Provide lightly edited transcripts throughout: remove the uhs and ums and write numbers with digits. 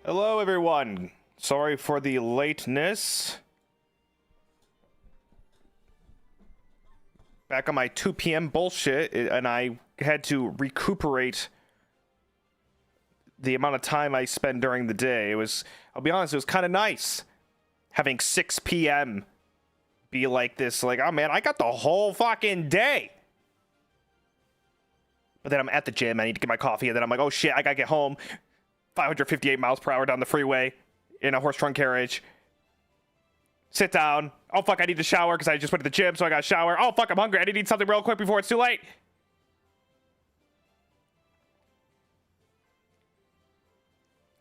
Hello, everyone. Sorry for the lateness. Back on my 2 p.m. bullshit, and I had to recuperate the amount of time I spend during the day. It was, I'll be honest, it was kind of nice having 6 p.m. be like this. Like, oh man, I got the whole fucking day. But then I'm at the gym, I need to get my coffee, and then I'm like, oh shit, I gotta get home. 558 miles per hour down the freeway in a horse-drawn carriage. Sit down. Oh fuck, I need to shower because I just went to the gym, so I gotta shower. Oh fuck, I'm hungry. I need to eat something real quick before it's too late.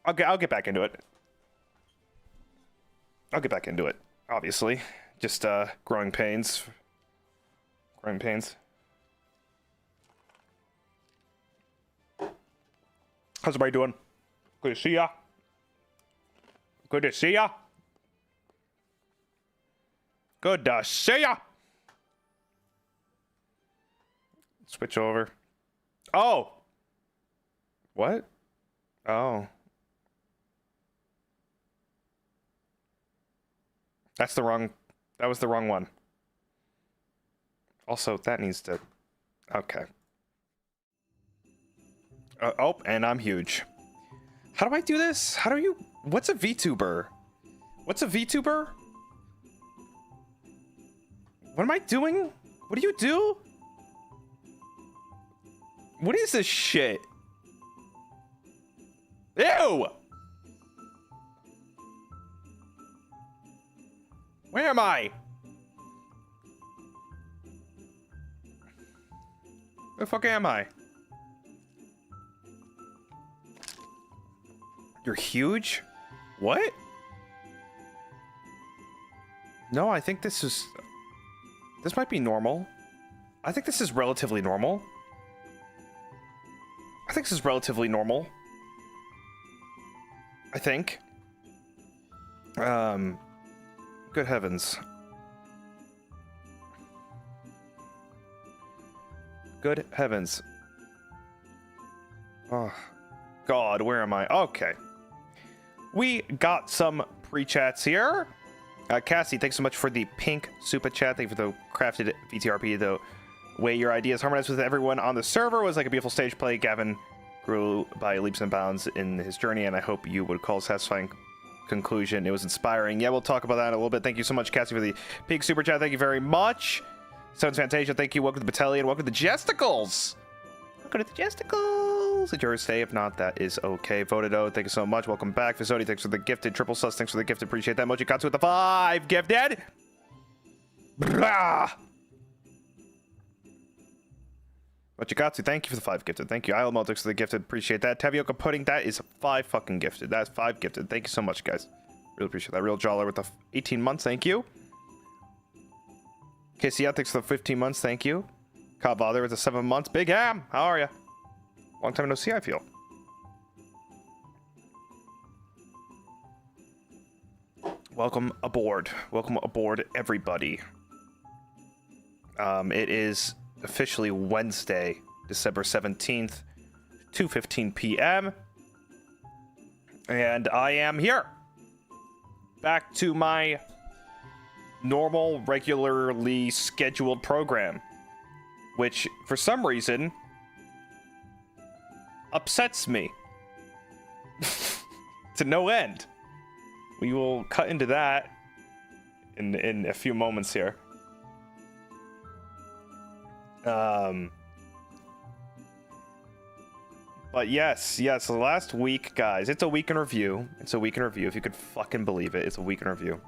I'll get back into it. I'll get back into it, obviously. Just growing pains. Growing pains. How's everybody doing? Good to see ya. Good to see ya. Good to see ya. Switch over. Oh. What? Oh. That's the wrong... That was the wrong one. Also, that needs to... Okay. Oh, and I'm huge. How do I do this? How do you... What's a VTuber? What's a VTuber? What am I doing? What do you do? What is this shit? Ew! Where am I? Where the fuck am I? You're huge? What? No, I think this is... This might be normal. I think this is relatively normal. I think this is relatively normal. I think. Good heavens. Good heavens. Oh, God, where am I? Okay. We got some pre-chats here. Cassie, thanks so much for the pink super chat. Thank you for the crafted VTRP. The way your ideas harmonized with everyone on the server was like a beautiful stage play. Gavin grew by leaps and bounds in his journey, and I hope you would call a satisfying conclusion. It was inspiring. Yeah, we'll talk about that in a little bit. Thank you so much, Cassie, for the pink super chat. Thank you very much. Sounds Fantasia, thank you. Welcome to the Battalion. Welcome to the Jesticles. Welcome to the Jesticles. Enjoy your stay. If not, that is okay. Voted out. Thank you so much. Welcome back. Visodi, thanks for the gifted. Triple Sus, thanks for the gifted. Appreciate that. Mochikatsu with the 5 gifted. Brah. Mochikatsu, thank you for the 5 gifted. Thank you. Isle Multix for the gifted. Appreciate that. Tavioka Pudding, that is 5 fucking gifted. That's 5 gifted. Thank you so much, guys. Really appreciate that. Real Joller with the 18 months. Thank you. Casey, thanks for the 15 months. Thank you. Cobb Father with the 7 months. Big Ham, how are you? Long time no see, I feel. Welcome aboard. Welcome aboard, everybody. It is officially Wednesday, December 17th, 2:15 p.m. And I am here. Back to my normal, regularly scheduled program, which, for some reason, upsets me to no end. We will cut into that in a few moments here. But yes, last week, guys, it's a week in review. It's a week in review, if you could fucking believe it. It's a week in review.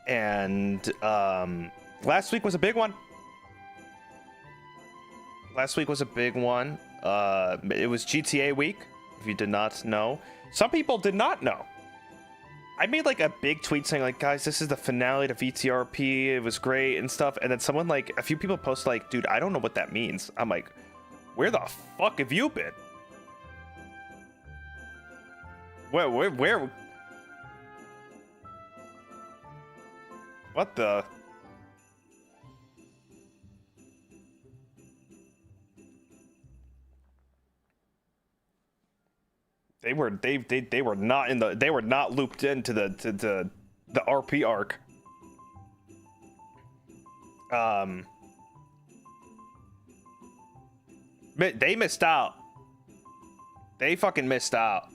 And last week was a big one. Last week was a big one. It was GTA week, if you did not know. Some people did not know. I made like a big tweet saying like, guys, this is the finale to VTRP. It was great and stuff. And then someone, like, a few people posted like, dude, I don't know what that means. I'm like, where the fuck have you been? Where? What the? They were not in the, they were not looped into the RP arc. They missed out. They fucking missed out.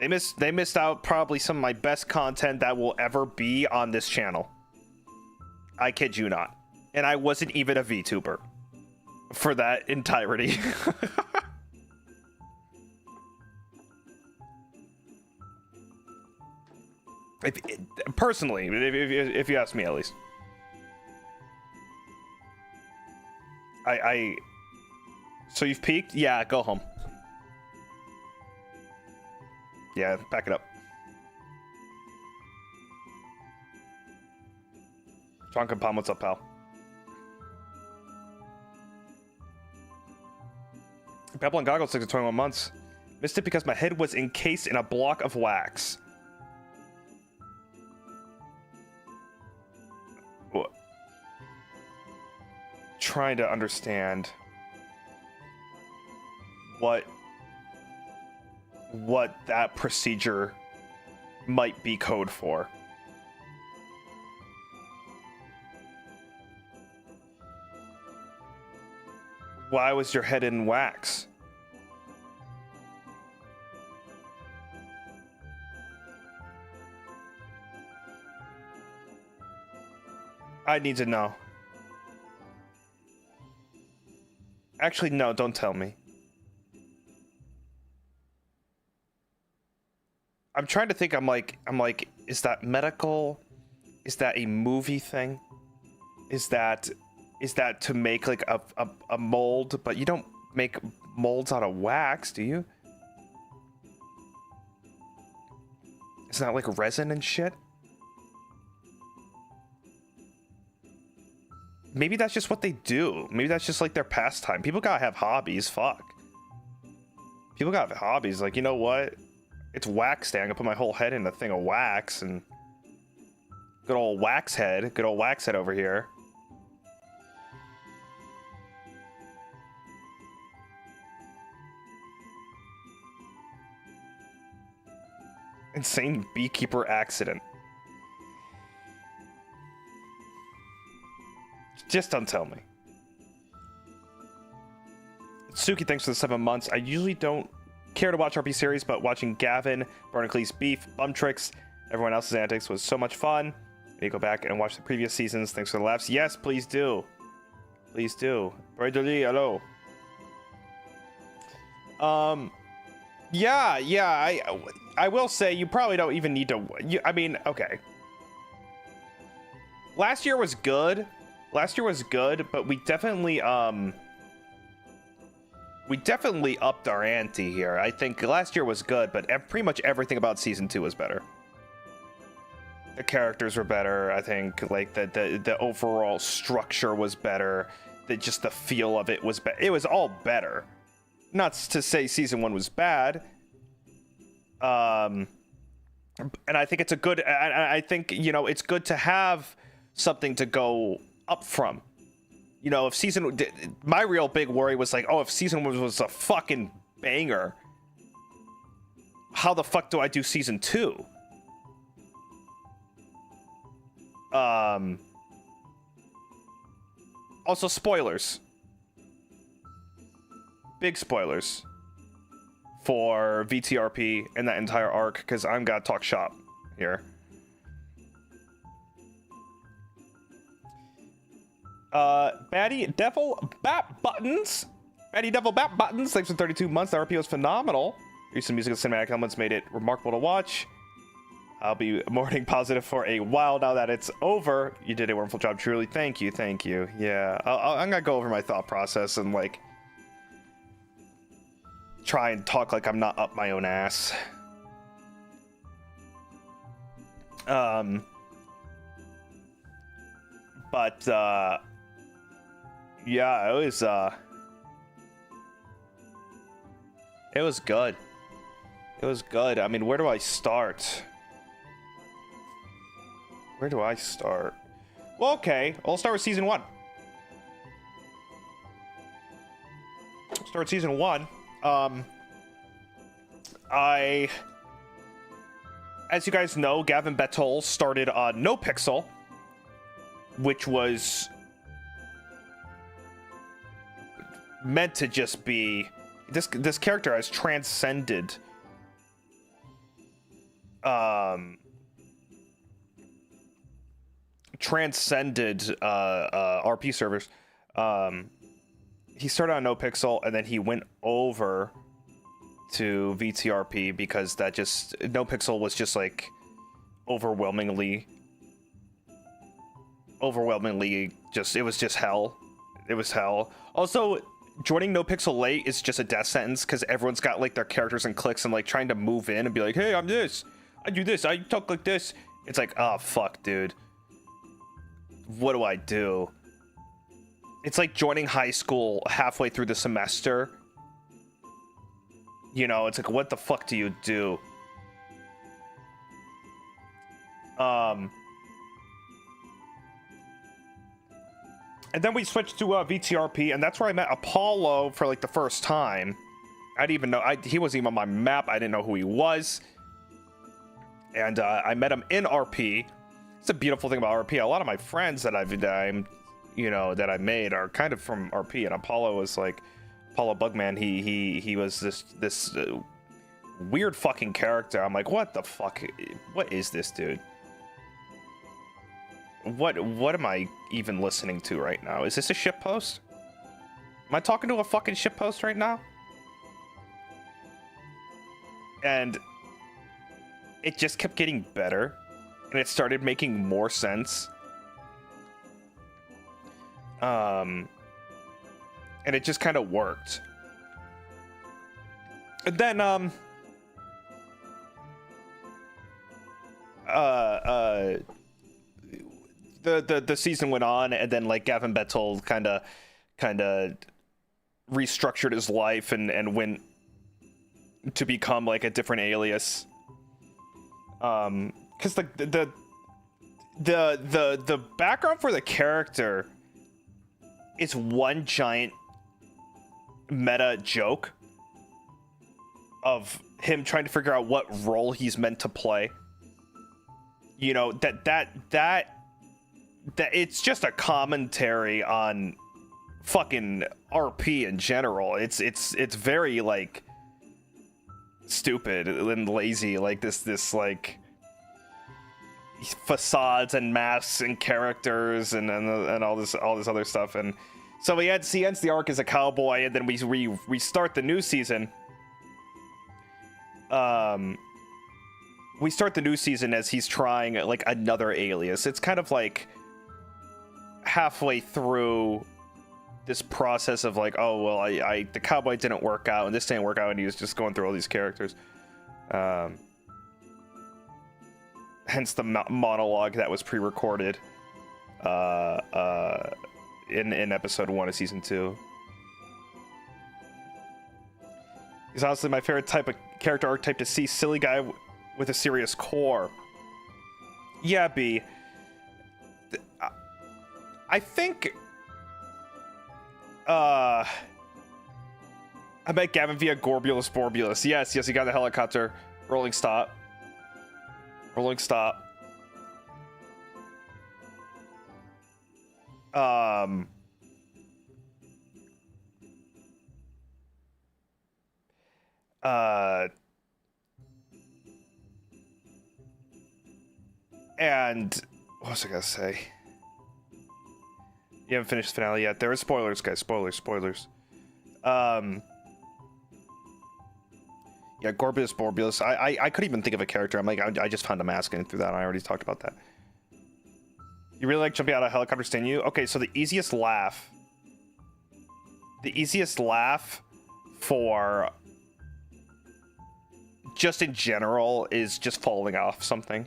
They missed out probably some of my best content that will ever be on this channel. I kid you not. And I wasn't even a VTuber for that entirety. Personally, if you ask me, at least. So you've peaked? Yeah, go home. Yeah, back it up. Drunken Palm, what's up, pal? Pebble and Goggles took 21 months. Missed it because my head was encased in a block of wax. What? Trying to understand what that procedure might be code for. Why was your head in wax? I need to know. Actually, no, don't tell me. I'm trying to think. I'm like, is that medical? Is that a movie thing? Is that to make like a mold? But you don't make molds out of wax, do you? It's not like resin and shit. Maybe that's just what they do. Maybe that's just like their pastime. People gotta have hobbies. Fuck. People gotta have hobbies. Like, you know what? It's wax day. I'm gonna put my whole head in a thing of wax and good old wax head. Good old wax head over here. Insane beekeeper accident. Just don't tell me. Suki, thanks for the 7 months. I usually don't care to watch RP series, but watching Gavin, Barnacles Beef, Bumtrix, everyone else's antics was so much fun. Maybe go back and watch the previous seasons. Thanks for the laughs. Yes, please do. Please do. Bradley, hello. Yeah, I will say you probably don't even need to. I mean, okay. Last year was good. Last year was good, but we definitely upped our ante here. I think last year was good, but pretty much everything about season 2 was better. The characters were better. I think like the overall structure was better. Just the feel of it was better. It was all better. Not to say season 1 was bad. And I think it's a good. I think, you know, it's good to have something to go up from. You know, if season, my real big worry was like, oh, if season 1 was a fucking banger, how the fuck do I do season 2? Also, spoilers. Big spoilers for VTRP and that entire arc, because I'm gonna talk shop here. Batty Devil Bat Buttons. Batty Devil Bat Buttons, thanks for 32 months. The RP was phenomenal. Recent musical cinematic elements made it remarkable to watch. I'll be mourning positive for a while now that it's over. You did a wonderful job, truly. Thank you, thank you. Yeah, I'm gonna go over my thought process and like try and talk like I'm not up my own ass. But yeah, it was good. It was good. I mean, where do I start? Where do I start? Well, okay, I'll start with season 1. Start with season 1. as you guys know, Gavis Bettel started on NoPixel, which was meant to just be this character has transcended RP servers. He started on NoPixel and then he went over to VTRP because that just NoPixel was just like overwhelmingly just, it was just hell. It was hell. Also, joining NoPixel late is just a death sentence because everyone's got like their characters and clicks and like trying to move in and be like, hey, I'm this, I do this, I talk like this. It's like, oh fuck, dude, what do I do? It's like joining high school halfway through the semester. You know, it's like, what the fuck do you do? And then we switched to VTRP, and that's where I met Apollo for like the first time. I didn't even know, he wasn't even on my map. I didn't know who he was. And I met him in RP. It's a beautiful thing about RP. A lot of my friends that I made are kind of from RP, and Apollo was like, Apollo Bugman, he was this weird fucking character. I'm like, what the fuck? What is this dude? What am I even listening to right now? Is this a shitpost? Am I talking to a fucking shitpost right now? And it just kept getting better, and it started making more sense. And it just kind of worked. And then the season went on, and then like Gavis Bettel kind of restructured his life and went to become like a different alias. Because the background for the character is one giant meta joke of him trying to figure out what role he's meant to play. You know, that it's just a commentary on fucking RP in general. It's very like stupid and lazy, like this like facades and masks and characters and all this other stuff. And so he ends the arc as a cowboy, and then we start the new season. We start the new season as he's trying like another alias. It's kind of like halfway through this process of like, oh well, the cowboy didn't work out and this didn't work out, and he was just going through all these characters. Hence the monologue that was pre-recorded in episode 1 of season 2. He's honestly my favorite type of character archetype to see. Silly guy with a serious core. Yeah, B. I think I met Gavin via Gorbulus Borbulus. Yes, he got the helicopter. Rolling stop. Rolling stop. And what was I gonna say? You haven't finished the finale yet. There are spoilers, guys. Spoilers. Yeah, Gorbulus Borbulus. I couldn't even think of a character. I'm like, I just found a mask and through that. I already talked about that. You really like jumping out of helicopters, didn't you? Okay, so the easiest laugh for just in general is just falling off something.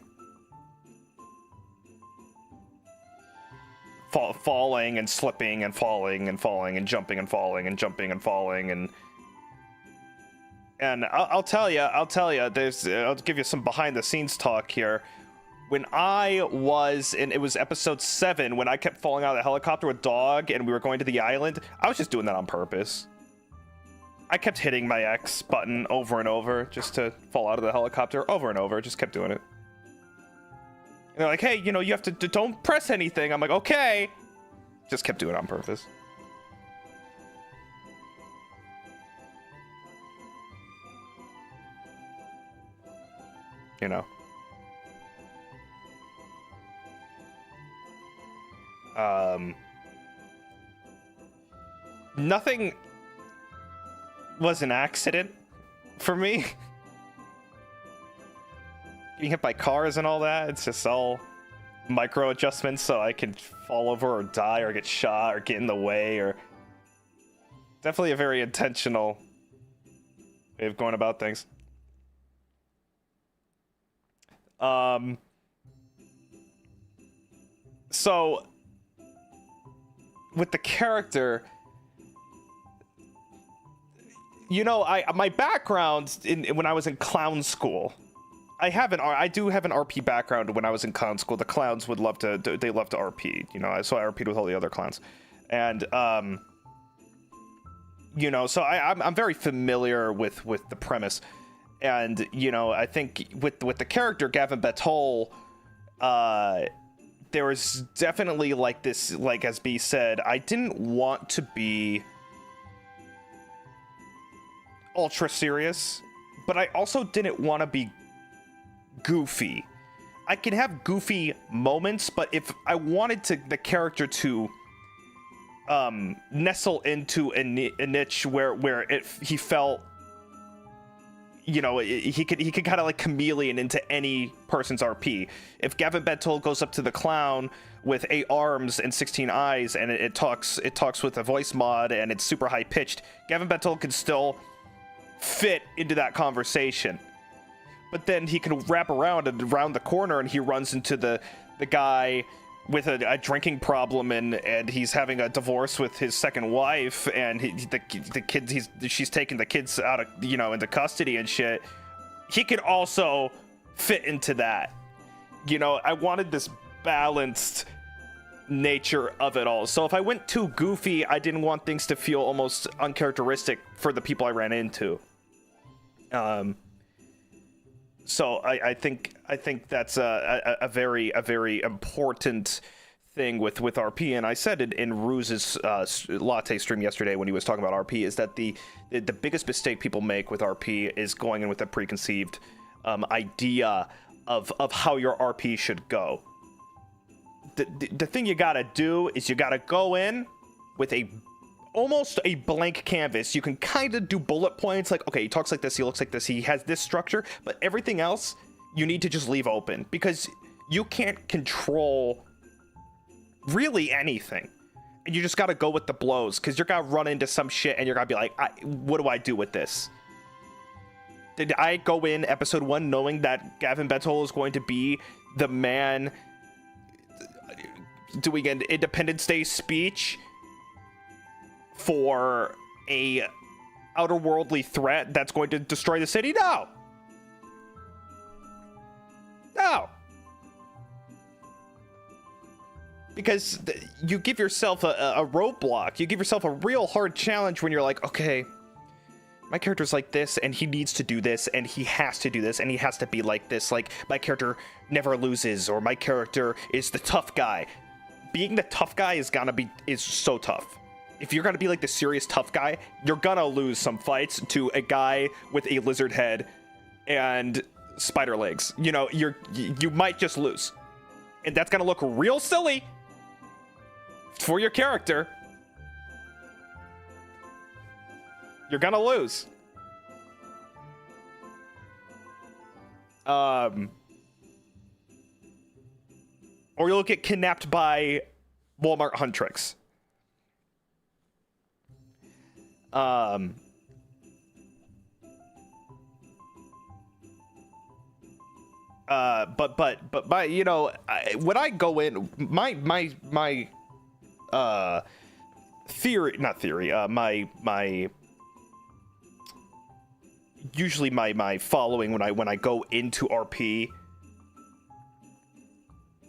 Falling and slipping and falling and falling and jumping and falling and jumping and falling and I'll tell you, I'll give you some behind the scenes talk here. When I was in, it was episode 7, when I kept falling out of the helicopter with Dog and we were going to the island, I was just doing that on purpose. I kept hitting my X button over and over just to fall out of the helicopter over and over. Just kept doing it. And they're like, hey, you know, you have to don't press anything. I'm like, okay. Just kept doing it on purpose. You know. Nothing was an accident for me. Getting hit by cars and all that, it's just all micro adjustments so I can fall over or die or get shot or get in the way, or definitely a very intentional way of going about things. So with the character, you know, my background when I was in clown school, I do have an RP background. When I was in clown school, the clowns would love to RP, you know, so I RP'd with all the other clowns, and you know, so I'm very familiar with the premise, and you know, I think with the character Gavis Bettel, there was definitely like this, like as B said, I didn't want to be ultra serious, but I also didn't want to be goofy. I can have goofy moments, but if I wanted the character to nestle into a niche where he felt, you know, he could kind of like chameleon into any person's RP. If Gavis Bettel goes up to the clown with 8 arms and 16 eyes, and it talks with a voice mod, and it's super high pitched, Gavis Bettel can still fit into that conversation. But then he can wrap around the corner, and he runs into the guy with a drinking problem, and he's having a divorce with his second wife, and the kids, she's taking the kids out of, you know, into custody and shit. He can also fit into that. You know, I wanted this balanced nature of it all. So if I went too goofy, I didn't want things to feel almost uncharacteristic for the people I ran into. So I think that's a very important thing with RP, and I said it in Ruse's latte stream yesterday when he was talking about RP, is that the biggest mistake people make with RP is going in with a preconceived idea of how your RP should go. The thing you gotta do is you gotta go in with almost a blank canvas. You can kind of do bullet points, like, okay, he talks like this, he looks like this, he has this structure, but everything else you need to just leave open, because you can't control really anything, and you just got to go with the blows, because you're gonna run into some shit and you're gonna be like, what do I do with this? Did I go in episode 1 knowing that Gavis Bettel is going to be the man doing an Independence Day speech for a outerworldly threat that's going to destroy the city? No. Because you give yourself a roadblock. You give yourself a real hard challenge when you're like, okay, my character's like this, and he needs to do this, and he has to do this, and he has to be like this. Like, my character never loses, or my character is the tough guy. Being the tough guy is so tough. If you're gonna be like the serious tough guy, you're gonna lose some fights to a guy with a lizard head and spider legs. You know, you might just lose, and that's gonna look real silly for your character. You're gonna lose. Or you'll get kidnapped by Walmart Huntrix. But my, you know, when I go in, my usually my following when I go into RP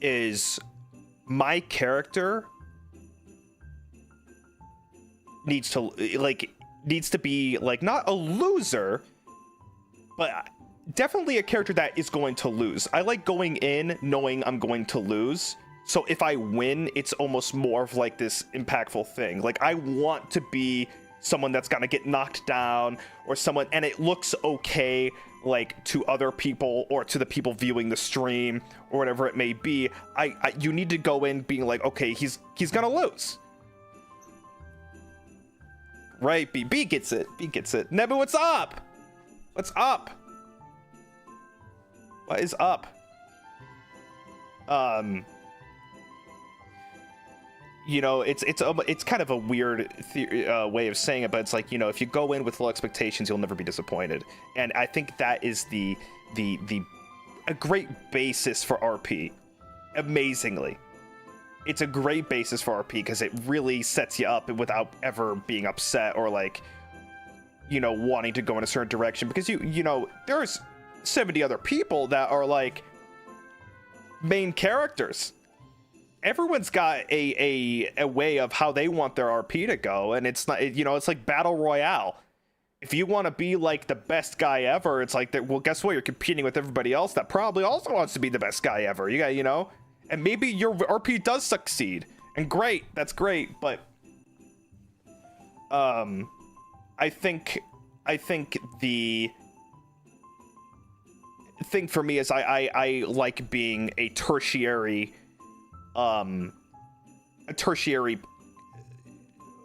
is my character needs needs to be like not a loser, but definitely a character that is going to lose. I like going in knowing I'm going to lose. So if I win, it's almost more of like this impactful thing. Like I want to be someone that's gonna get knocked down or someone, and it looks okay like to other people or to the people viewing the stream or whatever it may be. You need to go in being like, okay, he's gonna lose. Right, B gets it. B gets it. Nebu, what's up? What's up? What is up? You know, it's kind of a weird way of saying it, but it's like, you know, if you go in with low expectations, you'll never be disappointed. And I think that is a great basis for RP. Amazingly. It's a great basis for RP because it really sets you up without ever being upset or like, you know, wanting to go in a certain direction, because you know, there's 70 other people that are like main characters. Everyone's got a way of how they want their RP to go, and it's not, you know, it's like battle royale. If you want to be like the best guy ever, it's like that. Well, guess what? You're competing with everybody else that probably also wants to be the best guy ever. You got, you know, and maybe your RP does succeed, and great, that's great. But I think the thing for me is I like being a tertiary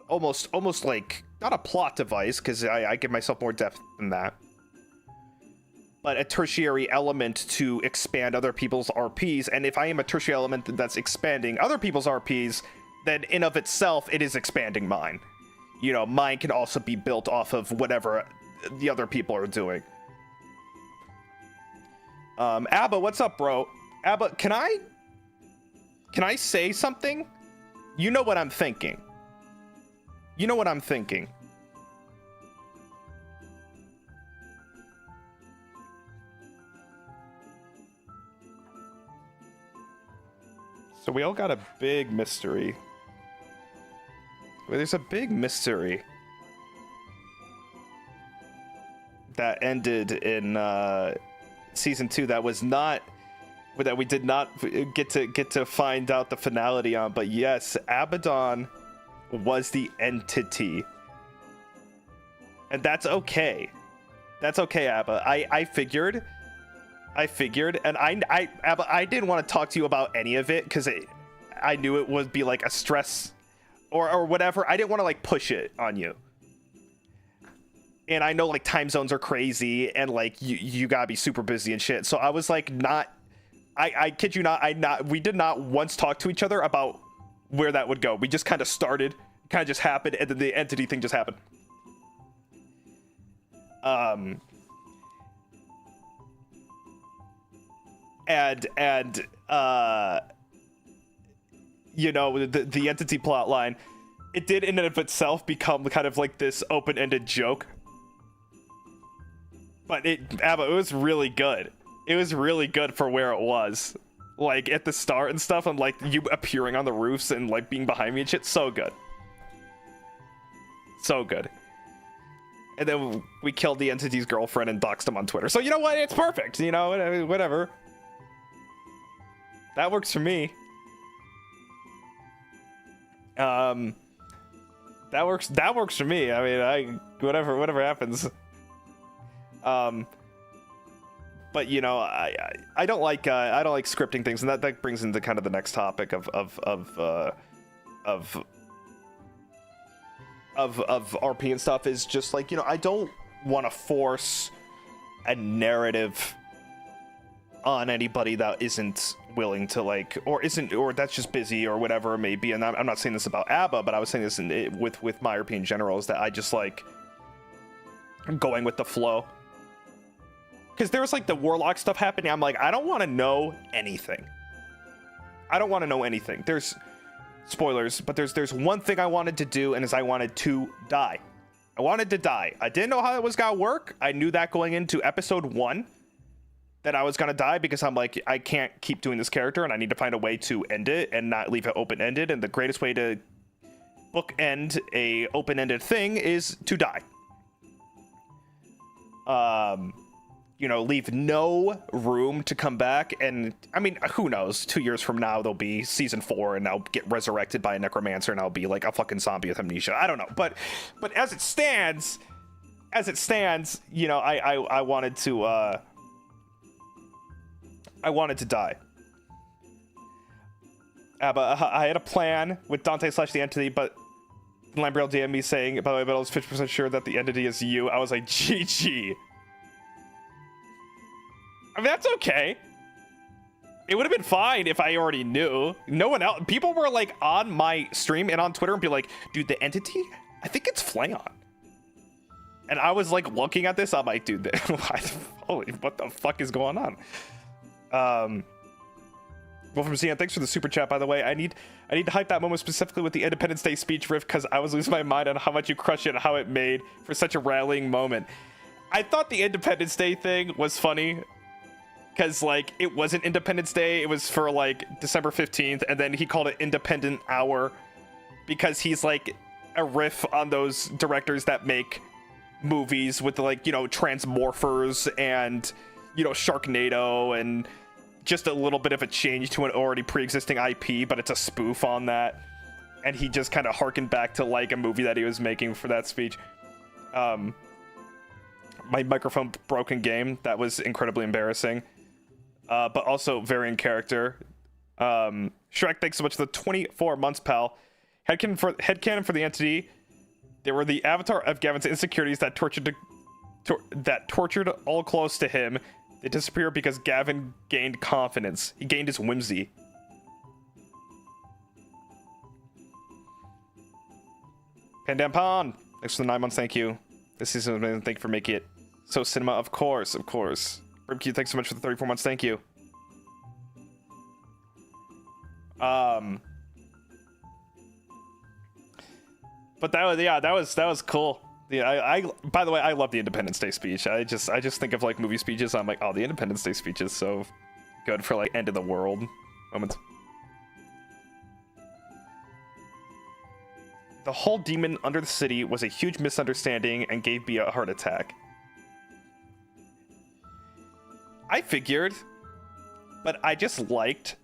almost like not a plot device, because I give myself more depth than that, but a tertiary element to expand other people's RPs. And if I am a tertiary element that's expanding other people's RPs, then in of itself it is expanding mine. You know, mine can also be built off of whatever the other people are doing. Abba, what's up, bro? Abba, can I say something? You know what I'm thinking. You know what I'm thinking. So we all got a big mystery. Well, there's a big mystery that ended in season 2 that was not, that we did not get to find out the finality on. But yes, Abaddon was the entity, and that's okay. That's okay, Abba. I figured, and Abba, I didn't want to talk to you about any of it because I knew it would be like a stress or whatever. I didn't want to like push it on you. And I know like time zones are crazy and like you gotta be super busy and shit. So I was like, I kid you not, we did not once talk to each other about where that would go. We just kind of started, kind of just happened, and then the entity thing just happened. And you know, the entity plot line, it did in and of itself become kind of like this open-ended joke. But Abba, it was really good. It was really good for where it was. Like at the start and stuff, and like you appearing on the roofs and like being behind me and shit. So good. So good. And then we killed the entity's girlfriend and doxed him on Twitter. So you know what? It's perfect. You know, whatever. That works for me. That works for me. I mean, whatever happens. But you know, I don't like scripting things, and that brings into kind of the next topic of RP and stuff, is just like, you know, I don't want to force a narrative on anybody that isn't willing to, like, or that's just busy or whatever it may be. And I'm not saying this about ABBA, but I was saying this with my RP in general, is that I just like going with the flow. Because there was like the warlock stuff happening. I'm like, I don't want to know anything. I don't want to know anything. There's spoilers, but there's one thing I wanted to do, and is I wanted to die. I wanted to die. I didn't know how it was gonna work. I knew that going into episode 1 that I was gonna die, because I'm like, I can't keep doing this character, and I need to find a way to end it and not leave it open-ended. And the greatest way to bookend a open-ended thing is to die. you know, leave no room to come back. And I mean, who knows? 2 years from now, there'll be season 4 and I'll get resurrected by a necromancer and I'll be like a fucking zombie with amnesia. I don't know. But as it stands, you know, I wanted to die. But I had a plan with Dante / the entity, but Lambriel DM'd me saying, by the way, but I was 50% sure that the entity is you. I was like, GG. I mean, that's okay. It would have been fine if I already knew. No one else. People were like on my stream and on Twitter and be like, dude, the entity, I think it's Flayon. And I was like looking at this. I'm like, dude, holy, what the fuck is going on? Well, from CN, thanks for the super chat, by the way. I need to hype that moment specifically with the Independence Day speech riff because I was losing my mind on how much you crushed it and how it made for such a rallying moment. I thought the Independence Day thing was funny. Because, like, it wasn't Independence Day. It was for, like, December 15th. And then he called it Independent Hour. Because he's, like, a riff on those directors that make movies with, like, you know, Transmorphers and, you know, Sharknado. And just a little bit of a change to an already pre-existing IP. But it's a spoof on that. And he just kind of harkened back to, like, a movie that he was making for that speech. My microphone broke in game. That was incredibly embarrassing. But also very in character. Shrek, thanks so much for the 24 months, pal. Headcanon for the entity. They were the avatar of Gavin's insecurities that tortured all close to him. They disappeared because Gavin gained confidence. He gained his whimsy. Pandampon, thanks for the 9 months. Thank you. This season was amazing. Thank you for making it so cinema. Of course. Ribq, thanks so much for the 34 months. Thank you. But that was cool. Yeah, I by the way, I love the Independence Day speech. I just think of like movie speeches. I'm like, oh, the Independence Day speech is so good for like end of the world moments. The whole demon under the city was a huge misunderstanding and gave me a heart attack. I figured, but I just liked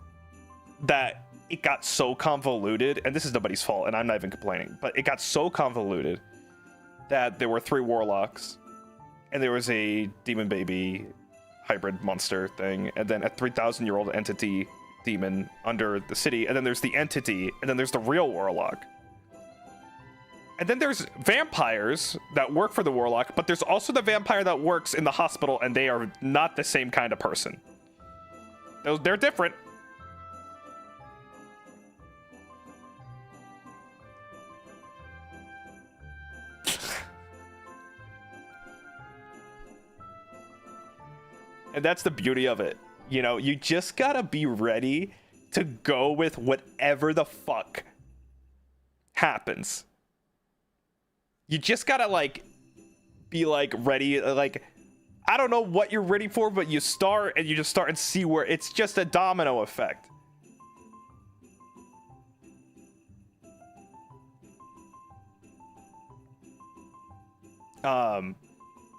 that it got so convoluted, and this is nobody's fault, and I'm not even complaining, but it got so convoluted that there were 3 warlocks, and there was a demon baby hybrid monster thing, and then a 3,000-year-old entity demon under the city, and then there's the entity, and then there's the real warlock. And then there's vampires that work for the warlock, but there's also the vampire that works in the hospital, and they are not the same kind of person. They're different. And that's the beauty of it. You know, you just gotta be ready to go with whatever the fuck happens. You just gotta like be like ready, like I don't know what you're ready for, but you start and you just start and see where it's just a domino effect.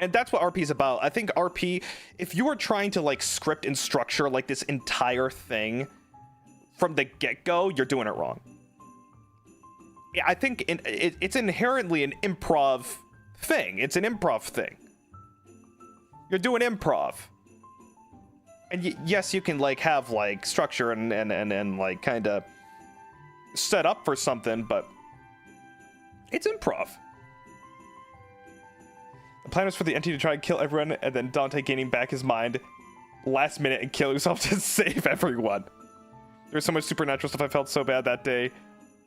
And that's what RP is about. I think RP, if you are trying to like script and structure like this entire thing from the get-go, you're doing it wrong. I think it's inherently an improv thing. It's an improv thing. You're doing improv. And yes, you can like have like structure and like kind of set up for something, but it's improv. The plan was for the entity to try and kill everyone, and then Dante gaining back his mind last minute and kill himself to save everyone. There was so much supernatural stuff. I felt so bad that day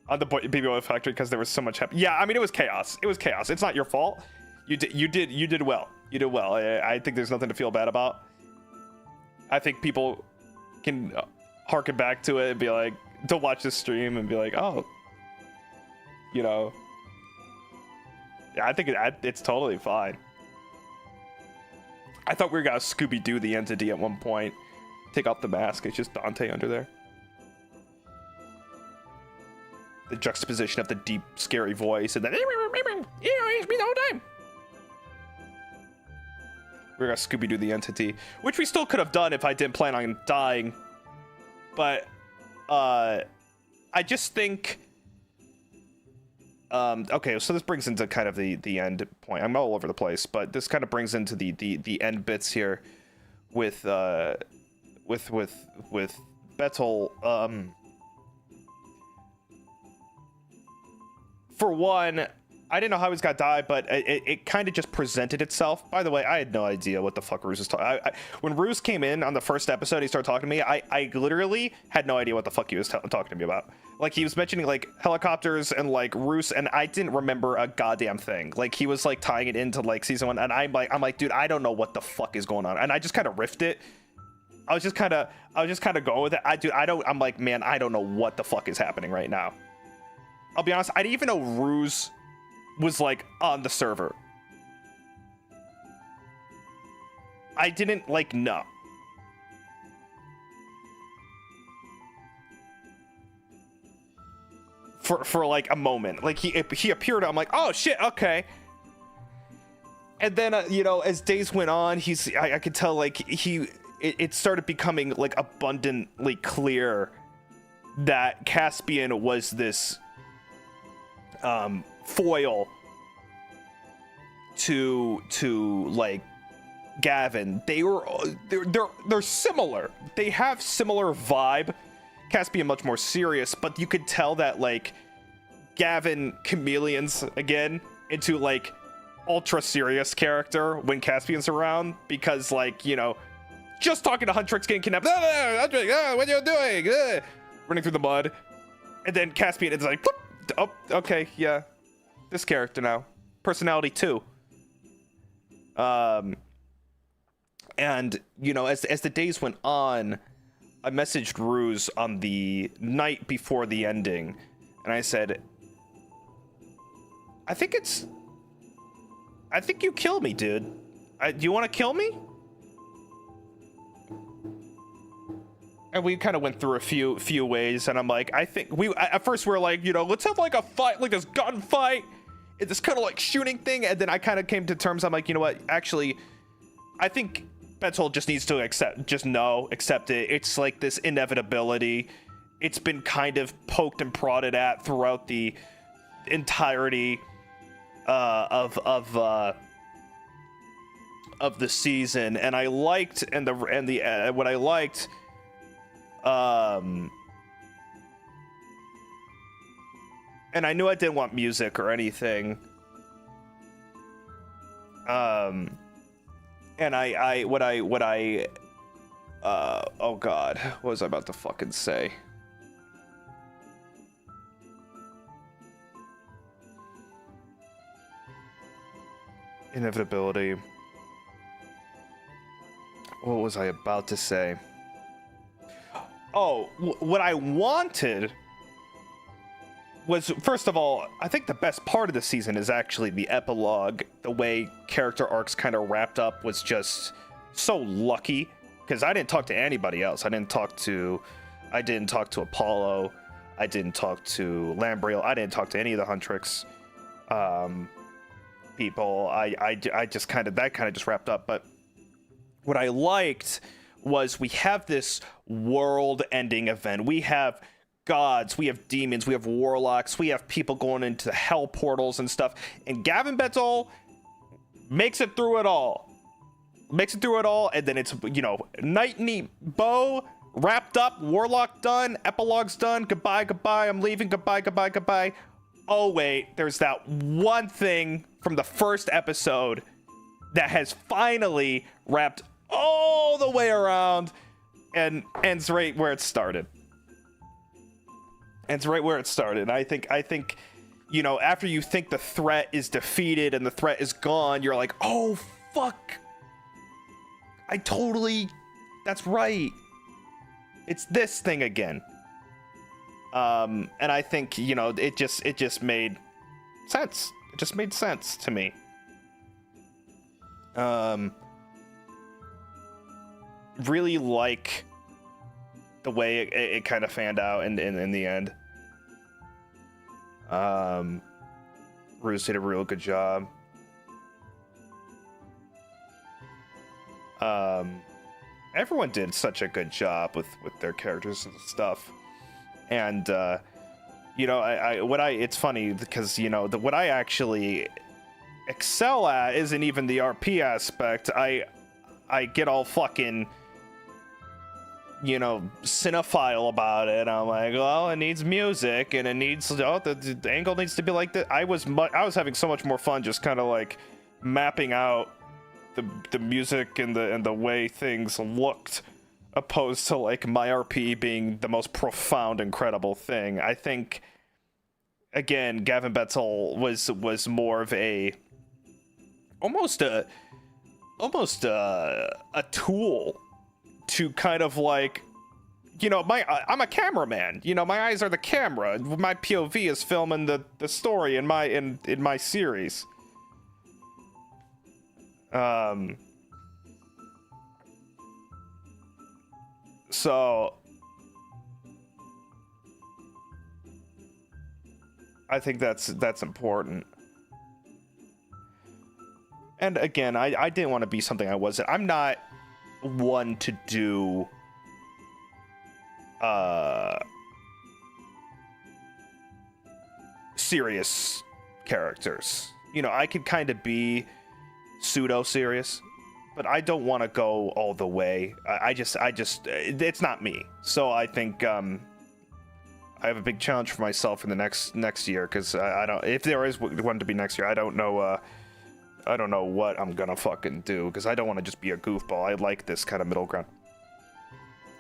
on the baby oil factory because there was so much happening. Yeah, I mean, it was chaos. It was chaos. It's not your fault. You did well. You did well. I think there's nothing to feel bad about. I think people can harken back to it and be like, to watch this stream and be like, oh, you know. Yeah, I think it's totally fine. I thought we were gonna Scooby-Doo the entity at one point. Take off the mask. It's just Dante under there. The juxtaposition of the deep, scary voice and then it's been the whole time. We're gonna Scooby-Doo the entity, which we still could have done if I didn't plan on dying. But I just think okay, so this brings into kind of the end point. I'm all over the place, but this kind of brings into the end bits here with Bettel. For one, I didn't know how he was gonna die, but it kind of just presented itself. By the way, I had no idea what the fuck Ruse was talking. When Ruse came in on the first episode, he started talking to me. I literally had no idea what the fuck he was talking to me about. Like, he was mentioning like helicopters and like Ruse, and I didn't remember a goddamn thing. Like, he was like tying it into like season 1, and I'm like, dude, I don't know what the fuck is going on, and I just kind of riffed it. I was just kind of going with it. I'm like, man, I don't know what the fuck is happening right now. I'll be honest, I didn't even know Ruse was like on the server. I didn't like know. For like a moment, like he appeared. I'm like, oh shit, okay. And then you know, as days went on, I could tell like it started becoming like abundantly clear that Caspian was this foil to like Gavin. They're similar. They have similar vibe. Caspian much more serious, but you could tell that like Gavin chameleons again into like ultra serious character when Caspian's around, because like, you know, just talking to Huntrix getting kidnapped, what are you doing? Running through the mud, and then Caspian is like, oh, okay, yeah, this character now, personality 2. And you know, as the days went on, I messaged Ruse on the night before the ending, and I said, I think you kill me, dude. Do you want to kill me? And we kind of went through a few ways, and I'm like, I think at first we were like, you know, let's have like a fight, like this gunfight, this kind of like shooting thing, and then I kind of came to terms. I'm like, you know what? Actually, I think Bettel just needs to accept it. It's like this inevitability. It's been kind of poked and prodded at throughout the entirety of the season, and I liked what I liked. And I knew I didn't want music or anything. And oh god, what was I about to fucking say? Inevitability. What was I about to say? Oh, what I wanted was, first of all, I think the best part of the season is actually the epilogue. The way character arcs kind of wrapped up was just so lucky, because I didn't talk to anybody else. I didn't talk to Apollo. I didn't talk to Lambriel. I didn't talk to any of the Huntrix people. I just kind of just wrapped up. But what I liked was we have this world-ending event. We have gods, we have demons, we have warlocks, we have people going into hell portals and stuff. And Gavis Bettel makes it through it all. And then it's, you know, Nightly Bow wrapped up, warlock done, epilogue's done, goodbye, I'm leaving, goodbye. Oh wait, there's that one thing from the first episode that has finally wrapped all the way around and ends right where it started. And I think, you know, after you think the threat is defeated and the threat is gone, you're like, oh fuck, that's right, it's this thing again. And I think, you know, it just made sense. It just made sense to me. Really like the way it kind of fanned out in the end. Ruse did a real good job. Everyone did such a good job with their characters and stuff. And you know, it's funny because, you know, what I actually excel at isn't even the RP aspect. I get all fucking, you know, cinephile about it. I'm like, well, it needs music and it needs, the angle needs to be like that. I was having so much more fun just kind of like mapping out the music and the way things looked, opposed to like my RP being the most profound, incredible thing. I think, again, Gavis Bettel was more of almost a tool to kind of like, you know, I'm a cameraman. You know, my eyes are the camera. My POV is filming the story in my series. So I think that's important. And again, I didn't want to be something I wasn't. I'm not one to do serious characters. You know, I could kind of be pseudo serious, but I don't want to go all the way. I just it's not me. So I think I have a big challenge for myself in the next year, because I don't, if there is one to be next year, I don't know what I'm gonna fucking do, because I don't want to just be a goofball. I like this kind of middle ground.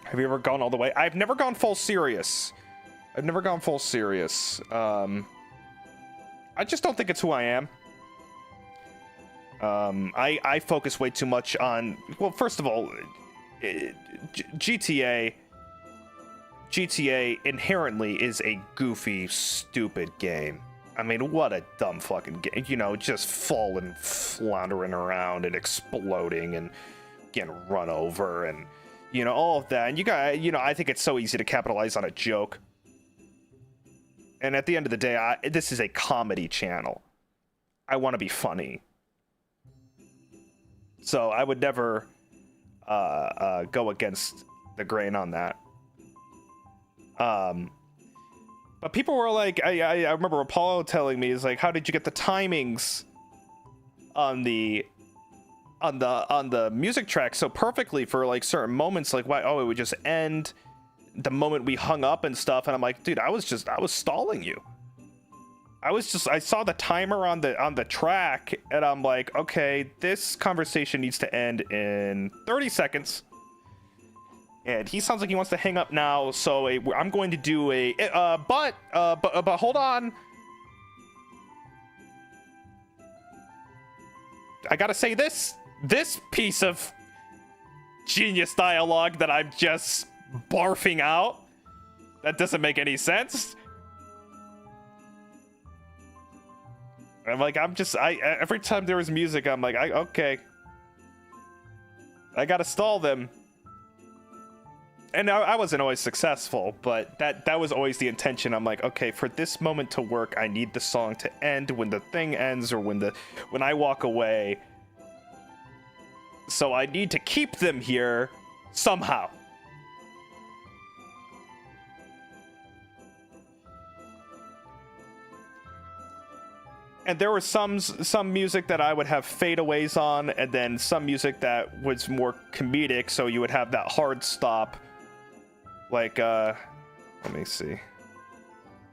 Have you ever gone all the way? I've never gone full serious. I just don't think it's who I am. I focus way too much on, well, first of all, GTA inherently is a goofy, stupid game. I mean, what a dumb fucking game. You know, just falling, floundering around and exploding and getting run over and, you know, all of that. And you know, I think it's so easy to capitalize on a joke. And at the end of the day, this is a comedy channel. I want to be funny. So I would never go against the grain on that. But people were like, I remember Apollo telling me, is like, how did you get the timings on the music track so perfectly for like certain moments? Like, why? Oh, it would just end the moment we hung up and stuff. And I'm like, dude, I was stalling you. I saw the timer on the track, and I'm like, okay, this conversation needs to end in 30 seconds. And he sounds like he wants to hang up now, so I'm going to do but hold on. I gotta say this piece of genius dialogue that I'm just barfing out. That doesn't make any sense. I'm like, every time there was music, I'm like, okay. I gotta stall them. And I wasn't always successful, but that was always the intention. I'm like, okay, for this moment to work, I need the song to end when the thing ends or when I walk away. So I need to keep them here somehow. And there was some music that I would have fadeaways on, and then some music that was more comedic, so you would have that hard stop. Like, let me see.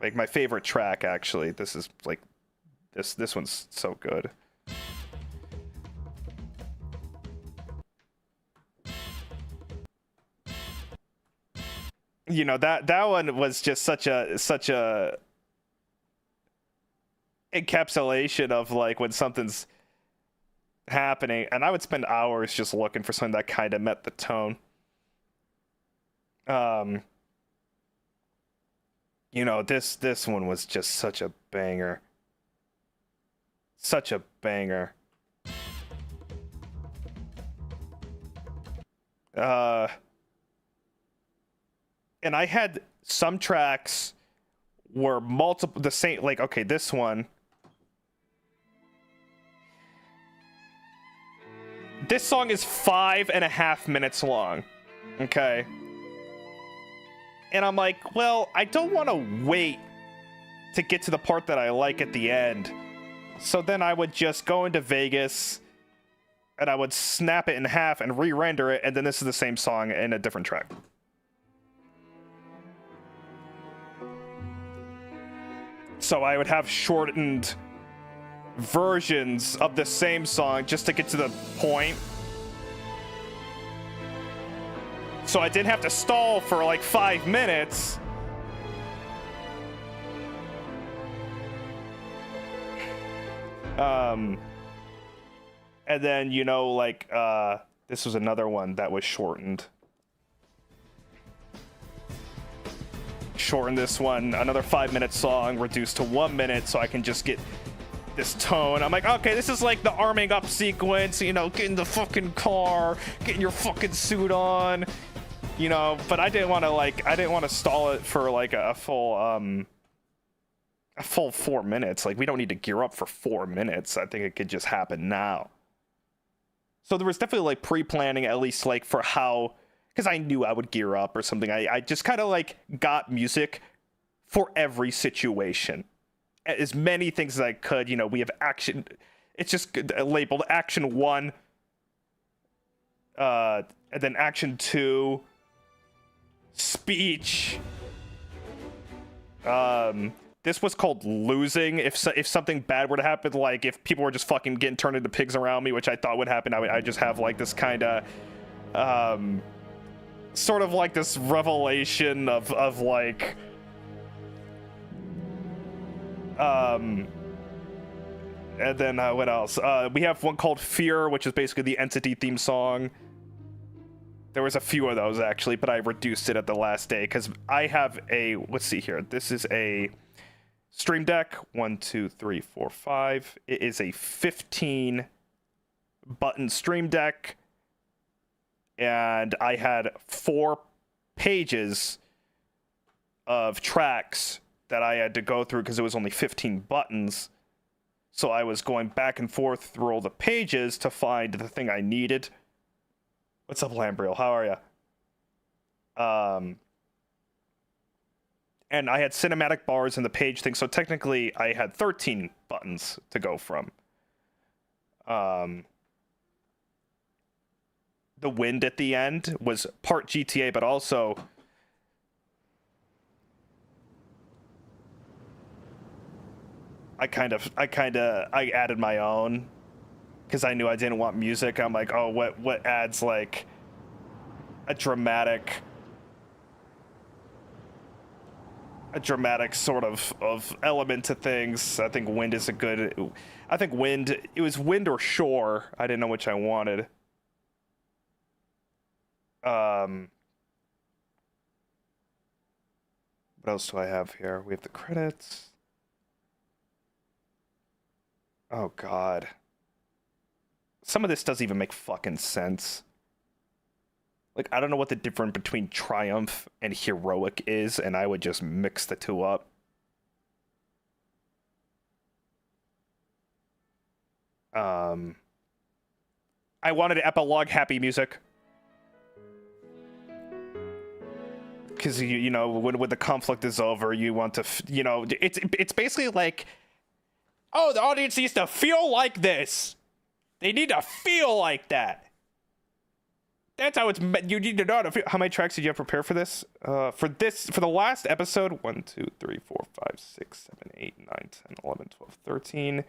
Like, my favorite track, actually. This is, like, this one's so good. You know, that one was just such a encapsulation of, like, when something's happening. And I would spend hours just looking for something that kind of met the tone. You know, this one was just such a banger. Such a banger. And I had some tracks were multiple, the same, like, okay, this one. This song is 5.5 minutes long. Okay. And I'm like, well, I don't want to wait to get to the part that I like at the end. So then I would just go into Vegas and I would snap it in half and re-render it, and then this is the same song in a different track. So I would have shortened versions of the same song just to get to the point. So I didn't have to stall for like 5 minutes. And then, you know, like, this was another one that was shortened. Shorten this one, another 5-minute song, reduced to 1 minute, so I can just get this tone. I'm like, okay, this is like the arming up sequence, you know, get in the fucking car, getting your fucking suit on, you know, but I didn't want to, like, I didn't want to stall it for like a full 4 minutes. Like, we don't need to gear up for 4 minutes. I think it could just happen now. So there was definitely like pre-planning, at least like for how, because I knew I would gear up or something. I just kind of like got music for every situation. As many things as I could. You know, we have action. It's just labeled action 1. And then action 2. Speech. This was called losing. If something bad were to happen, like if people were just fucking getting turned into pigs around me, which I thought would happen, I just have like this kind of, sort of like this revelation of like, and then what else? We have one called Fear, which is basically the Entity theme song. There was a few of those actually, but I reduced it at the last day because I have a, let's see here. This is a Stream Deck, 1, 2, 3, 4, 5. It is a 15 button Stream Deck, and I had 4 pages of tracks that I had to go through because it was only 15 buttons. So I was going back and forth through all the pages to find the thing I needed. What's up, Lambriel? How are ya? And I had cinematic bars in the page thing, so technically I had 13 buttons to go from. The wind at the end was part GTA, but also I added my own because I knew I didn't want music. I'm like, oh, what adds like a dramatic sort of element to things. I think wind is a good. I think wind. It was wind or shore. I didn't know which I wanted. What else do I have here? We have the credits. Oh God. Some of this doesn't even make fucking sense. Like, I don't know what the difference between triumph and heroic is, and I would just mix the two up. I wanted epilogue happy music. Because, you know, when the conflict is over, you want to, you know, it's basically like, oh, the audience needs to feel like this. They need to feel like that. That's how it's. You need to know how to feel. How many tracks did you have prepared for this? For the last episode, 1, 2, 3, 4, 5, 6, 7, 8, 9, 10, 11, 12, 13,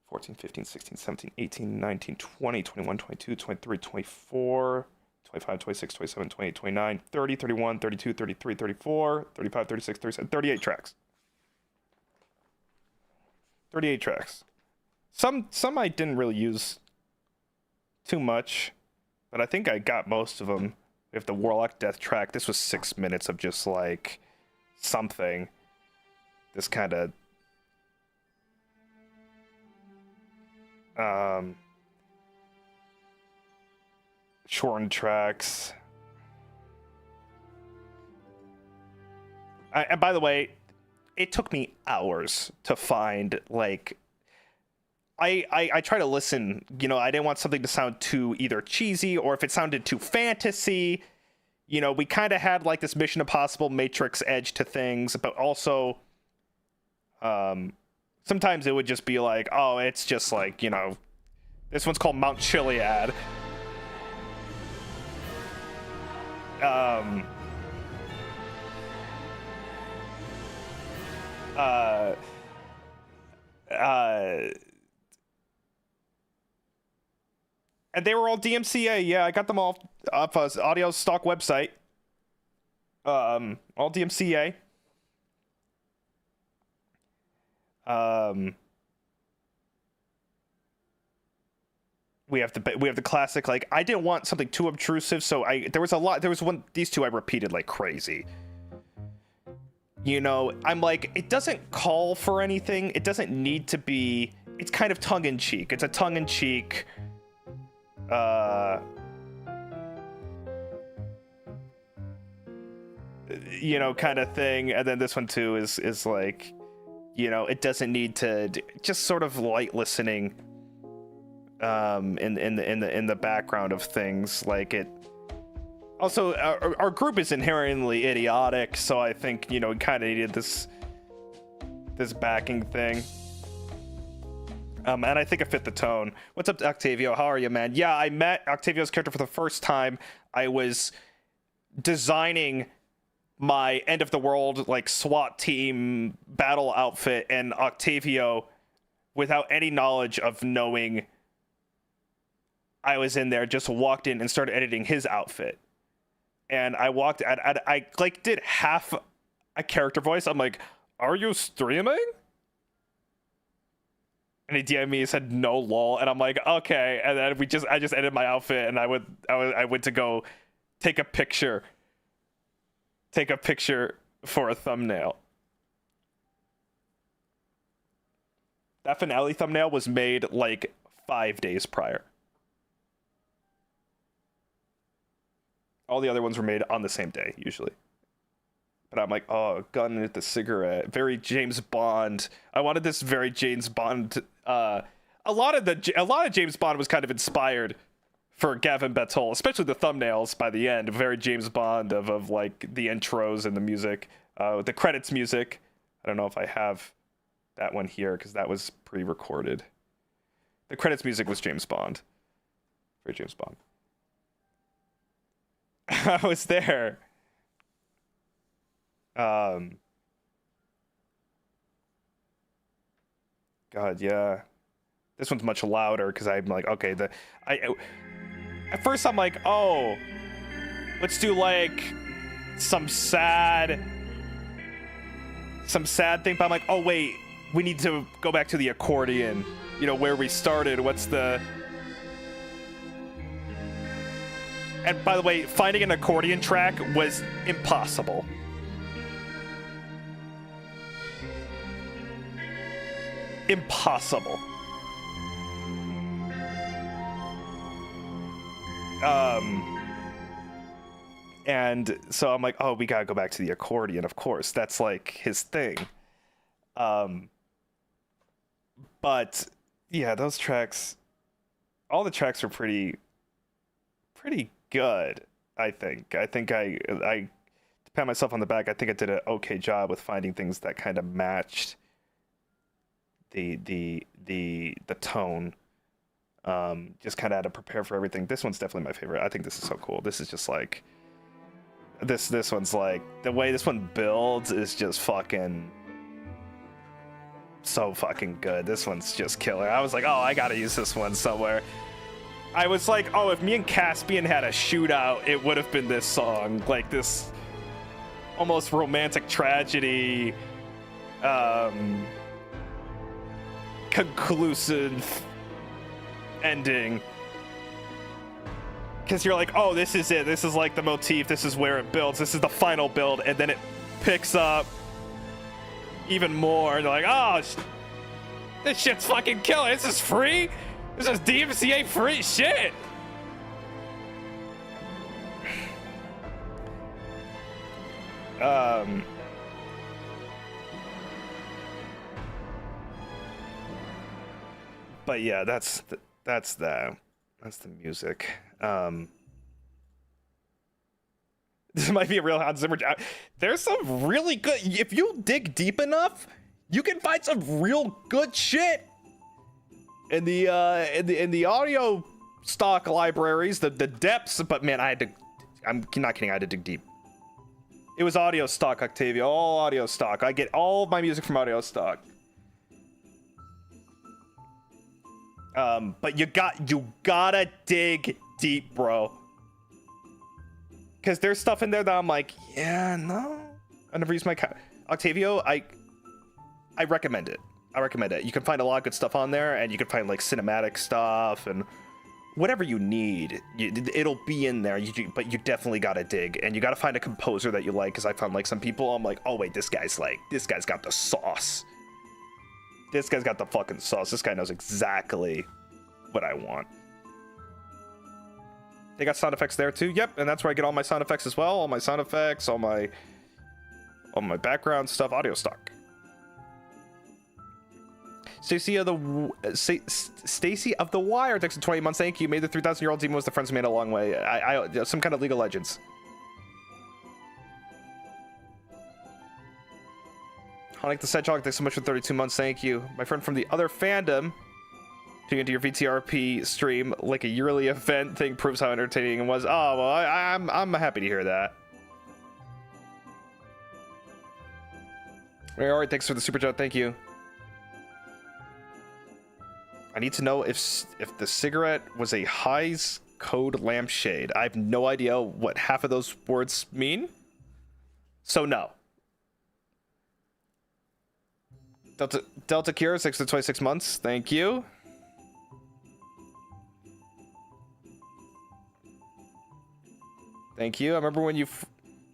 14, 15, 16, 17, 18, 19, 20, 21, 22, 23, 24, 25, 26, 27, 28, 29, 30, 31, 32, 33, 34, 35, 36, 37, 38 tracks. 38 tracks. Some I didn't really use too much, but I think I got most of them. We have the Warlock Death track. This was 6 minutes of just like something. This kind of shortened tracks. And by the way, it took me hours to find like I try to listen. You know, I didn't want something to sound too either cheesy or if it sounded too fantasy. You know, we kind of had like this Mission Impossible Matrix edge to things, but also sometimes it would just be like, oh, it's just like, you know, this one's called Mount Chiliad. And they were all DMCA. Yeah, I got them all off Audio Stock website. All DMCA. We have the classic, like, I didn't want something too obtrusive, so there was these two I repeated like crazy. You know, I'm like, it doesn't call for anything. It doesn't need to be. It's kind of tongue-in-cheek. It's a tongue-in-cheek you know, kind of thing. And then this one too is like, you know, it doesn't need to, just sort of light listening in the background of things. Like, it also, our group is inherently idiotic, so I think, you know, we kind of needed this backing thing. And I think it fit the tone. What's up, Octavio? How are you, man? Yeah, I met Octavio's character for the first time. I was designing my end of the world, like, SWAT team battle outfit, and Octavio, without any knowledge of knowing I was in there, just walked in and started editing his outfit. And I I like did half a character voice. I'm like, "Are you streaming?" And he DM'd me and said, "No, lol." And I'm like, "Okay." And then I just edited my outfit, and I went to go take a picture for a thumbnail. That finale thumbnail was made like 5 days prior. All the other ones were made on the same day, usually. But I'm like, oh, gun with the cigarette. Very James Bond. I wanted this very James Bond. A lot of James Bond was kind of inspired for Gavis Bettel, especially the thumbnails by the end. Very James Bond of like the intros and the music. The credits music. I don't know if I have that one here because that was pre-recorded. The credits music was James Bond. Very James Bond. I was there. God, yeah. This one's much louder because I'm like, okay, at first I'm like, oh, let's do like some sad thing, but I'm like, oh wait, we need to go back to the accordion, you know, where we started. And by the way, finding an accordion track was impossible. Impossible. And so I'm like, oh, we gotta go back to the accordion, of course. That's like his thing. But yeah, those tracks, all the tracks are pretty good, I think. I to pat myself on the back, I think I did an okay job with finding things that kind of matched the tone. Just kind of had to prepare for everything. This one's definitely my favorite. I think this is so cool. This is just like this one's like, the way this one builds is just fucking so fucking good. This one's just killer. I was like, oh, I gotta use this one somewhere. I was like, oh, if me and Caspian had a shootout, it would have been this song. Like this almost romantic tragedy, conclusive ending. Because you're like, oh, this is it. This is like the motif. This is where it builds. This is the final build. And then it picks up even more. And they're like, oh, this shit's fucking killer. This is free. This is DMCA free shit. But yeah, that's the music. This might be a real Hans Zimmer. There's some really good. If you dig deep enough, you can find some real good shit in the audio stock libraries. The depths, but man, I'm not kidding. I had to dig deep. It was audio stock, Octavia. All audio stock. I get all of my music from audio stock. But you gotta dig deep, bro. Because there's stuff in there that I'm like, yeah, no. I never use my Octavio. I recommend it. I recommend it. You can find a lot of good stuff on there, and you can find like cinematic stuff and whatever you need. It'll be in there. But you definitely gotta dig, and you gotta find a composer that you like. Because I found like some people, I'm like, oh wait, this guy's got the sauce. This guy's got the fucking sauce. This guy knows exactly what I want. They got sound effects there too. Yep, and that's where I get all my sound effects as well. All my sound effects, all my background stuff, audio stock. Stacy of the Wire, thanks for 20 months. Thank you. Made the 3,000-year-old demon was the friends who made a long way. I some kind of League of Legends. Honic the Sedgehog, thanks so much for 32 months. Thank you. My friend from the other fandom. Tuning into your VTRP stream like a yearly event thing proves how entertaining it was. Oh well, I'm happy to hear that. All right, thanks for the super chat. Thank you. I need to know if the cigarette was a High's code lampshade. I have no idea what half of those words mean. So no. Delta Cure, 6 to 26 months. Thank you. Thank you. I remember when you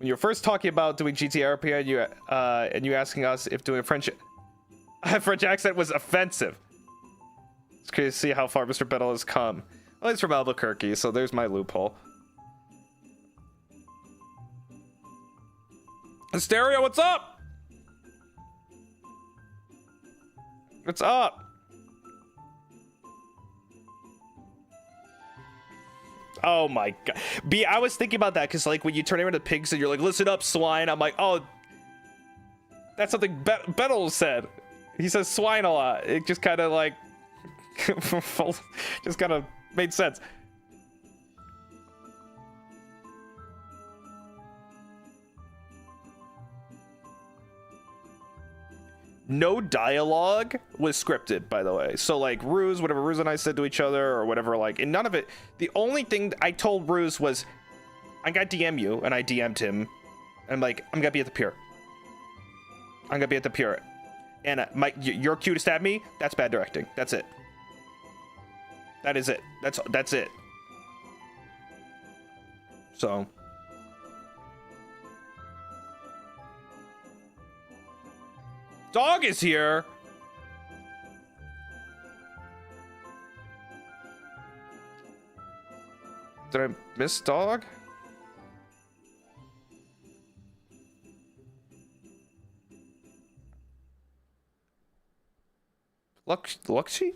were first talking about doing GTRP and you asking us if doing a French accent was offensive. It's curious to see how far Mr. Bettel has come. Well, he's from Albuquerque, so there's my loophole. Hysteria, what's up? What's up? Oh my god. B, I was thinking about that because like when you turn into pigs and you're like, listen up, swine. I'm like, oh, that's something Bettel said. He says swine a lot. It just kind of like, just kind of made sense. No dialogue was scripted, by the way. So like Ruse, whatever Ruse and I said to each other or whatever, like, and none of it, the only thing I told Ruse was, I'm gonna DM you, and I DM'd him. And I'm like, I'm gonna be at the pier. I'm gonna be at the pier. And your cue to stab me, that's bad directing. That's it. That is it. That's it. So. Dog is here. Did I miss dog? Luxy?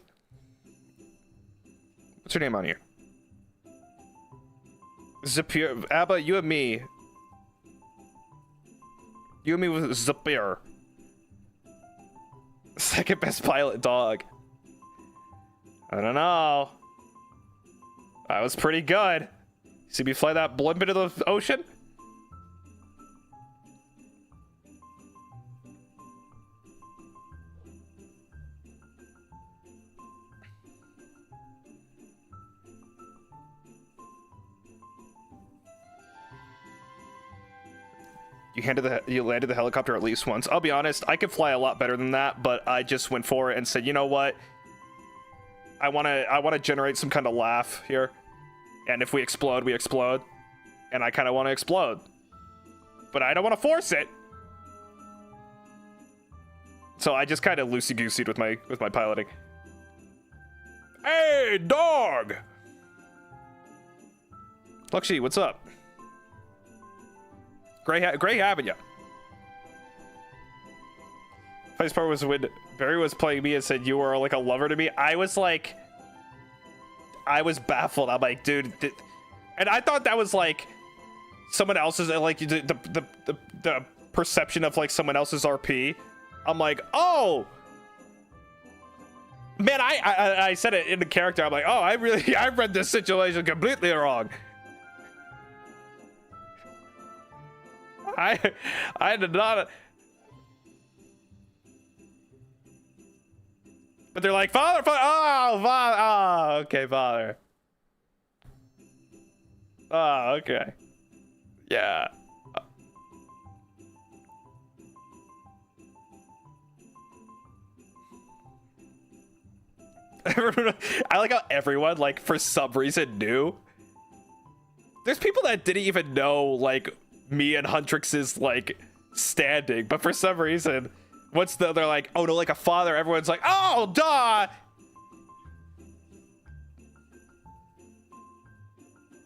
What's her name on here? Zapir. Abba, you and me. You and me with Zapir. Second best pilot dog. I don't know. That was pretty good. See me fly that blimp into the ocean? You landed the helicopter at least once. I'll be honest, I could fly a lot better than that, but I just went for it and said, you know what? I wanna generate some kind of laugh here. And if we explode, we explode. And I kinda wanna explode. But I don't wanna force it. So I just kinda loosey-gooseyed with my piloting. Hey, dog! Luxy, what's up? Great having ya. Funniest part was when Barry was playing me and said you were like a lover to me. I was like, I was baffled. I'm like, dude, and I thought that was like someone else's, like the perception of like someone else's RP. I'm like, oh man, I said it in the character. I'm like, oh, I read this situation completely wrong. I did not. But they're like, father, oh, okay, father. Oh, okay. Yeah. I like how everyone, like, for some reason knew. There's people that didn't even know, like, me and Huntrix's, like, standing, but for some reason, once they're like, oh no, like a father, everyone's like, oh, duh!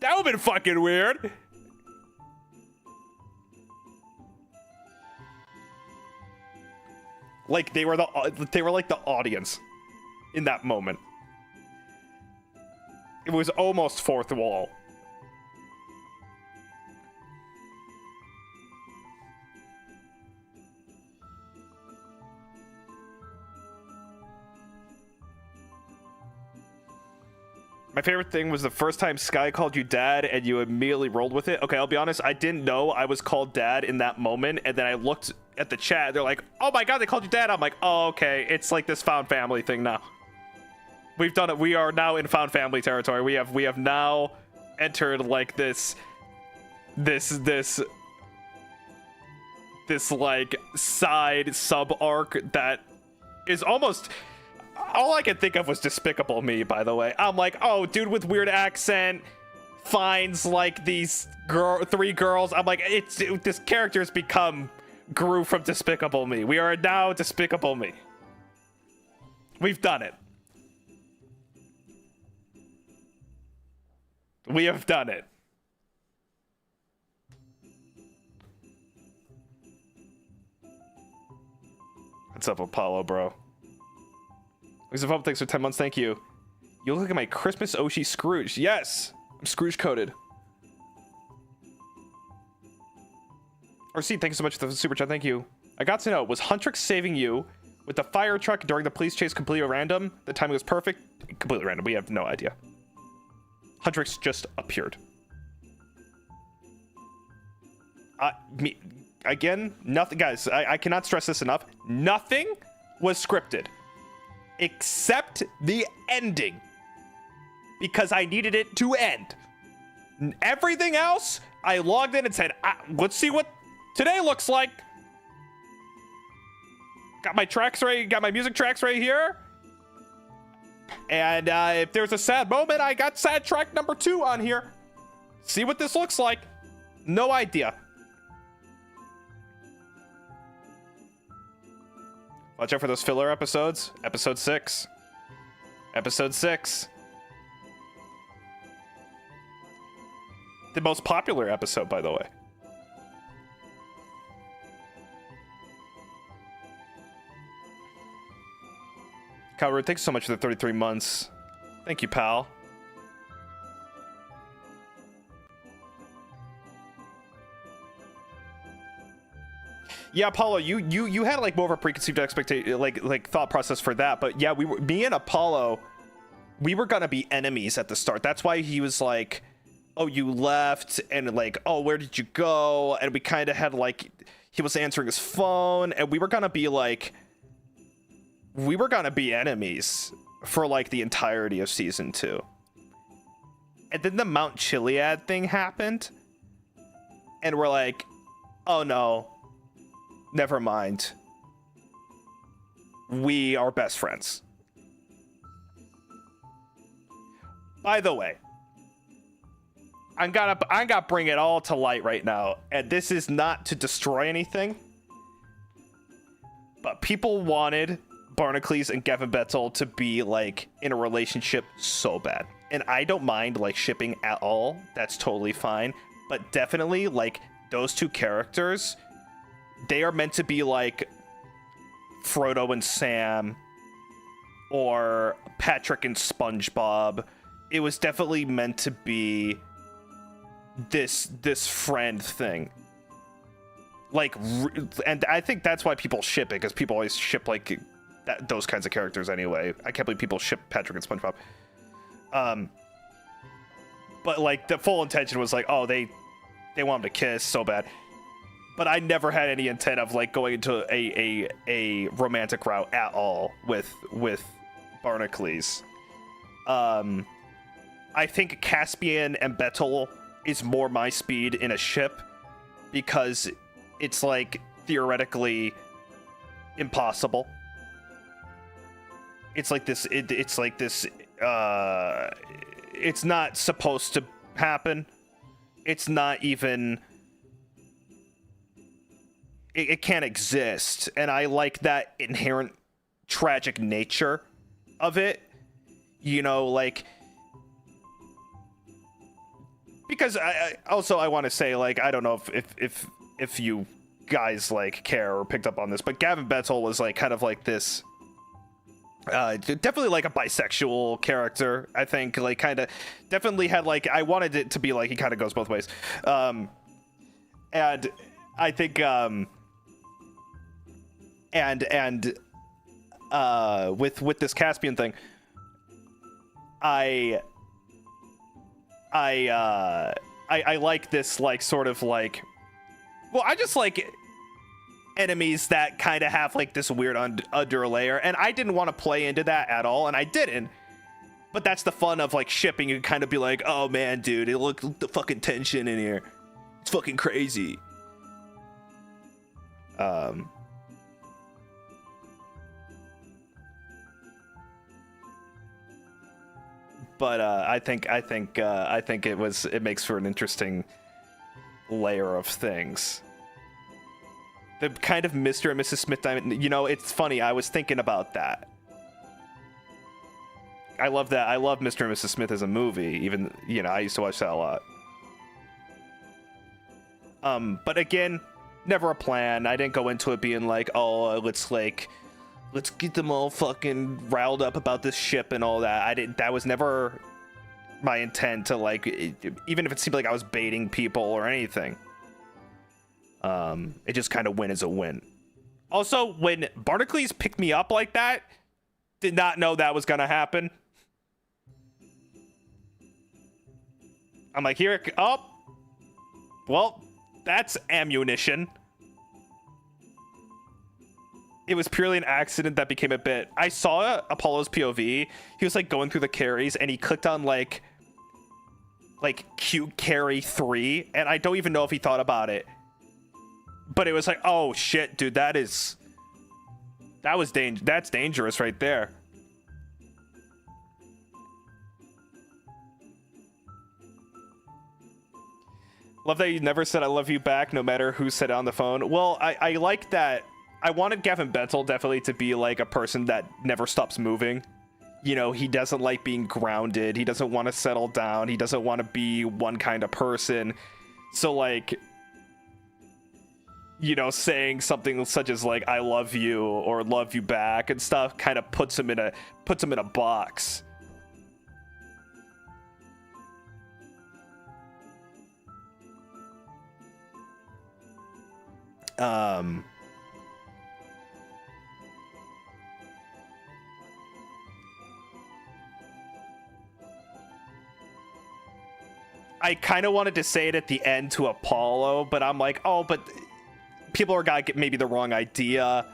That would've been fucking weird. Like they were like the audience in that moment. It was almost fourth wall. My favorite thing was the first time Sky called you dad and you immediately rolled with it. Okay, I'll be honest, I didn't know I was called dad in that moment, and then I looked at the chat, they're like, oh my god, they called you dad. I'm like, oh, okay, it's like this found family thing now. We've done it. We are now in found family territory. We have now entered like this like side sub arc that is almost, all I could think of was Despicable Me, by the way. I'm like, oh, dude with weird accent finds like these three girls. I'm like, this character has become Gru from Despicable Me. We are now Despicable Me. We've done it. We have done it. What's up, Apollo, bro? Thanks for thanks for 10 months. Thank you. You look like my Christmas Oshi Scrooge. Yes, I'm Scrooge coded. RC, thank you so much for the super chat. Thank you. I got to know, was Huntrix saving you with the fire truck during the police chase completely random? The timing was perfect. Completely random. We have no idea. Huntrix just appeared. Again, nothing, guys. I cannot stress this enough. Nothing was scripted. Except the ending, because I needed it to end. Everything else, I logged in and said, let's see what today looks like. Got my tracks right, got my music tracks right here. And if there's a sad moment, I got sad track number 2 on here. See what this looks like. No idea. Watch out for those filler episodes. Episode 6. Episode 6. The most popular episode, by the way. Calvert, thanks so much for the 33 months. Thank you, pal. Yeah, Apollo, you had like more of a preconceived expectation, like thought process for that, but yeah, me and Apollo, we were gonna be enemies at the start. That's why he was like, oh, you left, and like, oh, where did you go? And we kind of had like, he was answering his phone, and we were gonna be like, we were gonna be enemies for like the entirety of season 2. And then the Mount Chiliad thing happened, and we're like, oh no, never mind. We are best friends. By the way, I'm gonna bring it all to light right now, and this is not to destroy anything, but people wanted Barnacles and Gavis Bettel to be like in a relationship so bad, and I don't mind like shipping at all. That's totally fine, but definitely like those two characters, they are meant to be like Frodo and Sam or Patrick and SpongeBob. It was definitely meant to be this friend thing. Like, and I think that's why people ship it, because people always ship like those kinds of characters anyway. I can't believe people ship Patrick and SpongeBob. But like the full intention was like, oh, they want them to kiss so bad. But I never had any intent of like going into a romantic route at all with Barnacles. I think Caspian and Bettel is more my speed in a ship, because it's like theoretically impossible. It's like this. It's like this. It's not supposed to happen. It's not even. It can't exist, and I like that inherent tragic nature of it. You know, like, because I want to say, like, I don't know if you guys like care or picked up on this, but Gavis Bettel was like kind of like this definitely like a bisexual character. I think like kind of definitely had like, I wanted it to be like he kind of goes both ways, and I think with this Caspian thing, I like this, like, sort of like, well, I just like enemies that kind of have like this weird under layer, and I didn't want to play into that at all, and I didn't. But that's the fun of like shipping. You kind of be like, oh man, dude, look the fucking tension in here. It's fucking crazy. But I think it makes for an interesting layer of things. The kind of Mr. and Mrs. Smith diamond, you know, it's funny, I was thinking about that. I love that. I love Mr. and Mrs. Smith as a movie, even, you know, I used to watch that a lot. But again, never a plan. I didn't go into it being like, oh, let's get them all fucking riled up about this ship and all that. That was never my intent to, like, even if it seemed like I was baiting people or anything. It just kind of win as a win. Also, when Barnacles picked me up like that, did not know that was gonna happen. I'm like, here, oh, well, that's ammunition. It was purely an accident that became a bit. I saw Apollo's POV. He was like going through the carries, and he clicked on like cute carry 3, and I don't even know if he thought about it. But it was like, oh shit, dude, that's dangerous right there. Love that you never said I love you back, no matter who said it on the phone. Well, I like that. I wanted Gavis Bettel definitely to be like a person that never stops moving. You know, he doesn't like being grounded. He doesn't want to settle down. He doesn't want to be one kind of person. So like, you know, saying something such as like I love you or love you back and stuff kind of puts him in a box. I kind of wanted to say it at the end to Apollo, but I'm like, oh, but people are gonna get maybe the wrong idea.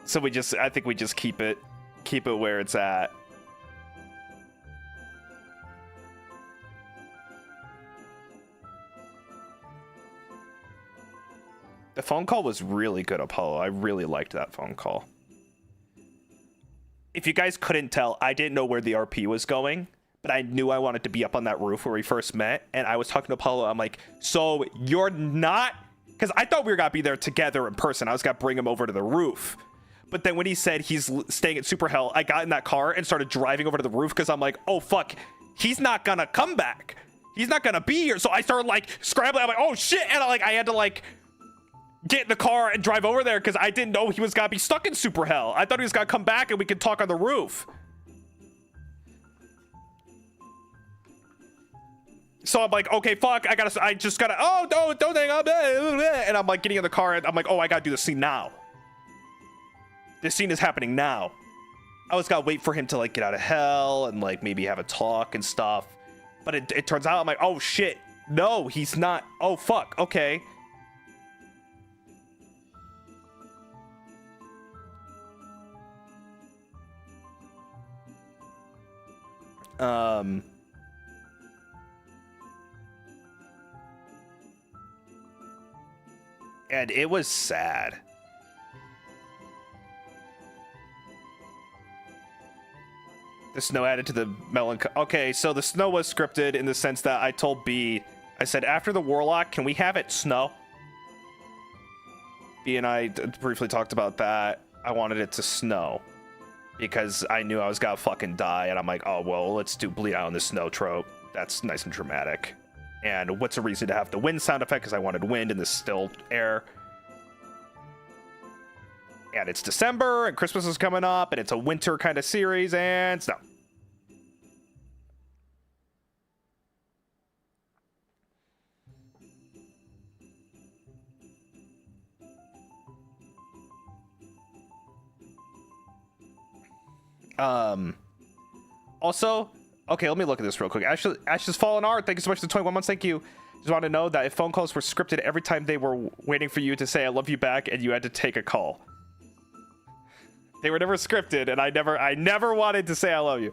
So I think we just keep it where it's at. The phone call was really good, Apollo. I really liked that phone call. If you guys couldn't tell, I didn't know where the RP was going, but I knew I wanted to be up on that roof where we first met, and I was talking to Apollo. I'm like, so you're not... Because I thought we were going to be there together in person. I was going to bring him over to the roof. But then when he said he's staying at Super Hell, I got in that car and started driving over to the roof because I'm like, oh, fuck, he's not going to come back. He's not going to be here. So I started, like, scrambling. I'm like, oh, shit. And I had to, like, get in the car and drive over there because I didn't know he was gonna be stuck in super hell. I thought he was gonna come back and we could talk on the roof. So I'm like, okay, fuck, I just gotta, oh, no, don't hang up. And I'm like getting in the car and I'm like, oh, I gotta do the scene now. This scene is happening now. I was gotta wait for him to like get out of hell and like maybe have a talk and stuff. But it turns out I'm like, oh shit, no, he's not. Oh fuck, okay. And it was sad. The snow added to the melancholy. Okay, so the snow was scripted in the sense that I told B, I said, after the Warlock, can we have it snow? B and I briefly talked about that. I wanted it to snow because I knew I was gonna fucking die. And I'm like, oh, well, let's do bleed out in the snow trope. That's nice and dramatic. And what's a reason to have the wind sound effect? Because I wanted wind in the still air. And it's December, and Christmas is coming up, and it's a winter kind of series, and snow. Also, okay, let me look at this real quick. Ash's Fallen Art, thank you so much for the 21 months. Thank you. Just want to know that if phone calls were scripted every time they were waiting for you to say I love you back and you had to take a call. They were never scripted, and I never wanted to say I love you.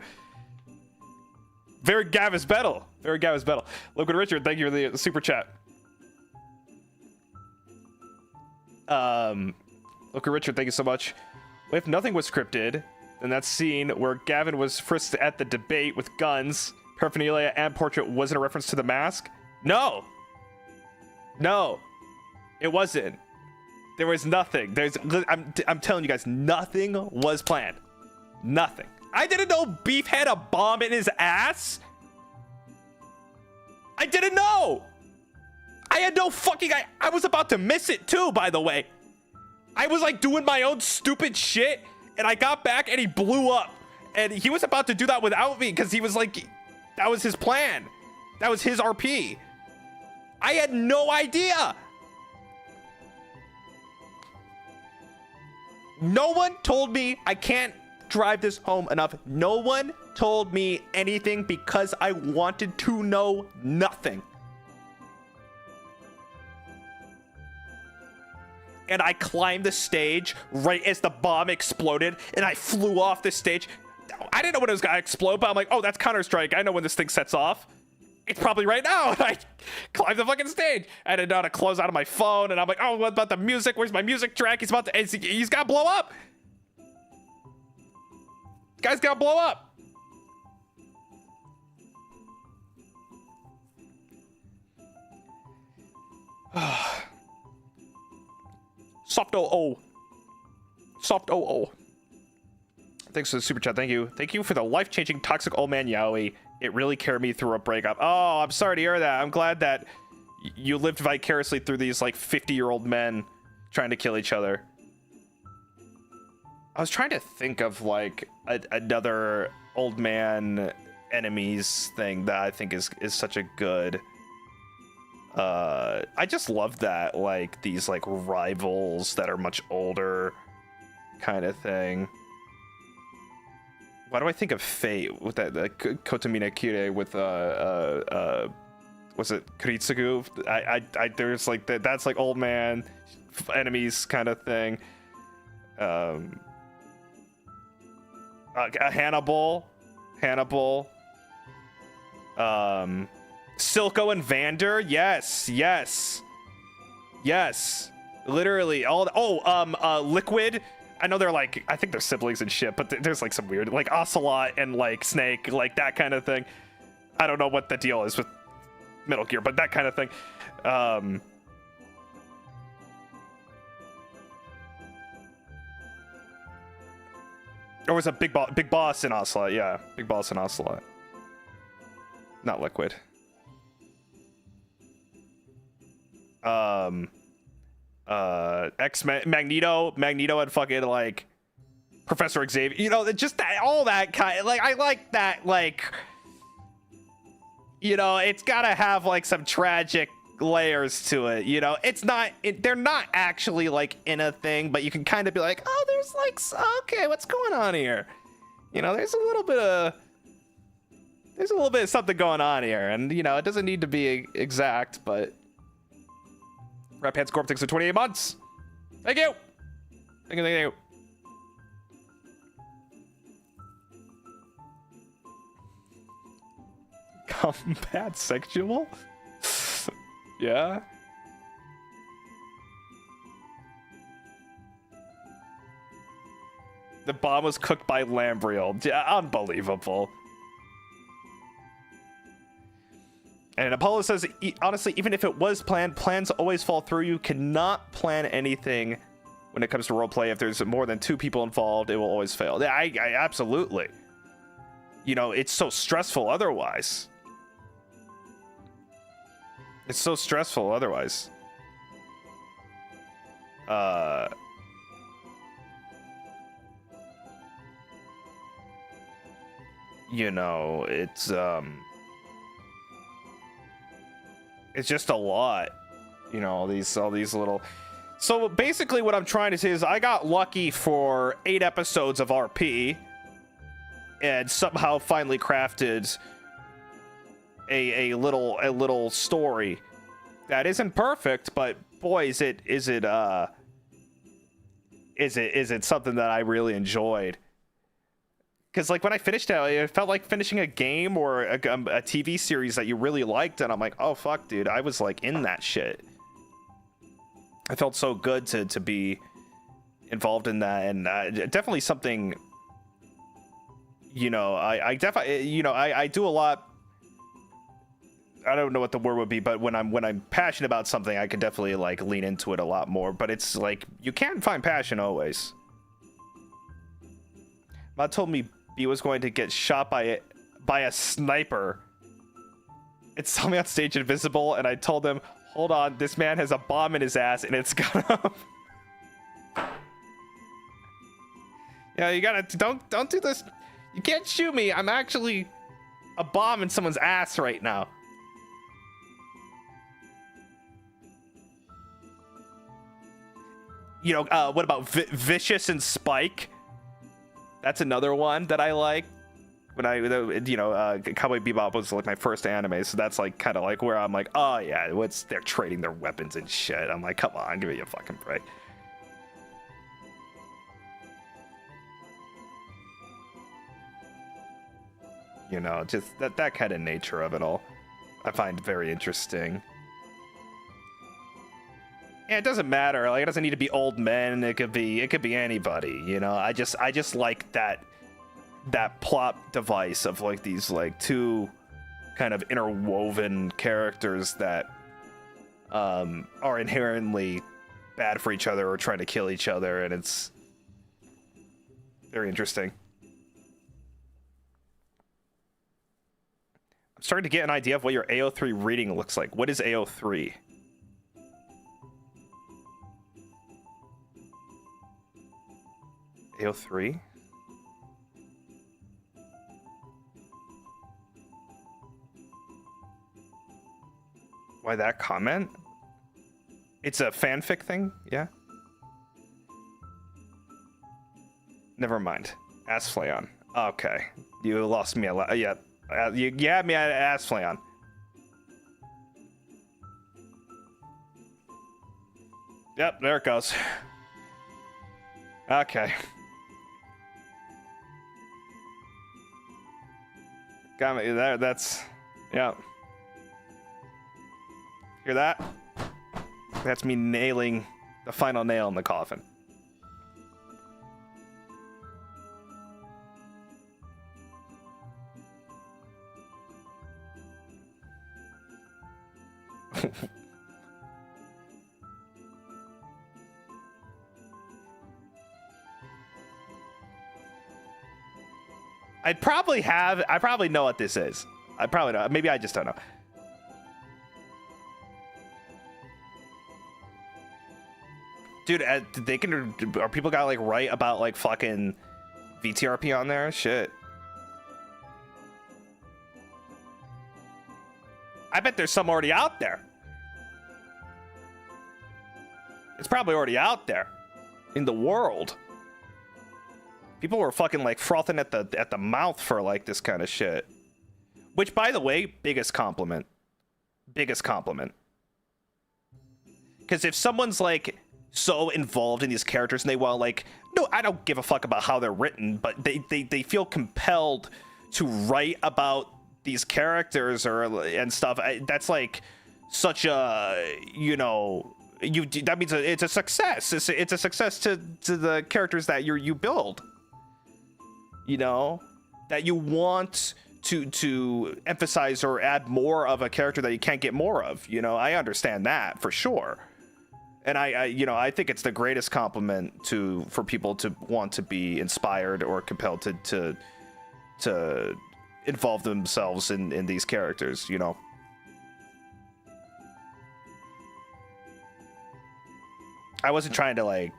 Very Gavis Bettel. Very Gavis Bettel. Logan Richard, thank you for the super chat. Logan Richard, thank you so much. If nothing was scripted, then that scene where Gavin was frisked at the debate with guns, paraphernalia, and portrait wasn't a reference to the mask? No. No. It wasn't. There was nothing. I'm telling you guys, nothing was planned. Nothing. I didn't know Beef had a bomb in his ass. I didn't know. I had no fucking... I was about to miss it too, by the way. I was like doing my own stupid shit, and I got back and he blew up. And he was about to do that without me because he was like... That was his plan. That was his RP. I had no idea. No one told me I can't drive this home enough. No one told me anything because I wanted to know nothing. And I climbed the stage right as the bomb exploded, and I flew off the stage. I didn't know when it was gonna explode, but I'm like, oh, that's Counter-Strike. I know when this thing sets off. It's probably right now. And I climbed the fucking stage. I didn't know how to close out of my phone. And I'm like, oh, what about the music? Where's my music track? He's got to blow up. Guy's got to blow up. Soft OO. Soft OO. Thanks for the super chat. Thank you. Thank you for the life-changing toxic old man yaoi. It really carried me through a breakup. Oh, I'm sorry to hear that. I'm glad that you lived vicariously through these like 50-year-old men trying to kill each other. I was trying to think of like another old man enemies thing that I think is such a good. I just love that, like these like rivals that are much older kind of thing. Why do I think of Fate with that Kotomina Kire with was it Kuritsugu? I there's like that's like old man enemies kind of thing. Hannibal, Silco and Vander, yes, literally all. Liquid. I know they're like, I think they're siblings and shit, but there's like some weird, like Ocelot and like Snake, like that kind of thing. I don't know what the deal is with Metal Gear, but that kind of thing. Or was a big boss in Ocelot? Yeah, big boss in Ocelot. Not Liquid. X-Men, Magneto and fucking like Professor Xavier, you know, just that, all that kind, like, I like that, like, you know, it's gotta have like some tragic layers to it, you know. It's not, they're not actually like in a thing, but you can kind of be like, oh, there's like, okay, what's going on here, you know, there's a little bit of something going on here, and you know, it doesn't need to be exact, but Red Pants Corp takes for 28 months. Thank you. Thank you. Combat sexual? Yeah. The bomb was cooked by Lambriel. Yeah, unbelievable. And Apollo says, honestly, even if it was planned, plans always fall through. You cannot plan anything when it comes to roleplay. If there's more than 2 people involved, it will always fail. Yeah, I absolutely. You know, it's so stressful otherwise. It's so stressful otherwise. You know, it's just a lot, you know, all these little. So basically what I'm trying to say is I got lucky for 8 episodes of RP and somehow finally crafted a little story that isn't perfect, but boy, is it something that I really enjoyed. Because like when I finished it, it felt like finishing a game or a TV series that you really liked, and I'm like, oh fuck, dude, I was like in that shit. I felt so good to be involved in that, and definitely something. You know, I definitely, you know, I do a lot. I don't know what the word would be, but when I'm passionate about something, I can definitely like lean into it a lot more. But it's like you can't find passion always. Matt told me he was going to get shot by a sniper. It saw me on stage invisible, and I told him, hold on, this man has a bomb in his ass, and it's gonna... Yeah, you gotta, don't do this. You can't shoot me. I'm actually a bomb in someone's ass right now. You know, what about Vicious and Spike? That's another one that I like. When you know, Cowboy Bebop was like my first anime, so that's like kind of like where I'm like, oh yeah, they're trading their weapons and shit. I'm like, come on, give me a fucking break. You know, just that kind of nature of it all, I find very interesting. Yeah, it doesn't matter. Like, it doesn't need to be old men. It could be anybody. You know, I just like that plot device of like these like 2 kind of interwoven characters that are inherently bad for each other or trying to kill each other, and it's very interesting. I'm starting to get an idea of what your AO3 reading looks like. What is AO3? AO3? Why that comment? It's a fanfic thing? Yeah? Never mind. Ass Flayon. Okay. You lost me a lot. Yeah. You had me at Ass Flayon. Yep, there it goes. Okay. Got me there. That's, yeah. Hear that? That's me nailing the final nail in the coffin. I probably know what this is. I probably know. Maybe I just don't know. Dude, they can. Are people got like write about like fucking VTRP on there? Shit. I bet there's some already out there. It's probably already out there in the world. People were fucking like frothing at the mouth for like this kind of shit. Which, by the way, biggest compliment. Biggest compliment. Because if someone's like so involved in these characters and they want like, no, I don't give a fuck about how they're written, but they feel compelled to write about these characters and stuff. That's like such a, you know, that means it's a success. It's a success to the characters that you build. You know, that you want to emphasize or add more of a character that you can't get more of. You know, I understand that for sure. And I you know, I think it's the greatest compliment for people to want to be inspired or compelled to involve themselves in these characters, you know. I wasn't trying to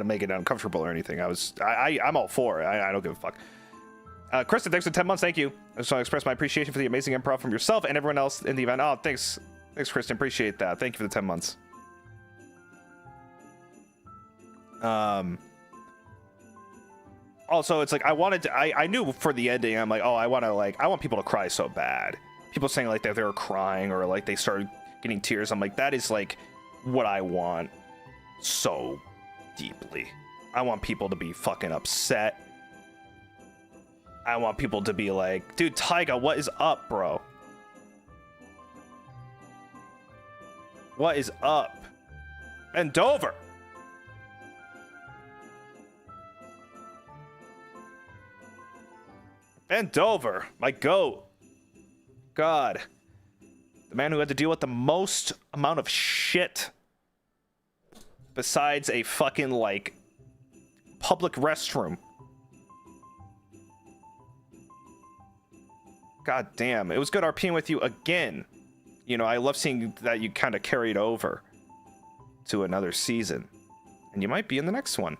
make it uncomfortable or anything. I'm all for it. I don't give a fuck. Kristen, thanks for 10 months. Thank you. I just want to express my appreciation for the amazing improv from yourself and everyone else in the event. Oh, thanks. Thanks, Kristen. Appreciate that. Thank you for the 10 months. Also, it's like I knew for the ending, I'm like, oh, I want people to cry so bad. People saying like that they were crying or like they started getting tears. I'm like, that is like what I want so deeply. I want people to be fucking upset. I want people to be like, dude, Taiga, what is up, bro? What is up? Bend over. Bend over. My goat. God. The man who had to deal with the most amount of shit besides a fucking, like, public restroom. God damn. It was good RPing with you again. You know, I love seeing that you kind of carried over to another season. And you might be in the next one.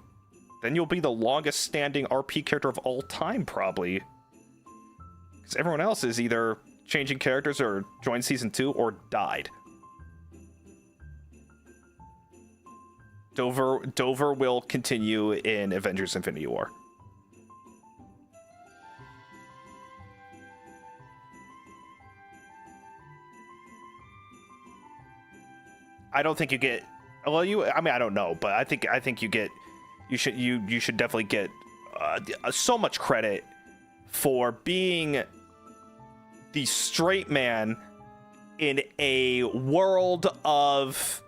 Then you'll be the longest standing RP character of all time, probably. Because everyone else is either changing characters or joined season 2 or died. Dover will continue in Avengers Infinity War. I don't think you get, well, I mean, I don't know, but I think you should definitely get so much credit for being the straight man in a world of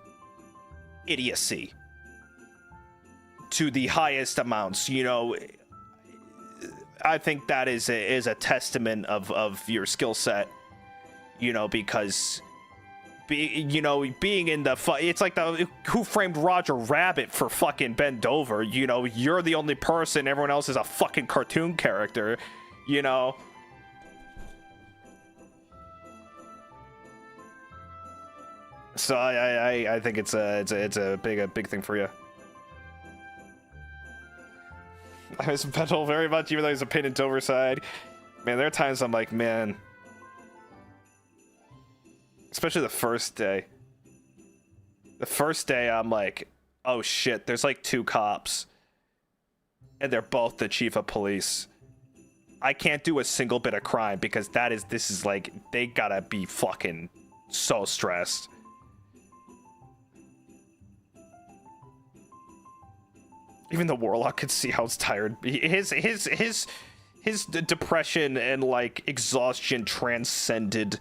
idiocy to the highest amounts. You know, I think that is a testament of your skill set, you know, because being in the it's like the Who Framed Roger Rabbit for fucking Bend Over. You know, you're the only person, everyone else is a fucking cartoon character, you know. So I think it's a big thing for you. I miss Bettel very much, even though he's a pain in Dover's side. Man, there are times I'm like, man, especially the first day. The first day, I'm like, oh shit, there's like 2 cops, and they're both the chief of police. I can't do a single bit of crime because this is like, they gotta be fucking so stressed. Even the Warlock could see how it's tired. His depression and like exhaustion transcended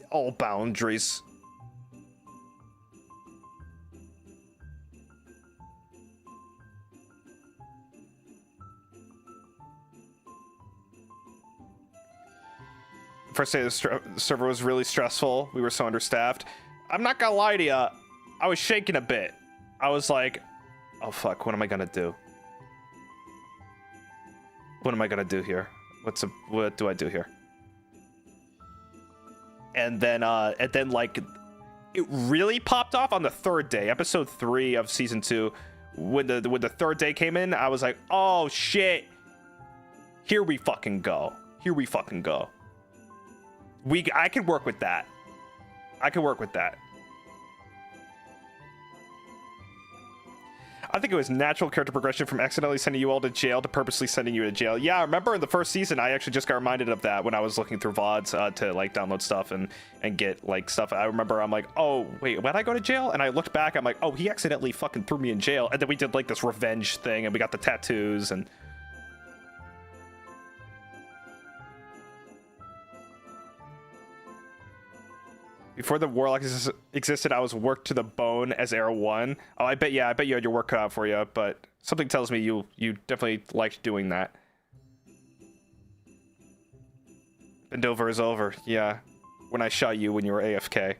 all boundaries. First day the server was really stressful. We were so understaffed. I'm not gonna lie to you, I was shaking a bit. I was like, oh fuck, what am I gonna do? What am I gonna do here? What do I do here? And then like it really popped off on the third day, episode 3 of season 2. When the third day came in, I was like, oh shit. Here we fucking go. Here we fucking go. I can work with that. I can work with that. I think it was natural character progression from accidentally sending you all to jail to purposely sending you to jail. Yeah, I remember in the first season, I actually just got reminded of that when I was looking through VODs to like download stuff and get like stuff. I remember I'm like, oh, wait, when I go to jail? And I looked back, I'm like, oh, he accidentally fucking threw me in jail. And then we did like this revenge thing and we got the tattoos and... Before the Warlock existed, I was worked to the bone as Arrow 1. Oh, I bet you had your work cut out for you, but something tells me you definitely liked doing that. Bend over is over, yeah. When I shot you when you were AFK,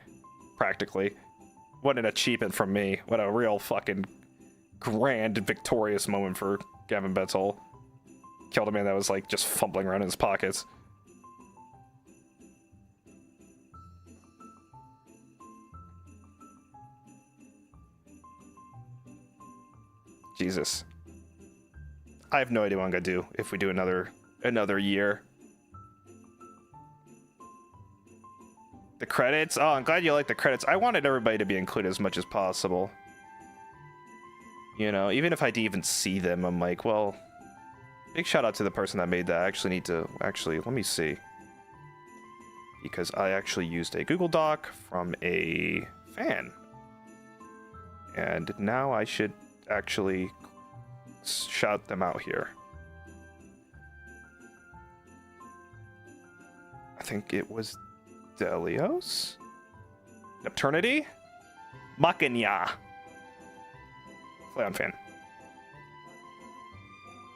practically. What an achievement from me. What a real fucking grand victorious moment for Gavis Bettel. Killed a man that was like just fumbling around in his pockets. Jesus. I have no idea what I'm gonna do if we do another year. The credits? Oh, I'm glad you like the credits. I wanted everybody to be included as much as possible. You know, even if I didn't even see them, I'm like, well, big shout out to the person that made that. I actually need to, let me see. Because I actually used a Google Doc from a fan. And now I should actually shout them out here. I think it was Delios? Nepturnity? Makanya. Play on fan.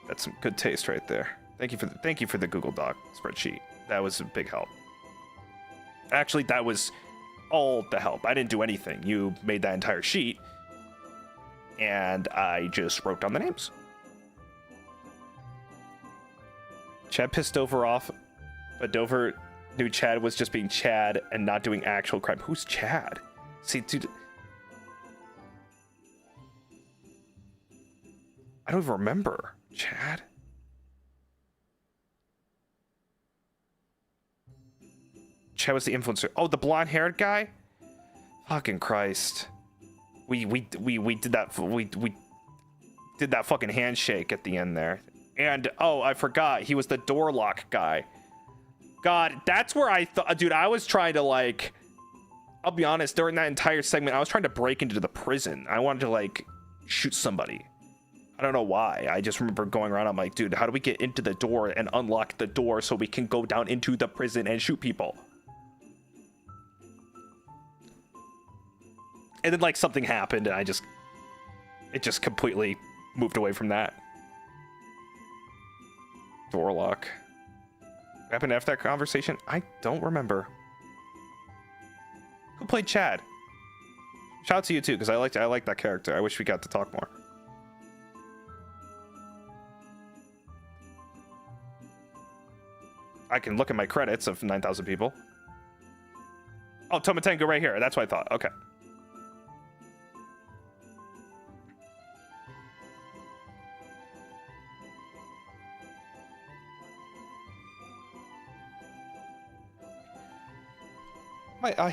That's some good taste right there. Thank you for the Google Doc spreadsheet. That was a big help. Actually, that was all the help. I didn't do anything. You made that entire sheet. And I just wrote down the names. Chad pissed Dover off, but Dover knew Chad was just being Chad and not doing actual crime. Who's Chad? See, dude, I don't even remember. Chad? Chad was the influencer. Oh, the blonde-haired guy? Fucking Christ. We did that. We did that fucking handshake at the end there. And oh, I forgot, he was the door lock guy. God, that's where I thought, dude, I was trying to like, I'll be honest, during that entire segment, I was trying to break into the prison. I wanted to like shoot somebody. I don't know why. I just remember going around. I'm like, dude, how do we get into the door and unlock the door so we can go down into the prison and shoot people? And then like something happened and it just completely moved away from that. Door lock. What happened after that conversation? I don't remember. Who played Chad? Shout out to you too, because I like that character. I wish we got to talk more. I can look at my credits of 9,000 people. Oh, Tomatengo right here. That's what I thought. Okay.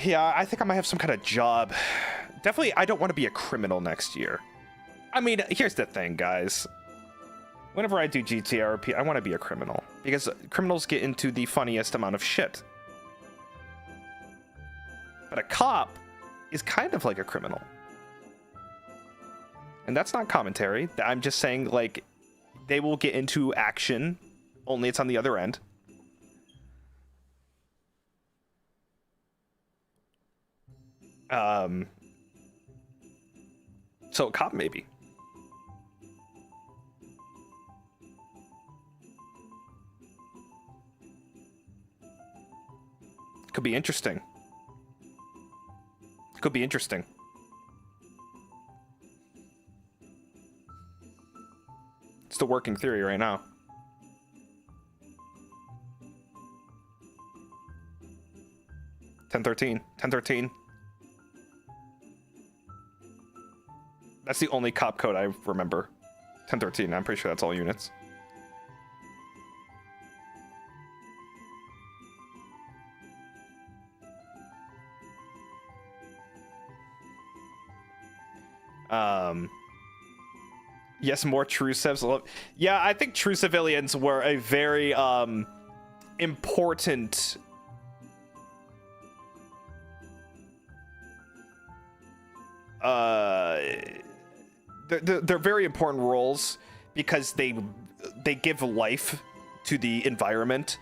Yeah, I think I might have some kind of job. Definitely, I don't want to be a criminal next year. I mean, here's the thing, guys. Whenever I do GTRP, I want to be a criminal. Because criminals get into the funniest amount of shit. But a cop is kind of like a criminal. And that's not commentary. I'm just saying, like, they will get into action, only it's on the other end. So a cop, maybe. Could be interesting. Could be interesting. It's the working theory right now. $10.13. $10.13. That's the only cop code I remember. 1013. I'm pretty sure that's all units. Yes, more true civs. Yeah, I think true civilians were a very important they're very important roles because they give life to the environment.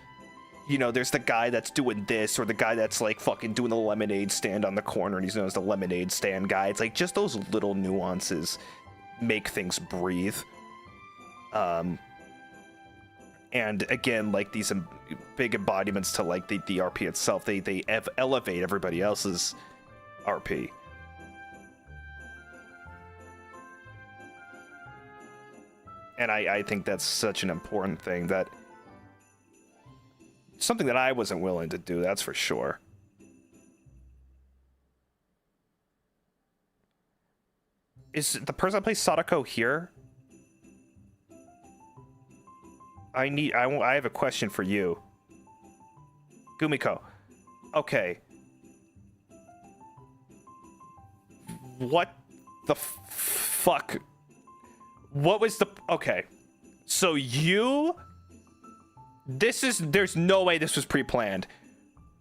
You know, there's the guy that's doing this, or the guy that's like fucking doing the lemonade stand on the corner and he's known as the lemonade stand guy. It's like just those little nuances make things breathe. And again, like these big embodiments to like the RP itself, they elevate everybody else's RP. And I think that's such an important thing, that something that I wasn't willing to do, that's for sure. Is the person that plays Sadako here? I have a question for you. Gumiko. Okay. What the fuck? What was the... Okay. So you... There's no way this was pre-planned.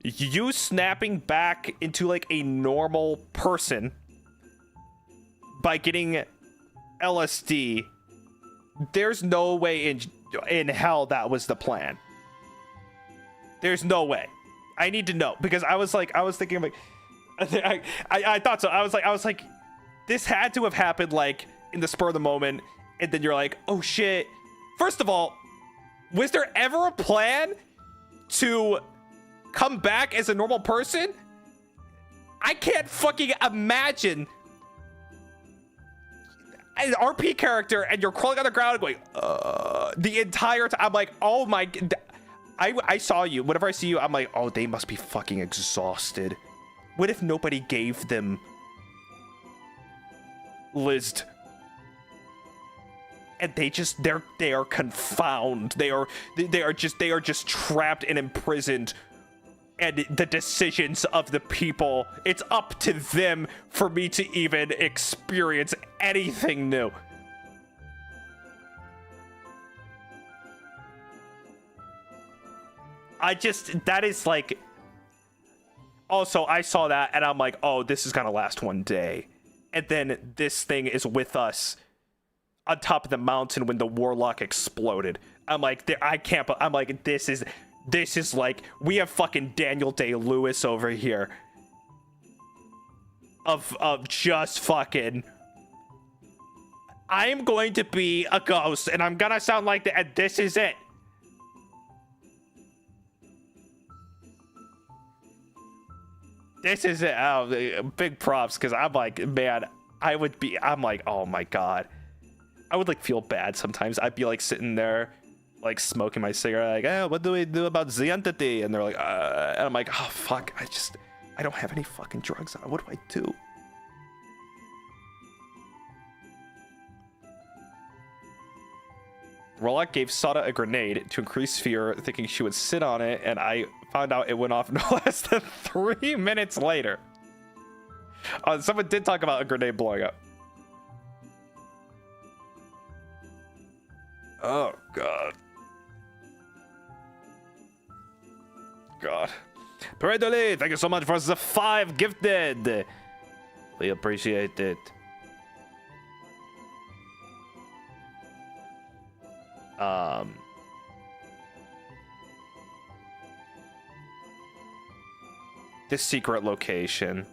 You snapping back into like a normal person by getting LSD, there's no way in hell that was the plan. There's no way. I need to know, because I was thinking like, I thought so. I was like, this had to have happened like in the spur of the moment, and then you're like, oh shit. First of all, was there ever a plan to come back as a normal person? I can't fucking imagine an RP character and you're crawling on the ground going, the entire time. I'm like, oh my, I saw you. Whenever I see you, I'm like, oh, they must be fucking exhausted. What if nobody gave them Lizd? And they are confounded. They are just trapped and imprisoned. And the decisions of the people, it's up to them for me to even experience anything new. That is like, also I saw that and I'm like, oh, this is gonna last one day. And then this thing is with us on top of the mountain when the warlock exploded. I'm like, I can't, I'm like, this is like, we have fucking Daniel Day-Lewis over here of just fucking, I'm going to be a ghost and I'm gonna sound like that, and this is it. This is it. Oh, big props, because I'm like, man, I'm like, oh my god. I would like feel bad sometimes. I'd be like sitting there, like smoking my cigarette, like, oh, what do we do about the entity? And they're like, and I'm like, oh fuck, I don't have any fucking drugs on. What do I do? Rollock gave Sada a grenade to increase fear, thinking she would sit on it, and I found out it went off no less than 3 minutes later. Someone did talk about a grenade blowing up. Oh, God. God. Paredoli, thank you so much for the 5 gifted. We appreciate it. This secret location.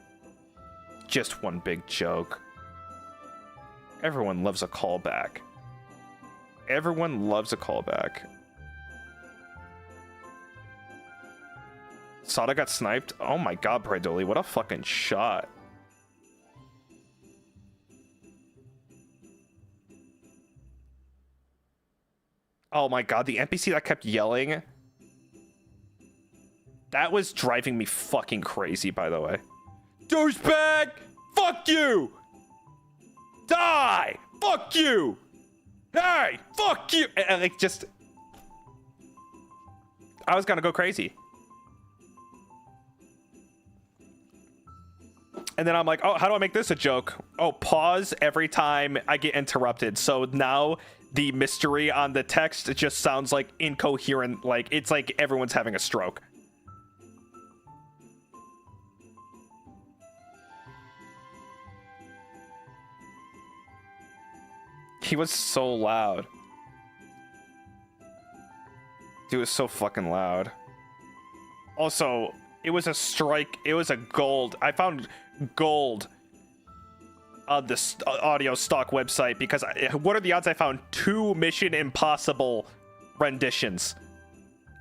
Just one big joke. Everyone loves a callback. Everyone loves a callback. Sada got sniped? Oh my god, Paredoli, what a fucking shot. Oh my god, the NPC that kept yelling. That was driving me fucking crazy, by the way. Douchebag! Fuck you! Die! Fuck you! Hey! Fuck you! And like, just... I was gonna go crazy. And then I'm like, oh, how do I make this a joke? Oh, pause every time I get interrupted. So now the mystery on the text, it just sounds like incoherent. Like, it's like everyone's having a stroke. He was so loud. He was so fucking loud. Also, it was a strike. It was a gold. I found gold on this audio stock website because what are the odds I found 2 Mission Impossible renditions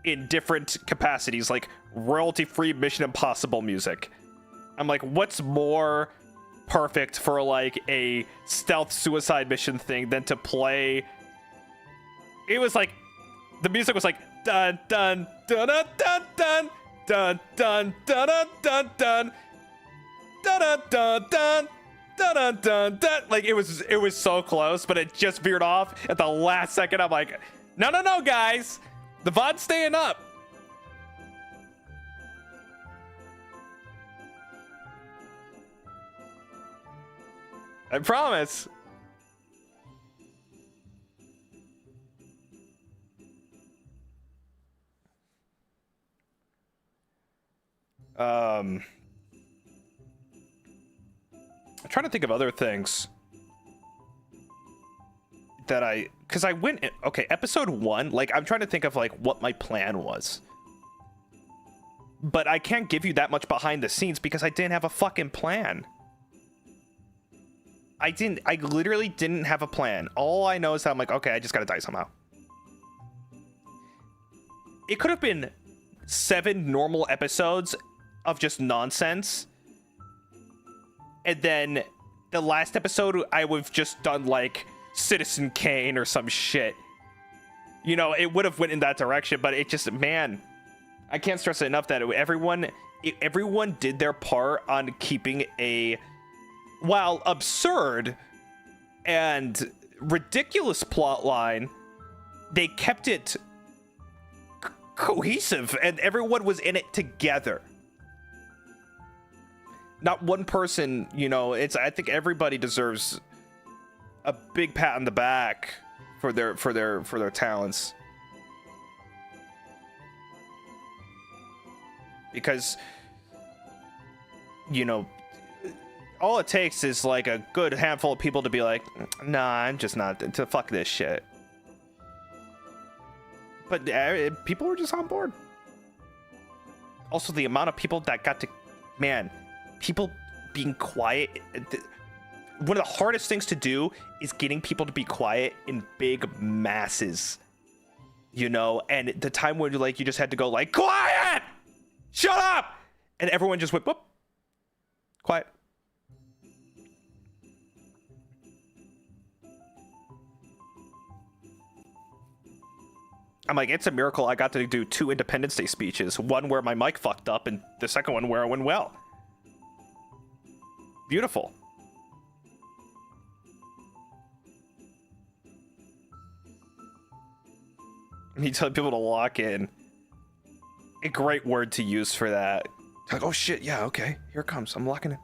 in different capacities, like royalty-free Mission Impossible music. I'm like, what's more perfect for like a stealth suicide mission thing than to play? It was like, the music was like dun dun dun dun dun dun dun dun dun dun dun dun dun dun dun dun dun. Like, it was so close, but it just veered off at the last second. I'm like, no, guys, the VOD's staying up. I promise. I'm trying to think of other things that because I went, okay, episode 1, like, I'm trying to think of like what my plan was, but I can't give you that much behind the scenes because I didn't have a fucking plan. I literally didn't have a plan. All I know is that I'm like, okay, I just gotta die somehow. It could have been 7 normal episodes of just nonsense, and then the last episode I would have just done like Citizen Kane or some shit. You know, it would have went in that direction, but it just, man, I can't stress it enough that everyone did their part on keeping a, while absurd and ridiculous plot line, they kept it cohesive and everyone was in it together. Not one person, you know, I think everybody deserves a big pat on the back for their talents. Because, you know, all it takes is like a good handful of people to be like, nah, I'm just not, to fuck this shit. But people were just on board. Also, the amount of people that got to, man, people being quiet. One of the hardest things to do is getting people to be quiet in big masses, you know, and the time when like you just had to go like, quiet, shut up, and everyone just went, whoop, quiet. I'm like, it's a miracle I got to do 2 Independence Day speeches. One where my mic fucked up, and the second one where it went well. Beautiful. You tell people to lock in. A great word to use for that. Like, oh shit, yeah, okay, here it comes. I'm locking in.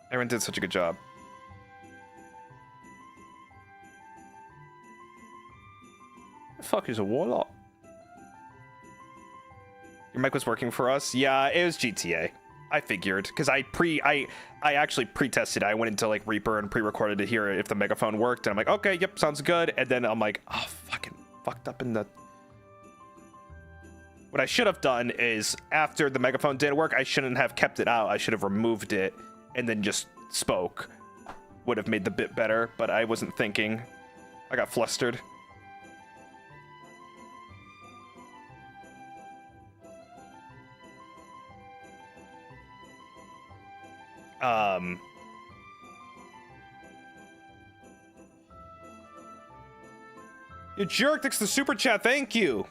Everyone did such a good job. The fuck is a warlock? Your mic was working for us? Yeah, it was GTA. I figured, because I actually pre-tested. I went into like Reaper and pre-recorded to hear if the megaphone worked, and I'm like, okay, yep, sounds good. And then I'm like, oh, fucking fucked up in the... What I should have done is, after the megaphone didn't work, I shouldn't have kept it out. I should have removed it and then just spoke. Would have made the bit better, but I wasn't thinking. I got flustered. You jerk, thanks to the super chat, thank you.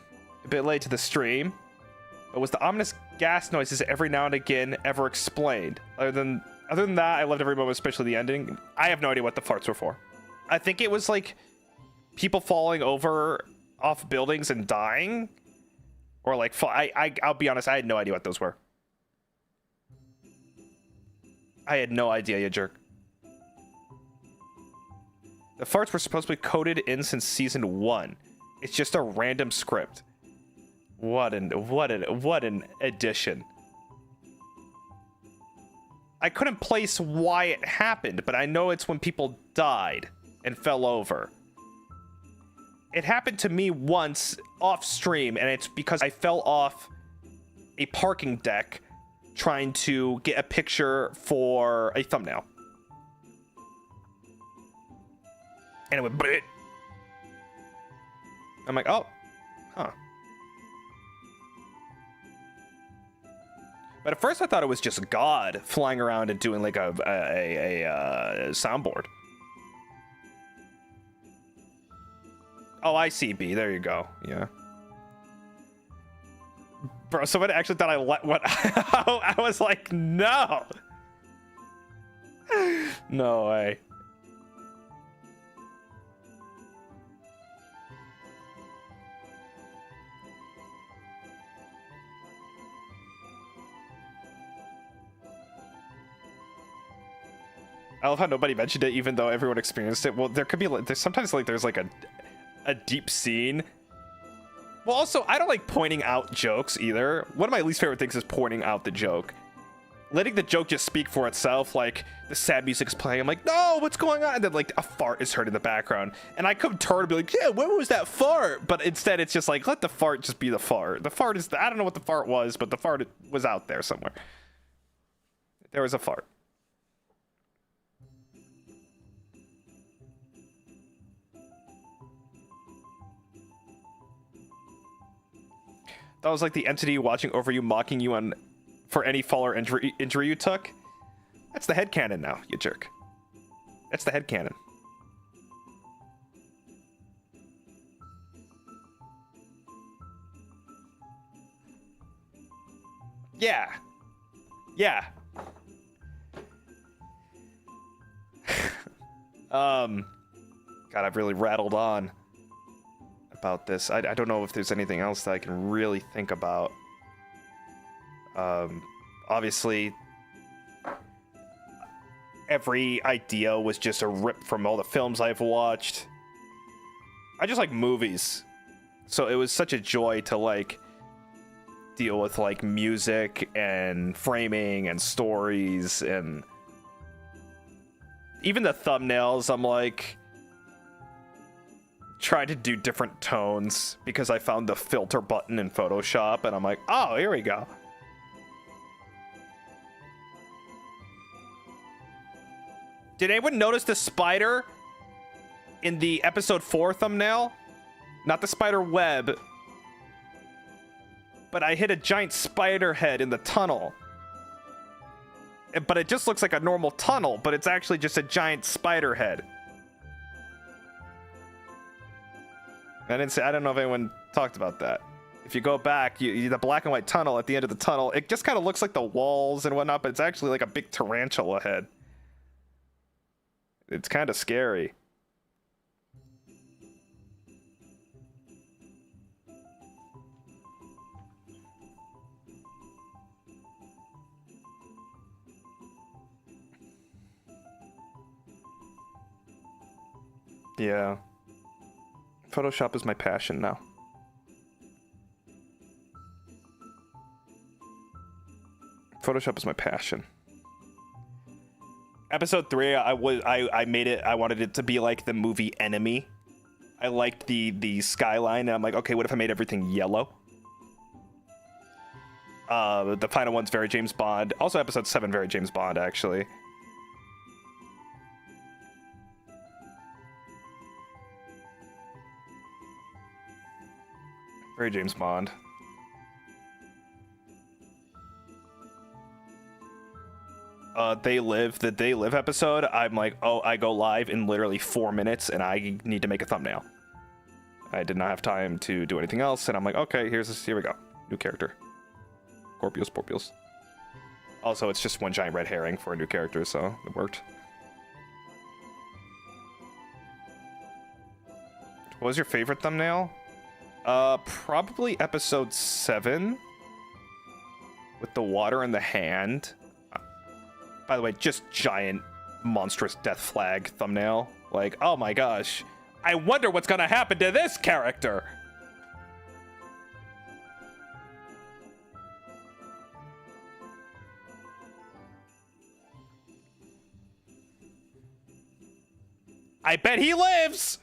A bit late to the stream, but was the ominous gas noises every now and again ever explained. Other than that, I loved every moment, especially the ending. I have no idea what the farts were for. I think it was like people falling over off buildings and dying, or like I'll be honest, I had no idea what those were. I had no idea, you jerk. The farts were supposed to be coded in since season 1. It's just a random script. What an addition. I couldn't place why it happened, but I know it's when people died and fell over. It happened to me once off stream, and it's because I fell off a parking deck trying to get a picture for a thumbnail. And it went bleh. I'm like, oh, huh. But at first I thought it was just God flying around and doing like a soundboard. Oh, I see, B. There you go. Yeah. Bro, someone actually thought I I was like, no. No way. I love how nobody mentioned it, even though everyone experienced it. Well, there could be like, there's sometimes like there's like a deep scene. Well, also, I don't like pointing out jokes either. One of my least favorite things is pointing out the joke. Letting the joke just speak for itself, like the sad music's playing. I'm like, no, what's going on? And then like a fart is heard in the background. And I could turn and be like, yeah, what was that fart? But instead it's just like, let the fart just be the fart. The fart is, I don't know what the fart was, but the fart was out there somewhere. There was a fart. That was like the entity watching over you, mocking you on for any fall or injury you took. That's the headcanon now, you jerk. That's the headcanon. Yeah. Yeah. God, I've really rattled on about this. I don't know if there's anything else that I can really think about. Obviously, every idea was just a rip from all the films I've watched. I just like movies, so it was such a joy to like deal with like music and framing and stories, and even the thumbnails. I'm like trying to do different tones because I found the filter button in Photoshop, and I'm like, oh, here we go. Did anyone notice the spider in the episode 4 thumbnail? Not the spider web, but I hit a giant spider head in the tunnel. But it just looks like a normal tunnel, but it's actually just a giant spider head. I don't know if anyone talked about that. If you go back, the black and white tunnel at the end of the tunnel, it just kind of looks like the walls and whatnot, but it's actually like a big tarantula head. It's kind of scary. Yeah. Photoshop is my passion now. Photoshop is my passion. Episode 3, I made it. I wanted it to be like the movie Enemy. I liked the skyline, and I'm like, okay, what if I made everything yellow? The final one's very James Bond. Also, episode 7 very James Bond, actually. Very James Bond. The They Live episode, I'm like, oh, I go live in literally 4 minutes and I need to make a thumbnail. I did not have time to do anything else, and I'm like, okay, here we go. New character. Scorpios. Also, it's just one giant red herring for a new character, so it worked. What was your favorite thumbnail? Probably episode 7 with the water in the hand. By the way, just giant, monstrous death flag thumbnail. Like, oh my gosh, I wonder what's gonna happen to this character. I bet he lives.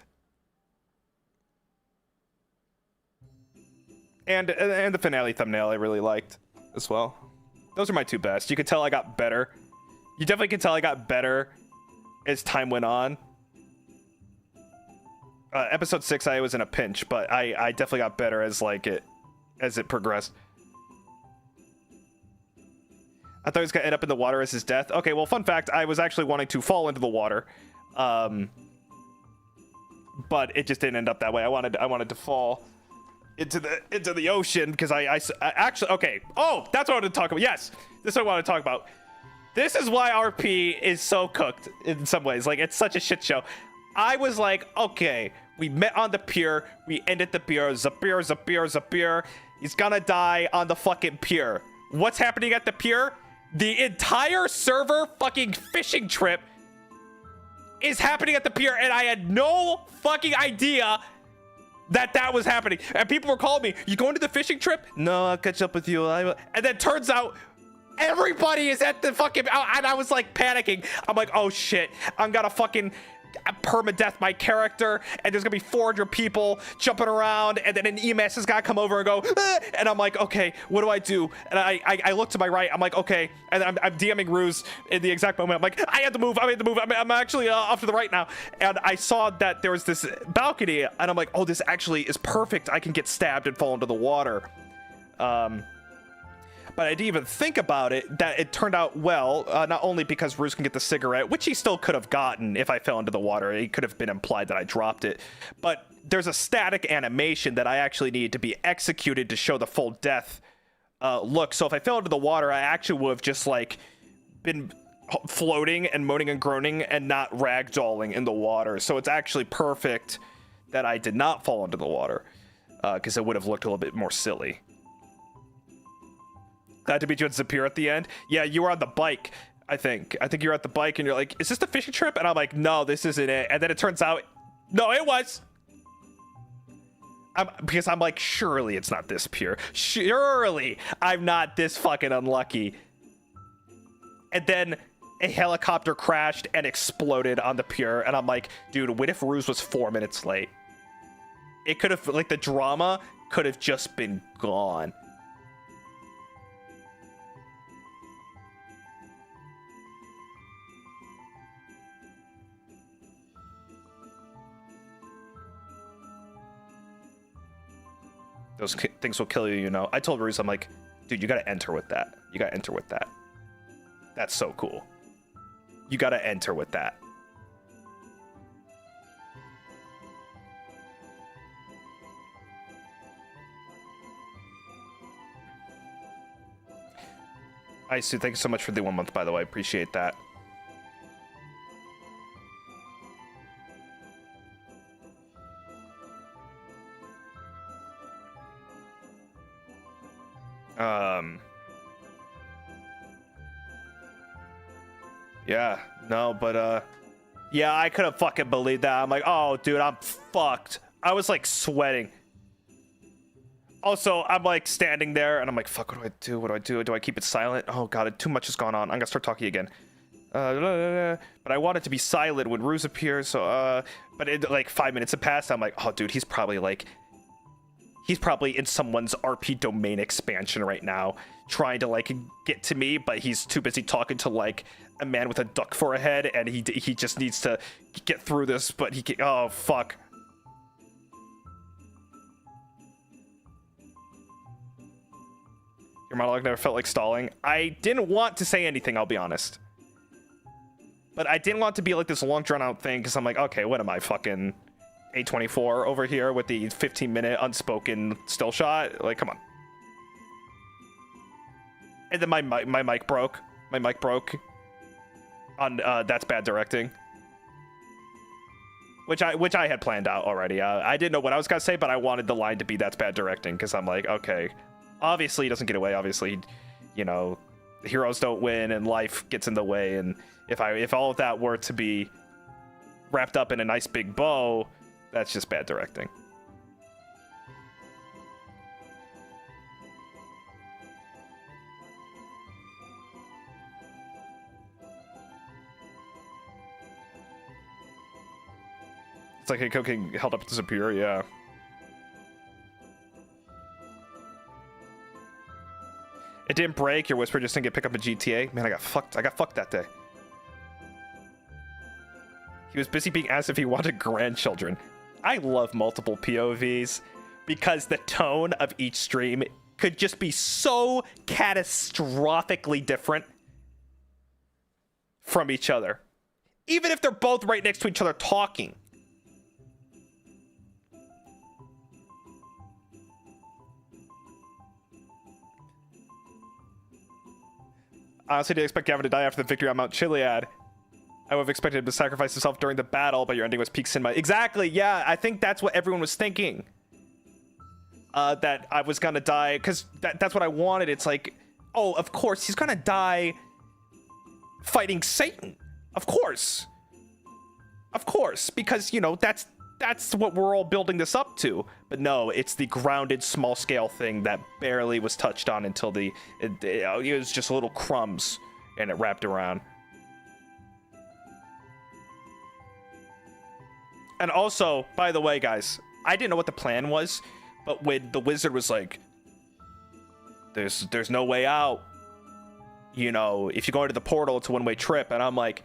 And the finale thumbnail I really liked as well. Those are my 2 best. You could tell I got better. You definitely can tell I got better as time went on. Episode 6 I was in a pinch, but I definitely got better as it progressed. I thought he was gonna end up in the water as his death. Okay, well, fun fact, I was actually wanting to fall into the water. But it just didn't end up that way. I wanted to fall into the ocean because I actually, okay. Oh, that's what I wanted to talk about. Yes, this is what I want to talk about. This is why RP is so cooked in some ways. Like, it's such a shit show. I was like, okay, we met on the pier. We ended the pier. Zapir. He's gonna die on the fucking pier. What's happening at the pier? The entire server fucking fishing trip is happening at the pier, and I had no fucking idea that was happening. And people were calling me, you going to the fishing trip? No, I'll catch up with you. And then turns out everybody is at the fucking, and I was like panicking. I'm like, oh shit, I'm gonna fucking permadeath my character, and there's gonna be 400 people jumping around, and then an EMS has gotta come over and go, and I'm like, okay, what do I do? And I look to my right, I'm like, okay, and I'm DMing Ruse in the exact moment. I'm like, I had to move, I'm actually off to the right now, and I saw that there was this balcony, and I'm like, oh, this actually is perfect. I can get stabbed and fall into the water. But I didn't even think about it, that it turned out well, not only because Ruse can get the cigarette, which he still could have gotten if I fell into the water. It could have been implied that I dropped it. But there's a static animation that I actually needed to be executed to show the full death look. So if I fell into the water, I actually would have just, like, been floating and moaning and groaning and not ragdolling in the water. So it's actually perfect that I did not fall into the water, because it would have looked a little bit more silly. Glad to meet you at Zapir at the end. Yeah, you were on the bike, I think. I think you were at the bike and you're like, is this the fishing trip? And I'm like, no, this isn't it. And then it turns out, no, it was. Because I'm like, surely it's not this pier. Surely I'm not this fucking unlucky. And then a helicopter crashed and exploded on the pier. And I'm like, dude, what if Ruse was 4 minutes late? It could have, like, the drama could have just been gone. Those things will kill you, you know. I told Ruse, I'm like, dude, you gotta enter with that. You gotta enter with that. That's so cool. You gotta enter with that. Isu, thank you so much for the 1 month, by the way. Appreciate that. Yeah, no, but, yeah, I couldn't fucking believe that. I'm like, oh, dude, I'm fucked. I was, like, sweating. Also, I'm, like, standing there, and I'm like, fuck, what do I do? What do I do? Do I keep it silent? Oh, God, too much has gone on. I'm gonna start talking again. But I want it to be silent when Ruse appears, so, but it, like, 5 minutes have passed. I'm like, oh, dude, he's probably, like, he's probably in someone's RP domain expansion right now, trying to, like, get to me, but he's too busy talking to, like, a man with a duck for a head, and he just needs to get through this, but he can, oh, fuck. Your monologue never felt like stalling. I didn't want to say anything, I'll be honest. But I didn't want to be like this long drawn out thing, because I'm like, okay, what am I, fucking A24 over here with the 15-minute unspoken still shot? Like, come on. And then my mic broke. My mic broke. On that's bad directing. Which I had planned out already. I didn't know what I was gonna say, but I wanted the line to be "that's bad directing" because I'm like, okay, obviously he doesn't get away. Obviously, you know, heroes don't win and life gets in the way. And if all of that were to be wrapped up in a nice big bow, that's just bad directing. It's like a cocaine held up to Superior, yeah. It didn't break. Your whisper just didn't get picked up in GTA. Man, I got fucked that day. He was busy being asked if he wanted grandchildren. I love multiple POVs because the tone of each stream could just be so catastrophically different from each other. Even if they're both right next to each other talking. I honestly didn't expect Gavin to die after the victory on Mount Chiliad. I would have expected him to sacrifice himself during the battle, but your ending was peak cinema. Exactly, yeah, I think that's what everyone was thinking. That I was gonna die, because that's what I wanted. It's like, oh, of course, he's gonna die fighting Satan. Of course. Of course, because, you know, that's what we're all building this up to. But no, it's the grounded small scale thing that barely was touched on until it was just little crumbs and it wrapped around. And also, by the way, guys, I didn't know what the plan was, but when the wizard was like, there's no way out, you know, if you go into the portal, it's a one-way trip. And I'm like,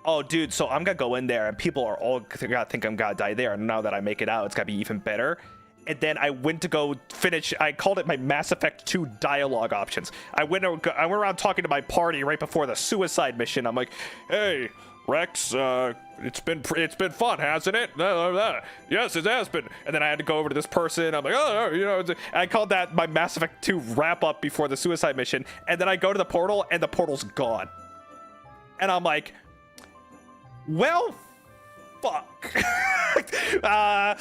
oh, dude, so I'm gonna go in there and people are all gonna think I'm gonna die there. And now that I make it out, it's gonna be even better. And then I went to go finish, I called it my Mass Effect 2 dialogue options. I went around talking to my party right before the suicide mission. I'm like, hey, Rex, it's been fun, hasn't it? Yes, it has been. And then I had to go over to this person. I'm like, oh, you know, I called that my Mass Effect 2 wrap up before the suicide mission. And then I go to the portal and the portal's gone. And I'm like, well, fuck. I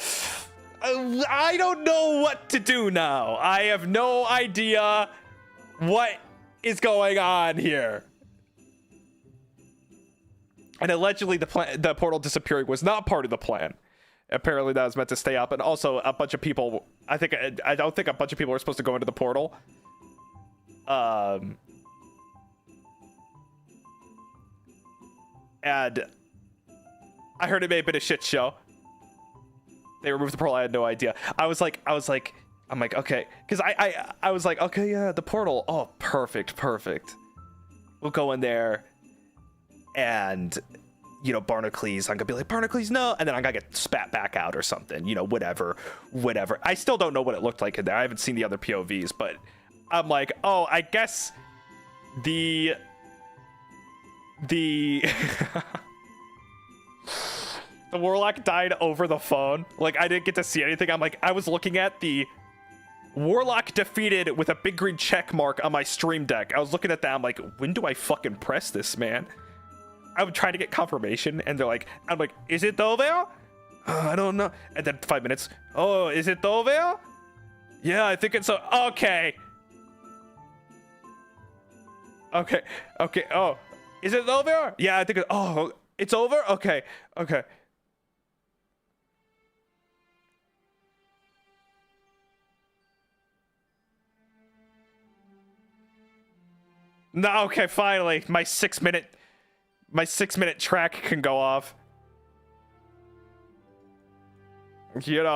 don't know what to do now. I have no idea what is going on here. And allegedly the portal disappearing was not part of the plan. Apparently that was meant to stay up. And also a bunch of people, I don't think a bunch of people were supposed to go into the portal. And I heard it may have been a shit show. They removed the portal. I had no idea. I'm like, okay. Because I was like, okay, yeah, the portal. Oh, perfect. We'll go in there. And, you know, Barnacles, I'm gonna be like, Barnacles, no. And then I'm gonna get spat back out or something. You know, whatever. I still don't know what it looked like in there. I haven't seen the other POVs. But I'm like, oh, I guess the the Warlock died over the phone. Like, I didn't get to see anything. I'm like, I was looking at the Warlock defeated with a big green check mark on my stream deck. I was looking at that. I'm like, when do I fucking press this, man? I would try to get confirmation, and I'm like, is it over? I don't know. And then 5 minutes. Oh, is it over? Yeah, I think it's okay. Okay. Oh, is it over? Yeah, I think it's over? Okay. No, okay, finally. My 6 minute track can go off. You know,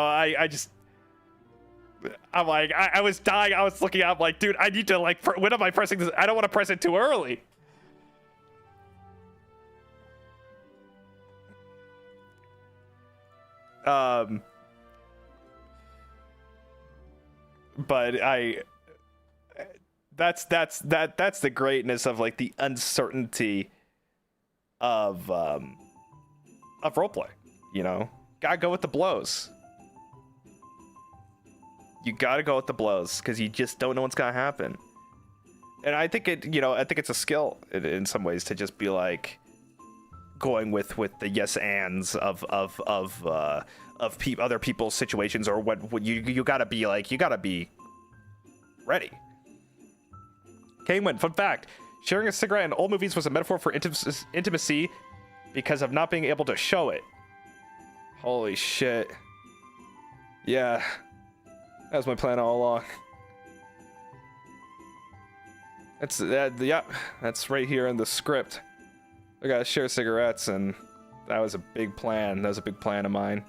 I'm like, I was dying. I was looking out, like, dude, I need to, like, when am I pressing this? I don't want to press it too early. But that's the greatness of, like, the uncertainty of roleplay. You know, gotta go with the blows. You gotta go with the blows because you just don't know what's gonna happen. And I think I think it's a skill in some ways to just be like going with the yes ands of other people's situations, or what you gotta be like, you gotta be ready. Kingman, fun fact: sharing a cigarette in old movies was a metaphor for intimacy because of not being able to show it. Holy shit. Yeah, that was my plan all along. That's right here in the script. I gotta share cigarettes, and that was a big plan. That was a big plan of mine.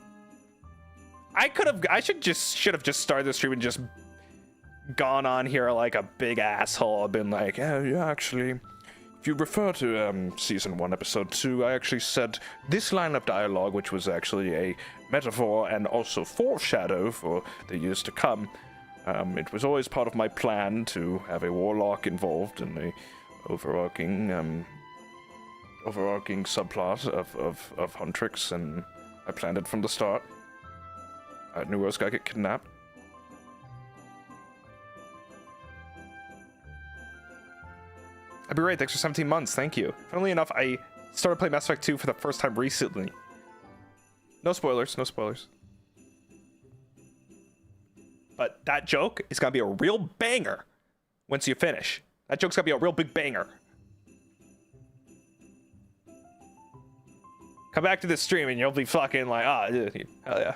I should have just started the stream and just gone on here like a big asshole. I've been like, oh, yeah, actually, if you refer to season 1, episode 2, I actually said this line of dialogue, which was actually a metaphor and also foreshadow for the years to come. It was always part of my plan to have a warlock involved in the overarching subplot of Huntrix, and I planned it from the start. I knew I was gonna get kidnapped. I'd be right, thanks for 17 months, thank you. Funnily enough, I started playing Mass Effect 2 for the first time recently. No spoilers, no spoilers. But that joke is gonna be a real banger once you finish. That joke's gonna be a real big banger. Come back to this stream and you'll be fucking like, hell yeah.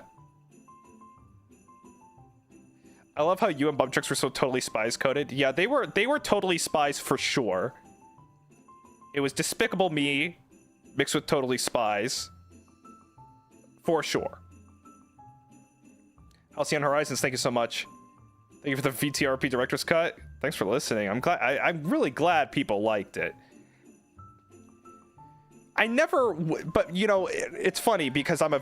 I love how you and Bumtrix were so totally spies coded. Yeah, they were totally spies for sure. It was Despicable Me mixed with totally spies for sure. Halcyon Horizons, thank you so much. Thank you for the VTRP director's cut. Thanks for listening. I'm really glad people liked it. I never, but you know, it's funny because I'm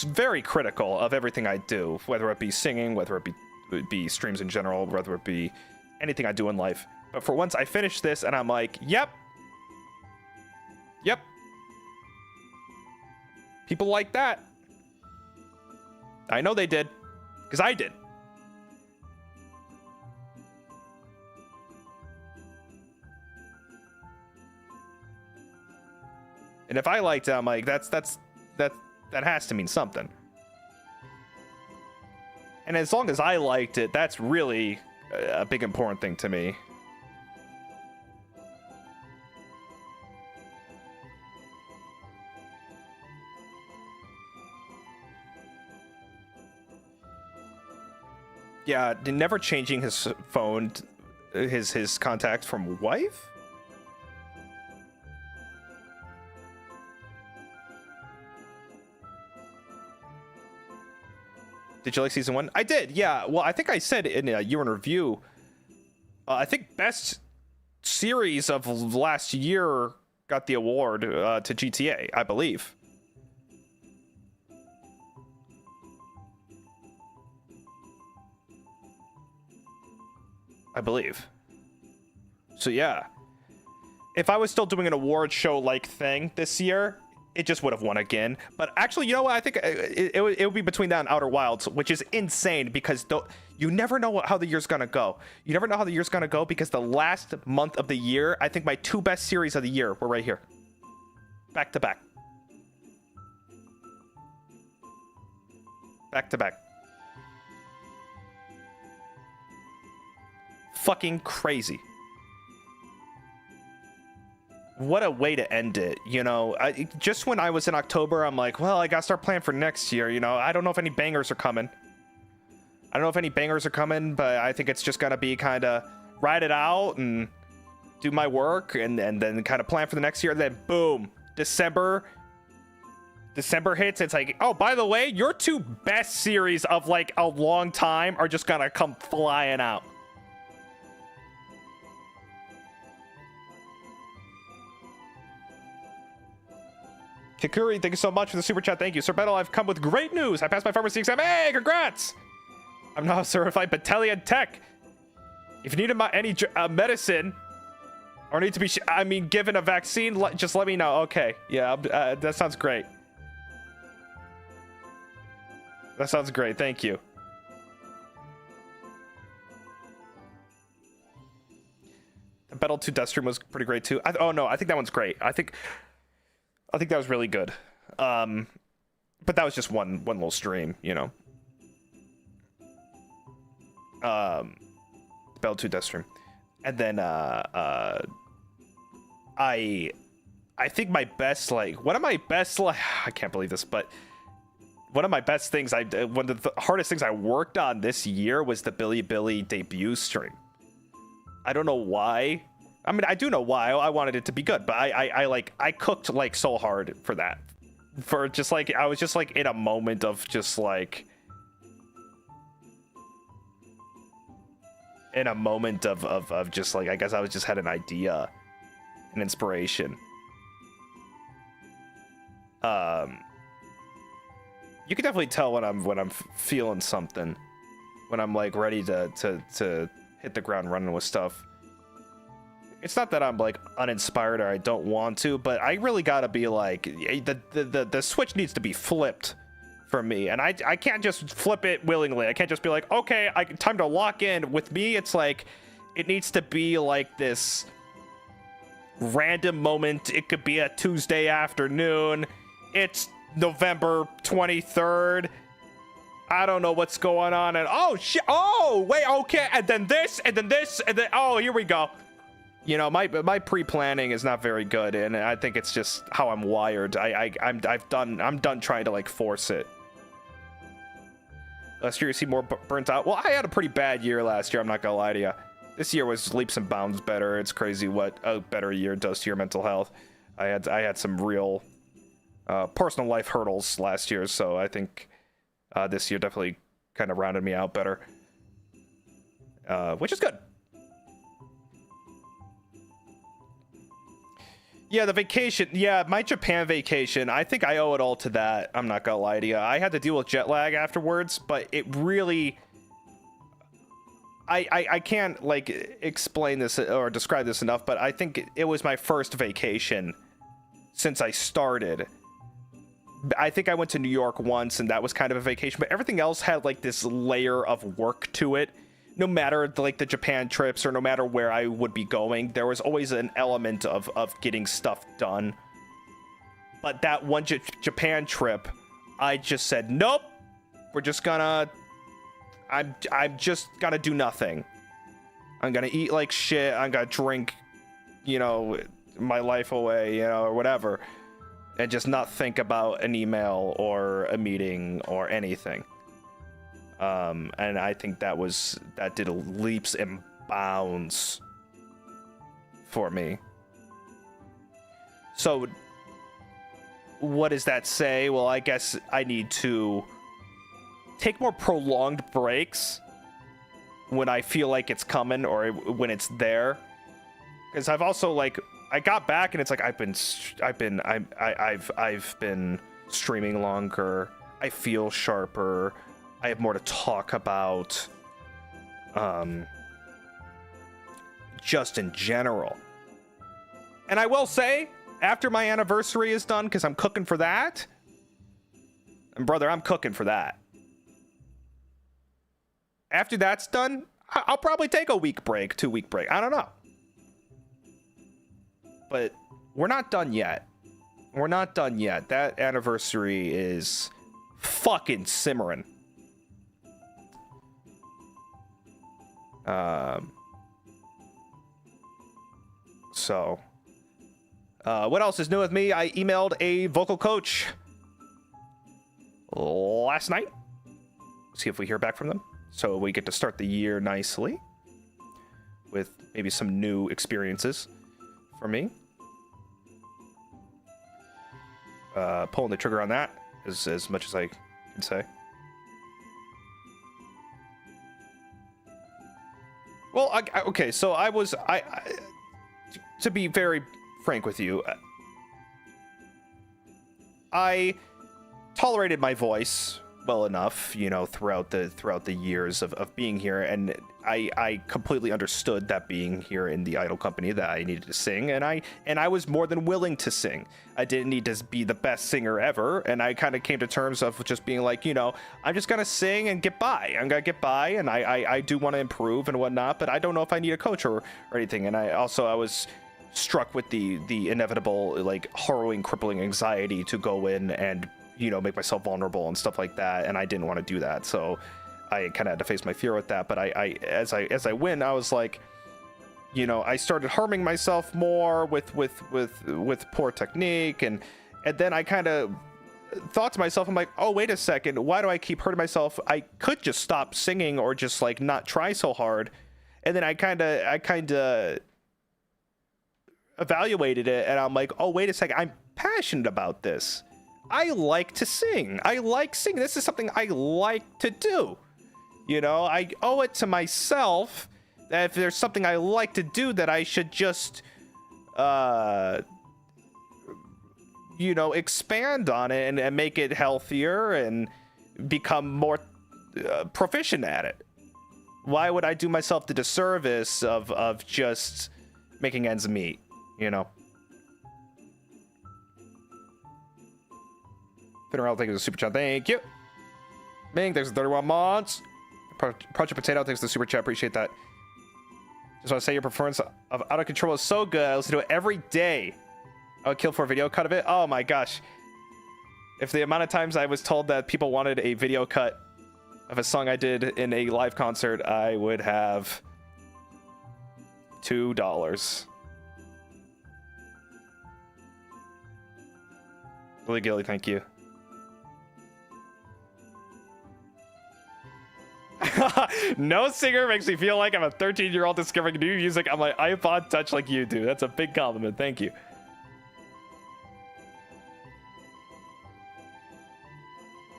very critical of everything I do, whether it be singing, whether it be streams in general, whether it be anything I do in life. But for once, I finished this and I'm like, yep. People like that. I know they did, because I did. And if I liked it, I'm like, that has to mean something. And as long as I liked it, that's really a big important thing to me. Yeah, never changing his phone, his contact from wife? Did you like season 1? I did, yeah. Well, I think I said in a year in review, I think best series of last year got the award to GTA, I believe. So yeah, if I was still doing an award show like thing this year, it just would have won again. But actually, you know what? I think it would be between that and Outer Wilds, which is insane because you never know how the year's gonna go. You never know how the year's gonna go because the last month of the year, I think my 2 best series of the year were right here, back to back. Fucking crazy. What a way to end it, you know. Just when I was in October, I'm like, well, I gotta start planning for next year, you know. I don't know if any bangers are coming. But I think it's just gonna be kind of ride it out and do my work and then kind of plan for the next year. And then boom, December hits. It's like, oh, by the way, your 2 best series of like a long time are just gonna come flying out. Kikuri, thank you so much for the super chat. Thank you. Sir Bettel, I've come with great news. I passed my pharmacy exam. Hey, congrats! I'm now a certified battalion tech. If you need any medicine or need to be, given a vaccine, just let me know. Okay. Yeah, that sounds great. Thank you. Bettel Bettel 2 Death stream was pretty great too. Oh no, I think that one's great. I think that was really good. But that was just one little stream, you know. Bettel 2 Death stream. And then I think my best, like, one of my best, like, I can't believe this, but one of my best things one of the hardest things I worked on this year was the Billy debut stream. I don't know why. I mean, I do know why. I wanted it to be good, but I cooked like so hard for that. For just like, I was just like in a moment of just like, just like, I guess I was just had an idea, an inspiration. You can definitely tell when I'm feeling something, when I'm like ready to hit the ground running with stuff. It's not that I'm like uninspired or I don't want to, but I really gotta be like, the switch needs to be flipped for me, and I can't just flip it willingly. I can't just be like, okay, time to lock in. With me, it's like, it needs to be like this random moment. It could be a Tuesday afternoon. It's November 23rd. I don't know what's going on, and oh shit, oh wait, okay, and then this, and then this, and then oh, here we go. You know, my pre-planning is not very good, and I think it's just how I'm wired. I'm done trying to like force it. Last year you seem more burnt out. Well, I had a pretty bad year last year, I'm not gonna lie to you. This year was leaps and bounds better. It's crazy what a better year does to your mental health. I had some real personal life hurdles last year, so I think this year definitely kind of rounded me out better, which is good. Yeah, the vacation. Yeah, my Japan vacation. I think I owe it all to that. I'm not gonna lie to you. I had to deal with jet lag afterwards, but it really... I can't, like, explain this or describe this enough, but I think it was my first vacation since I started. I think I went to New York once, and that was kind of a vacation, but everything else had, like, this layer of work to it. No matter, like, the Japan trips or no matter where I would be going, there was always an element of getting stuff done. But that one Japan trip, I just said, nope, we're just gonna... I'm just gonna do nothing. I'm gonna eat like shit, I'm gonna drink, you know, my life away, you know, or whatever. And just not think about an email or a meeting or anything. And I think that did leaps and bounds for me. So what does that say? Well, I guess I need to take more prolonged breaks when I feel like it's coming or when it's there. Because I've also, like, I got back and it's like I've been streaming longer. I feel sharper. I have more to talk about, just in general. And I will say, after my anniversary is done, because I'm cooking for that, and brother, I'm cooking for that. After that's done, I'll probably take a week break, 2-week break. I don't know. But we're not done yet. We're not done yet. That anniversary is fucking simmering. So, what else is new with me? I emailed a vocal coach last night. See if we hear back from them. So we get to start the year nicely with maybe some new experiences for me. Pulling the trigger on that as much as I can say. Well, okay, so to be very frank with you, I tolerated my voice well enough, you know, throughout the years of being here, and I completely understood that being here in the idol company that I needed to sing, and I was more than willing to sing. I didn't need to be the best singer ever, and I kind of came to terms of just being like, you know, I'm just gonna sing and get by. I'm gonna get by, and I do want to improve and whatnot, but I don't know if I need a coach or anything. And I was struck with the inevitable, like, harrowing, crippling anxiety to go in and, you know, make myself vulnerable and stuff like that, and I didn't want to do that, so I kind of had to face my fear with that. But as I went, I was like, you know, I started harming myself more with poor technique, and then I kind of thought to myself, I'm like, oh, wait a second, why do I keep hurting myself? I could just stop singing or just, like, not try so hard. And then I kind of evaluated it, and I'm like, oh, wait a second, I'm passionate about this. I like to sing. I like singing. This is something I like to do. You know, I owe it to myself that if there's something I like to do, that I should just, you know, expand on it and make it healthier and become more proficient at it. Why would I do myself the disservice of just making ends meet, you know? Finnerell, thank you for the super chat. Thank you. Ming, thanks for 31 months. Project Potato, thanks for the super chat. Appreciate that. Just want to say your performance of Out of Control is so good. I listen to it every day. I would kill for a video cut of it. Oh my gosh. If the amount of times I was told that people wanted a video cut of a song I did in a live concert, I would have $2. Billy Gilly, thank you. No singer makes me feel like I'm a 13-year-old discovering new music on my iPod Touch like you do. That's a big compliment. Thank you.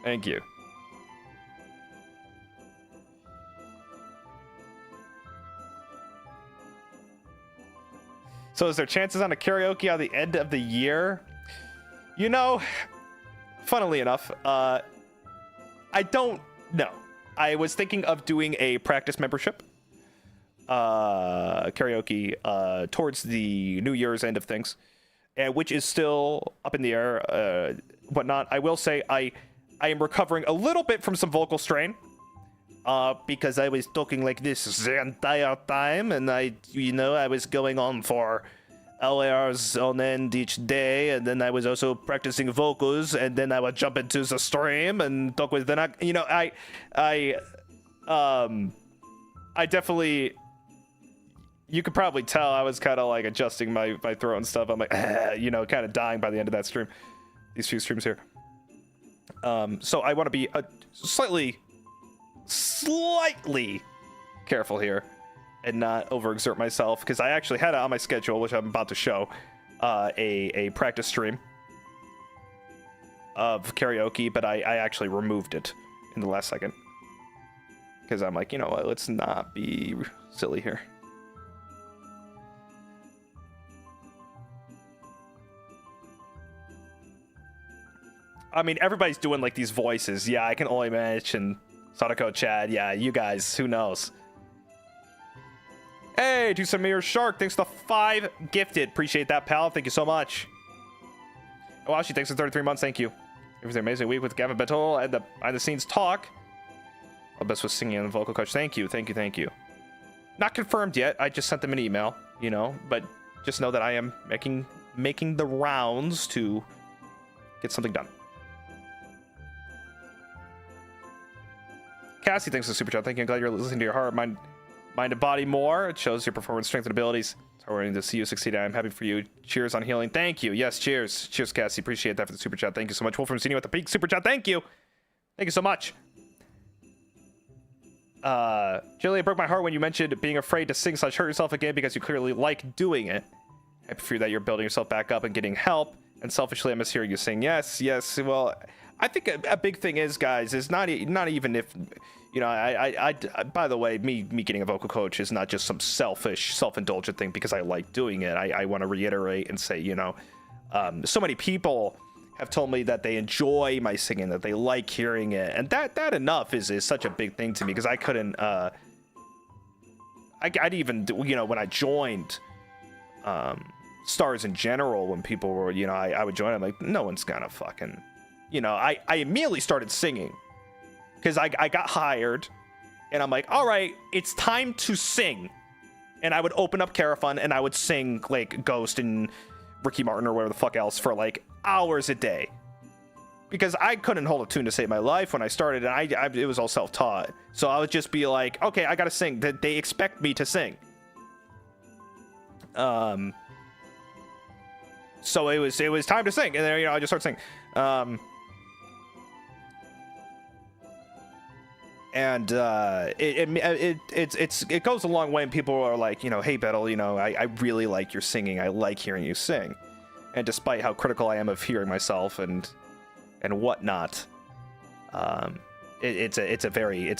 Thank you. So is there chances on a karaoke on the end of the year? You know, funnily enough, I don't know. I was thinking of doing a practice membership karaoke towards the New Year's end of things, which is still up in the air, whatnot. I will say I am recovering a little bit from some vocal strain because I was talking like this the entire time, and I was going on for hours on end each day, and then I was also practicing vocals, and then I would jump into the stream and talk with the, you know, I definitely, you could probably tell I was kind of like adjusting my throat and stuff. I'm like, you know, kind of dying by the end of that stream, these few streams here. So I want to be slightly careful here and not overexert myself, because I actually had it on my schedule, which I'm about to show, a practice stream of karaoke, but I actually removed it in the last second, because I'm like, you know what, let's not be silly here. I mean, everybody's doing like these voices. Yeah, I can only mention Sadako, Chad. Yeah, you guys, who knows? Hey, to Samir Shark, thanks for the 5 gifted. Appreciate that, pal. Thank you so much. Oh, Ashi, thanks for 33 months. Thank you. It was an amazing week with Gavis Bettel and the behind-the-scenes talk. All best with singing and vocal coach. Thank you, thank you, thank you. Not confirmed yet. I just sent them an email, you know, but just know that I am making the rounds to get something done. Cassie, thanks for the super chat. Thank you. I'm glad you're listening to your heart, mind and body more. It shows your performance, strength, and abilities. It's rewarding to see you succeed. I'm happy for you. Cheers on healing. Thank you. Yes, cheers. Cheers, Cassie. Appreciate that for the super chat. Thank you so much. Wolf from Senior with the peak super chat. Thank you. Thank you so much. Jilly, it broke my heart when you mentioned being afraid to sing / hurt yourself again because you clearly like doing it. I fear that you're building yourself back up and getting help. And selfishly, I miss hearing you sing. Yes, yes. Well, I think a big thing is, guys, is not even if, you know, I by the way, me getting a vocal coach is not just some selfish, self-indulgent thing because I like doing it. I want to reiterate and say, you know, so many people have told me that they enjoy my singing, that they like hearing it, and that enough is such a big thing to me, because I couldn't I'd even, you know, when I joined stars in general, when people were, you know, I would join, I'm like, no one's gonna fucking, you know, I immediately started singing because I got hired, and I'm like, all right, it's time to sing. And I would open up Carafun and I would sing like Ghost and Ricky Martin or whatever the fuck else for like hours a day, because I couldn't hold a tune to save my life when I started, and it was all self-taught. So I would just be like, okay, I gotta sing. They expect me to sing. So it was time to sing, and then, you know, I just started singing. And it goes a long way, and people are like, you know, hey Bettel, you know, I really like your singing. I like hearing you sing. And despite how critical I am of hearing myself and whatnot, it's a very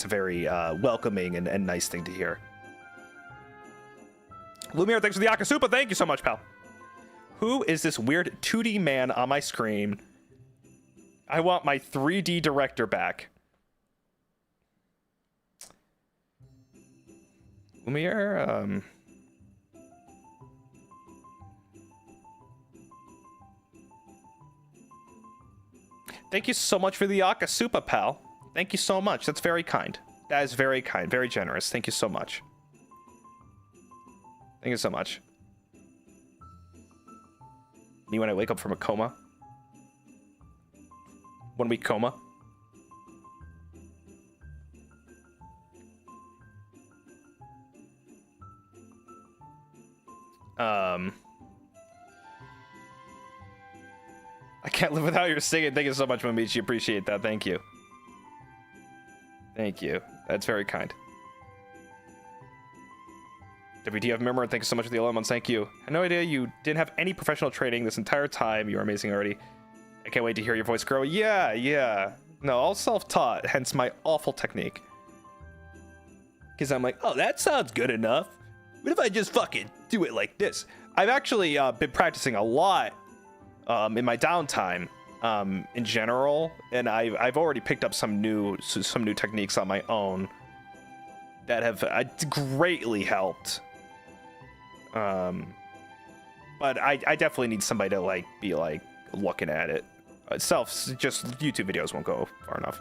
welcoming and nice thing to hear. Lumiere, thanks for the Akasupa. Thank you so much, pal. Who is this weird 2D man on my screen? I want my 3D director back. Lumiere, thank you so much for the Akasupa, pal. Thank you so much. That's very kind. That is very kind. Very generous. Thank you so much. Thank you so much. Me when I wake up from a coma? 1 week coma? I can't live without your singing. Thank you so much, Mamichi. Appreciate that. Thank you. Thank you. That's very kind. WTF Member, thank you so much for the 11 months. Thank you. I had no idea you didn't have any professional training this entire time. You're amazing already. I can't wait to hear your voice grow. Yeah. No, all self-taught, hence my awful technique. Because I'm like, oh, that sounds good enough. What if I just fucking do it like this? I've actually been practicing a lot in my downtime in general, and I've already picked up some new techniques on my own that have greatly helped. But I definitely need somebody to like be like looking at it. Just YouTube videos won't go far enough.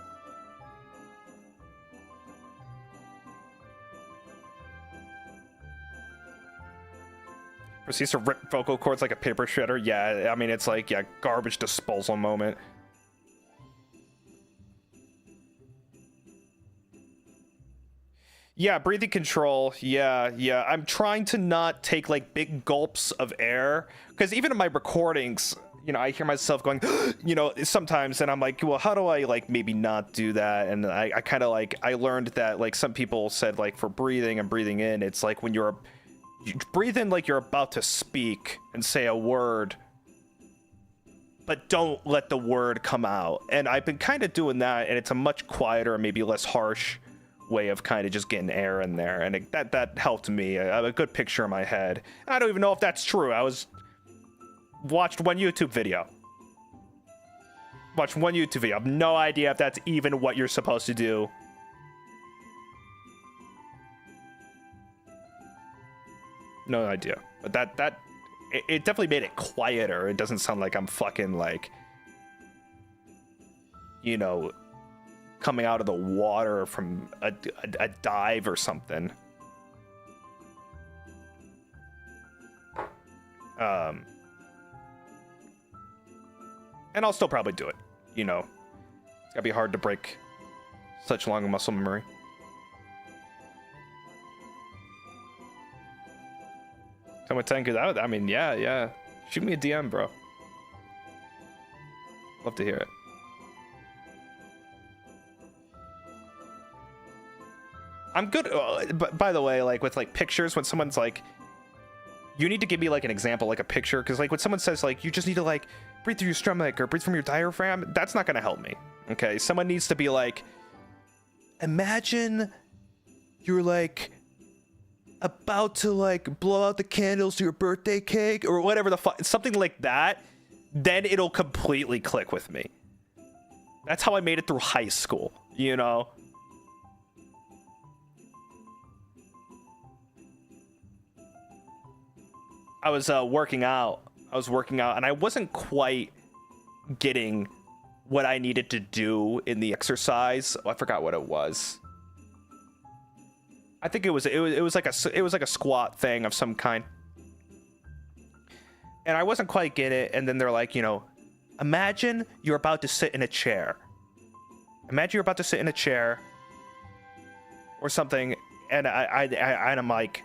Proceeds to rip vocal cords like a paper shredder. Yeah, I mean, it's like, yeah, garbage disposal moment. Yeah, breathing control. Yeah. I'm trying to not take like big gulps of air, because even in my recordings, you know, I hear myself going, you know, sometimes, and I'm like, well, how do I like maybe not do that? And I kind of like, I learned that like some people said like for breathing and breathing in, it's like when you breathe in like you're about to speak and say a word, but don't let the word come out. And I've been kind of doing that, and it's a much quieter and maybe less harsh way of kind of just getting air in there, and that helped me. I have a good picture in my head. I don't even know if that's true. Watched one YouTube video. I have no idea if that's even what you're supposed to do. No idea. But it definitely made it quieter. It doesn't sound like I'm fucking like, you know, coming out of the water from a dive or something. And I'll still probably do it, you know. It's gotta be hard to break such long muscle memory. Someone thank you that. I mean, yeah. Shoot me a DM, bro. Love to hear it. I'm good. But by the way, like with like pictures, when someone's like, you need to give me like an example, like a picture, because like when someone says like you just need to like breathe through your stomach or breathe from your diaphragm, that's not gonna help me. Okay, someone needs to be like, imagine you're like about to like blow out the candles to your birthday cake or whatever the fuck, something like that. then it'll completely click with me. That's how I made it through high school, you know? I was working out. And I wasn't quite getting what I needed to do in the exercise. Oh, I forgot what it was. I think it was like a squat thing of some kind. And I wasn't quite getting it, and then they're like, you know, imagine you're about to sit in a chair. Imagine you're about to sit in a chair or something, and I'm like,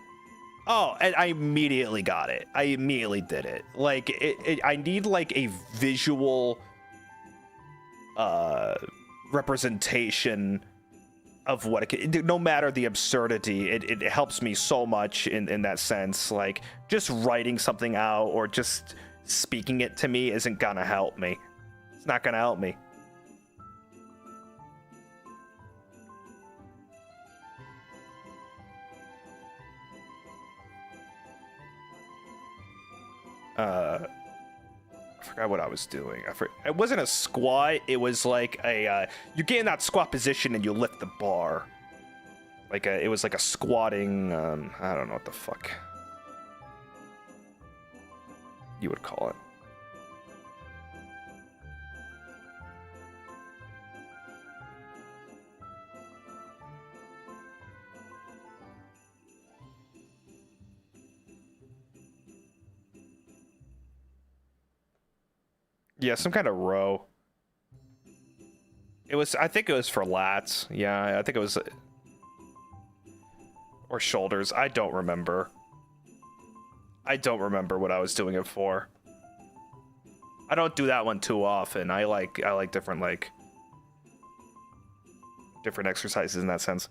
oh, and I immediately got it. I immediately did it. Like, I need like a visual representation of what it can, no matter the absurdity. It helps me so much in that sense. Like, just writing something out or just speaking it to me isn't gonna help me. It's not gonna help me. I forgot what I was doing. It wasn't a squat. It was like a you get in that squat position and you lift the bar. Like it was like a squatting. I don't know what the fuck you would call it. Yeah, some kind of row. It was, I think it was for lats. Yeah, I think it was, or shoulders. I don't remember. I don't remember what I was doing it for. I don't do that one too often. I like different exercises in that sense.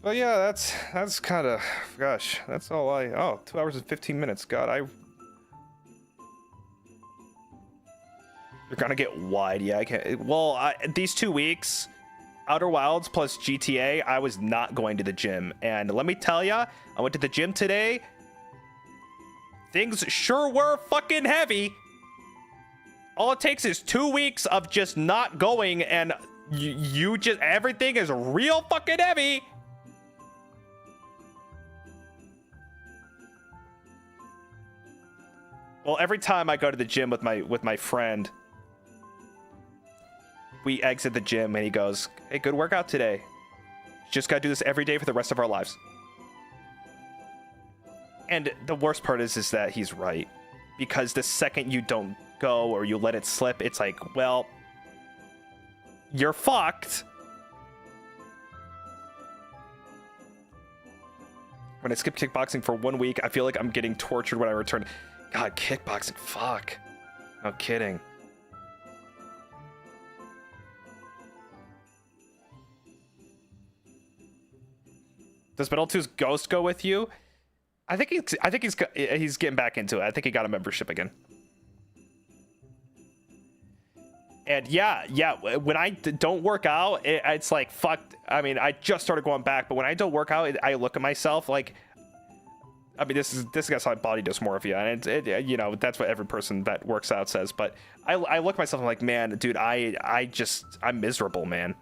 But yeah, that's kind of, gosh, that's all oh, 2 hours and 15 minutes. God, you're gonna get wide. Yeah, I can't. Well, these 2 weeks, Outer Wilds plus GTA, I was not going to the gym. And let me tell ya, I went to the gym today. Things sure were fucking heavy. All it takes is 2 weeks of just not going, and you just, everything is real fucking heavy. Well, every time I go to the gym with my friend, we exit the gym and he goes, "Hey, good workout today. Just gotta do this every day for the rest of our lives." And the worst part is that he's right, because the second you don't go or you let it slip, it's like, well, you're fucked. When I skip kickboxing for 1 week, I feel like I'm getting tortured when I return. God, kickboxing, fuck. No kidding. Does Battle 2's Ghost go with you? I think he's getting back into it. I think he got a membership again. And yeah, when I don't work out, it's like, fuck. I mean, I just started going back, but when I don't work out, I look at myself like, I mean, this guy's like body dysmorphia, and you know, that's what every person that works out says. But I look at myself and I'm like, man, dude, I'm miserable, man.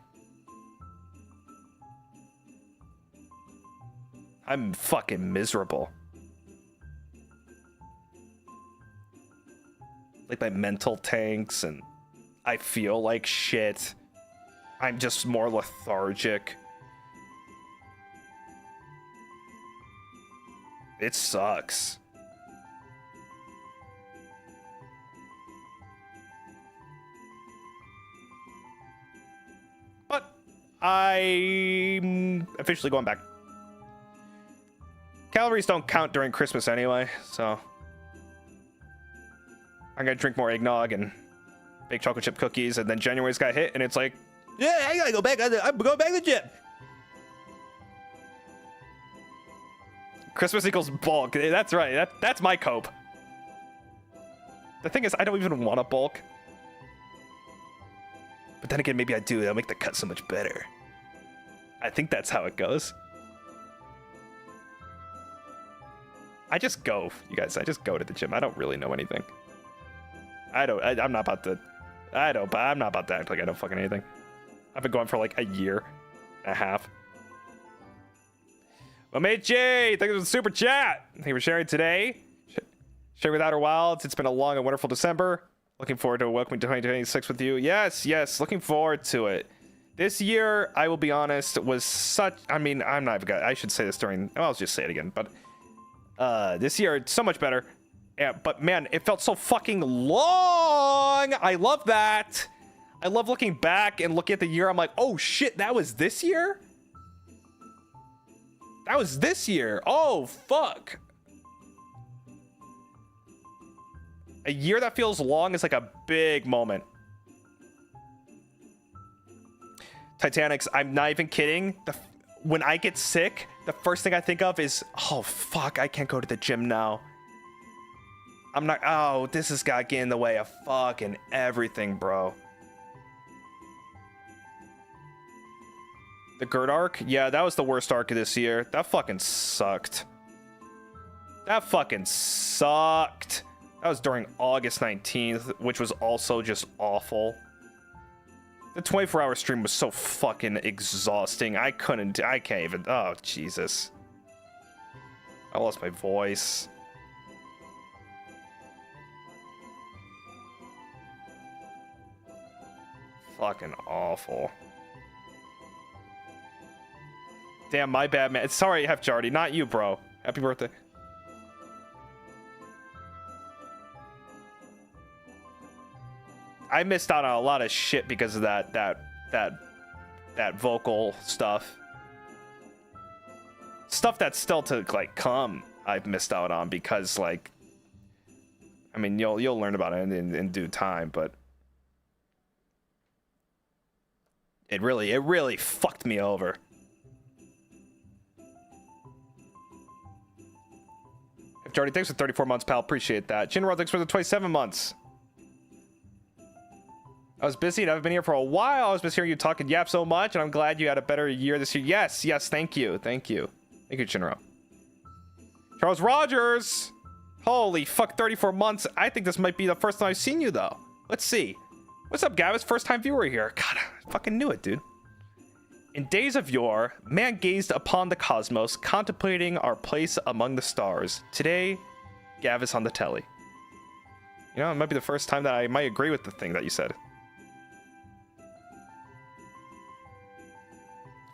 I'm fucking miserable. Like, my mental tanks, and I feel like shit. I'm just more lethargic. It sucks. But I'm officially going back. Calories don't count during Christmas anyway, so I'm gonna drink more eggnog and bake chocolate chip cookies, and then January's got hit, and it's like, yeah, I gotta go back. I'm going back to the gym. Christmas equals bulk. That's right. That's my cope. The thing is, I don't even want to bulk. But then again, maybe I do. That'll make the cut so much better. I think that's how it goes. I just go, you guys. I just go to the gym. I don't really know anything. I'm not about to act like I know fucking anything. I've been going for like a year and a half. My mate Jay, thank you for the super chat. Thank you for sharing today. Sharing with Outer Wilds. It's been a long and wonderful December. Looking forward to welcoming 2026 with you. Yes, looking forward to it. This year, I will be honest, was such... I mean, I'm not even gonna... I should say this during... Well, I'll just say it again, but... this year, it's so much better. Yeah, but man, it felt so fucking long! I love that! I love looking back and looking at the year. I'm like, oh shit, that was this year? That was this year. Oh, fuck. A year that feels long is like a big moment. Titanics, I'm not even kidding. When I get sick, the first thing I think of is, oh, fuck, I can't go to the gym now. I'm not, oh, this has got to get in the way of fucking everything, bro. The Gerd arc? Yeah, that was the worst arc of this year. That fucking sucked. That fucking sucked. That was during August 19th, which was also just awful. The 24-hour stream was so fucking exhausting. I can't even, oh, Jesus. I lost my voice. Fucking awful. Damn, my bad, man. Sorry, Hef Jardy, not you, bro. Happy birthday. I missed out on a lot of shit because of that vocal stuff. Stuff that's still to like come. I've missed out on because like, I mean, you'll learn about it in due time, but it really fucked me over. Jordy, thanks for 34 months, pal. Appreciate that. Jinro, thanks for the 27 months. I was busy and I haven't been here for a while. I was just hearing you talk and yap so much, and I'm glad you had a better year this year. Yes, thank you. Thank you, Jinro. Charles Rogers! Holy fuck, 34 months. I think this might be the first time I've seen you, though. Let's see. What's up, Gavis? First time viewer here. God, I fucking knew it, dude. In days of yore, man gazed upon the cosmos, contemplating our place among the stars. Today, Gavis on the telly. You know, it might be the first time that I might agree with the thing that you said.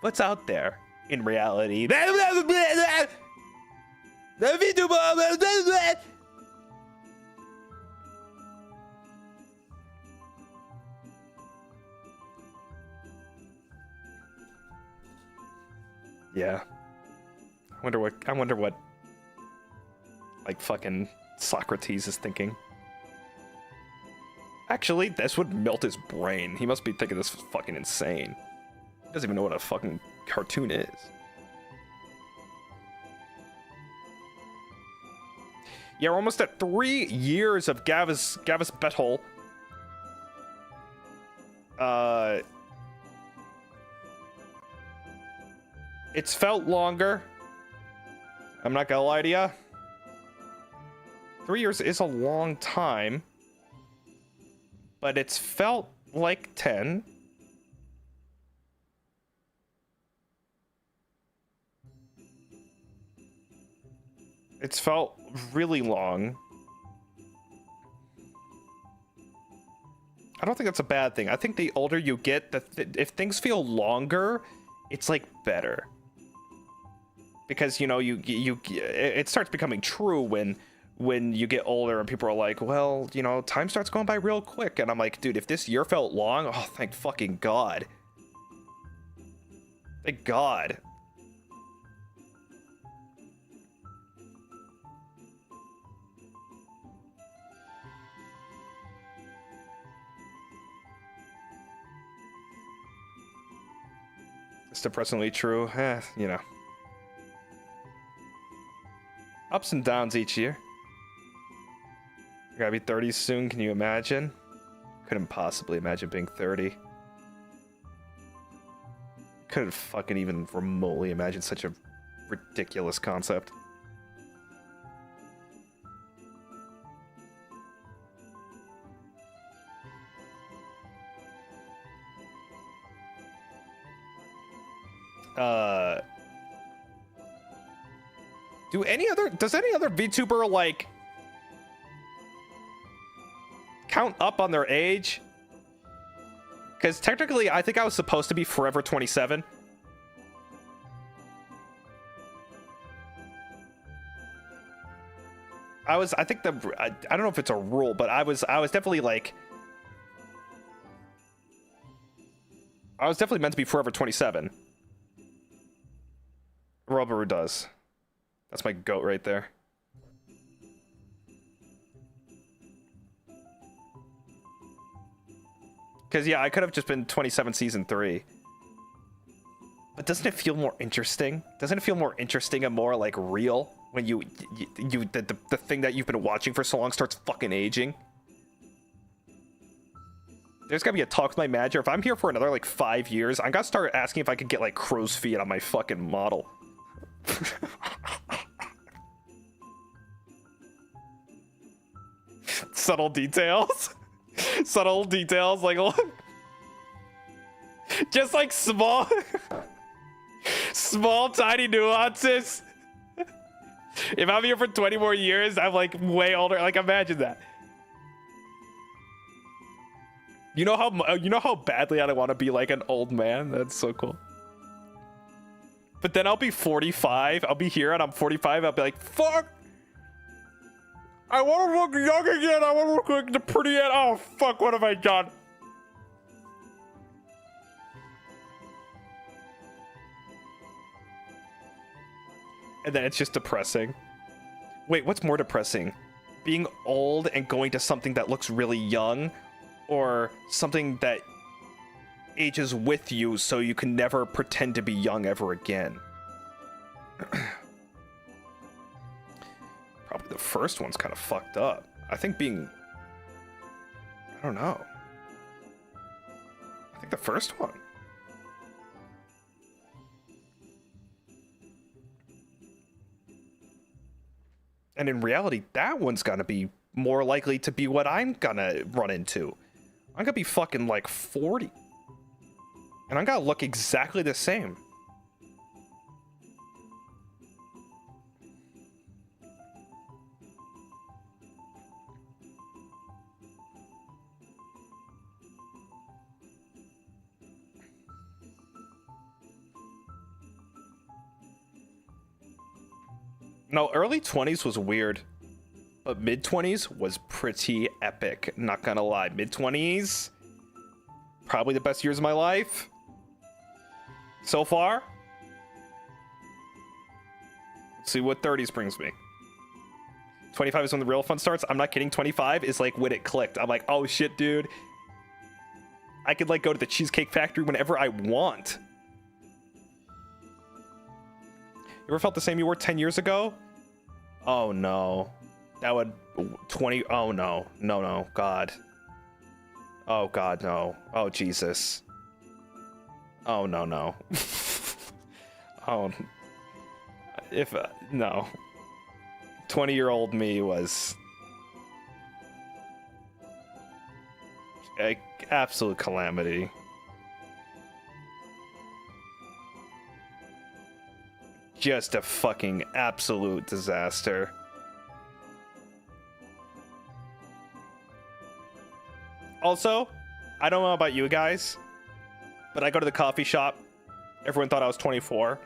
What's out there in reality? Yeah. I wonder what like fucking Socrates is thinking. Actually, this would melt his brain. He must be thinking this is fucking insane. He doesn't even know what a fucking cartoon is. Yeah, we're almost at 3 years of Gavis Bettel. It's felt longer. I'm not gonna lie to ya. 3 years is a long time, but it's felt like 10. It's felt really long. I don't think that's a bad thing. I think the older you get, if things feel longer, it's like better. Because, you know, it starts becoming true when you get older and people are like, well, you know, time starts going by real quick. And I'm like, dude, if this year felt long, oh, thank fucking God. Thank God. It's depressingly true. You know. Ups and downs each year. You're gonna be 30 soon, can you imagine? Couldn't possibly imagine being 30. Couldn't fucking even remotely imagine such a ridiculous concept. Does any other VTuber like count up on their age? Because technically, I think I was supposed to be forever 27. I think I don't know if it's a rule, but I was definitely like, I was definitely meant to be forever 27. Roboru does. That's my goat right there. Because, yeah, I could have just been 27 season 3. But doesn't it feel more interesting? Doesn't it feel more interesting and more, like, real? When the thing that you've been watching for so long starts fucking aging? There's gotta be a talk with my manager. If I'm here for another, like, 5 years, I'm gonna start asking if I could get, like, crow's feet on my fucking model. Subtle details. Subtle details, like, just like small tiny nuances. If I'm here for 20 more years, I'm like way older. Like, imagine that. You know how badly I want to be like an old man? That's so cool. But then I'll be 45. I'll be here and I'm 45. I'll be like, fuck. I want to look young again. I want to look like the pretty end. Oh, fuck. What have I done? And then it's just depressing. Wait, what's more depressing? Being old and going to something that looks really young, or something that ages with you so you can never pretend to be young ever again? Probably the first one's kind of fucked up. I think I don't know. I think the first one. And in reality, that one's gonna be more likely to be what I'm gonna run into. I'm gonna be fucking like 40. And I'm gonna look exactly the same. No, early 20s was weird, but mid 20s was pretty epic. Not gonna lie, mid 20s, probably the best years of my life so far. Let's see what 30s brings me. 25 is when the real fun starts. I'm not kidding. 25 is like when it clicked. I'm like, oh shit, dude. I could like go to the Cheesecake Factory whenever I want. You ever felt the same you were 10 years ago? Oh no. That would 20. Oh no. No, God. Oh God, no. Oh Jesus. Oh no. Oh. If, no. 20-year-old me was a absolute calamity. Just a fucking absolute disaster. Also, I don't know about you guys, but I go to the coffee shop. Everyone thought I was 24.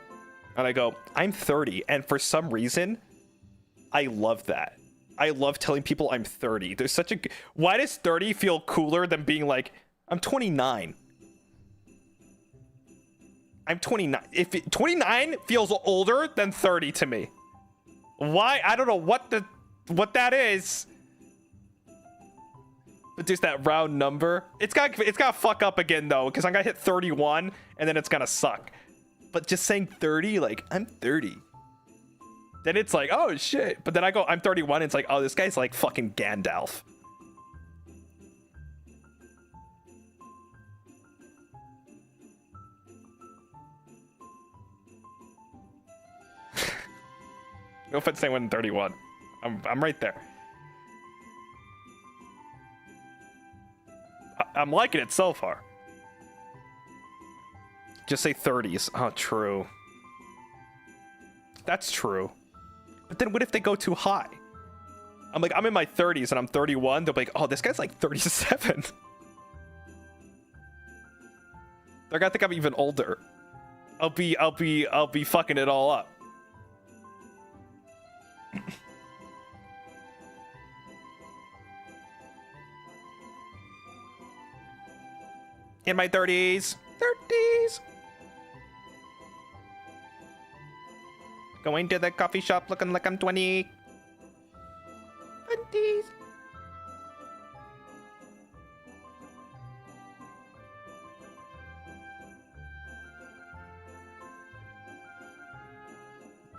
And I go, I'm 30. And for some reason, I love that. I love telling people I'm 30. There's such a... Why does 30 feel cooler than being like, I'm 29? I'm 29. 29 feels older than 30 to me. Why? I don't know what that is. But there's that round number. It's got to fuck up again though, because I'm gonna hit 31 and then it's gonna suck. But just saying 30, like I'm 30. Then it's like, oh shit. But then I go, I'm 31. And it's like, oh, this guy's like fucking Gandalf. No offense to anyone 31. I'm right there. I'm liking it so far. Just say 30s. Oh, true. That's true. But then what if they go too high? I'm like, I'm in my 30s and I'm 31. They'll be like, oh, this guy's like 37. They're gonna think I'm even older. I'll be fucking it all up. In my 30s. 30s. Going to the coffee shop looking like I'm 20. 20s.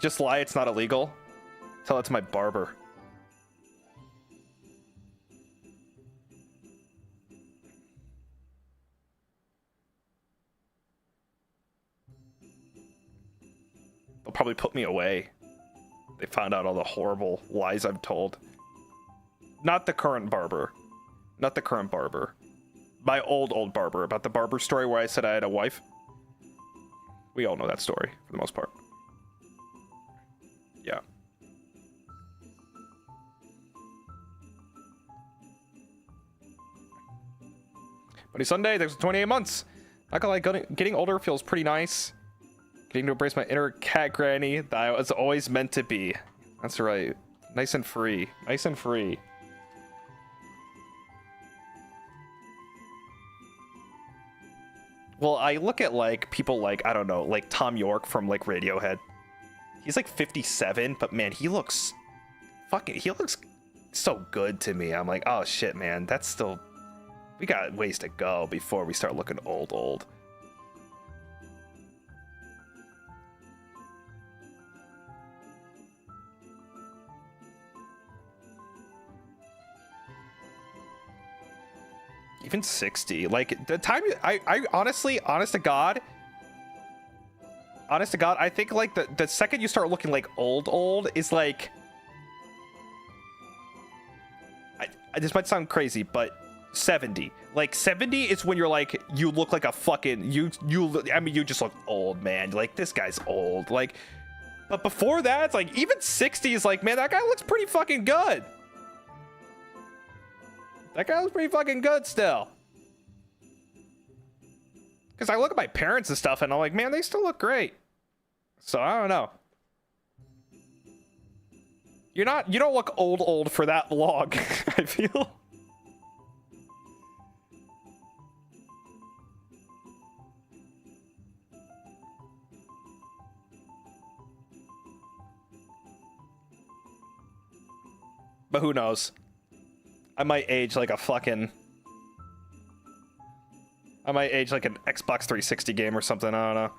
Just lie, it's not illegal. Tell it to my barber. They'll probably put me away. They found out all the horrible lies I've told. Not the current barber. Not the current barber. My old barber. About the barber story where I said I had a wife. We all know that story, for the most part. Yeah. Money Sunday, there's 28 months. Not gonna lie, getting older feels pretty nice. Getting to embrace my inner cat granny that I was always meant to be. That's right. Nice and free. Nice and free. Well, I look at like people like, I don't know, like Tom York from like Radiohead. He's like 57, but man, he looks so good to me. I'm like, oh shit, man, that's still, we got ways to go before we start looking old. Even 60, like the time I honestly, honest to God, I think like the second you start looking like old is like, this might sound crazy, but 70. Like 70 is when you're like, you look like a fucking, I mean, you just look old, man. Like this guy's old. Like, but before that, it's like even 60 is like, man, that guy looks pretty fucking good. That guy looks pretty fucking good still. Because I look at my parents and stuff and I'm like, man, they still look great. So I don't know. You don't look old for that long, I feel. But who knows? I might age like a fucking... I might age like an Xbox 360 game or something, I don't know.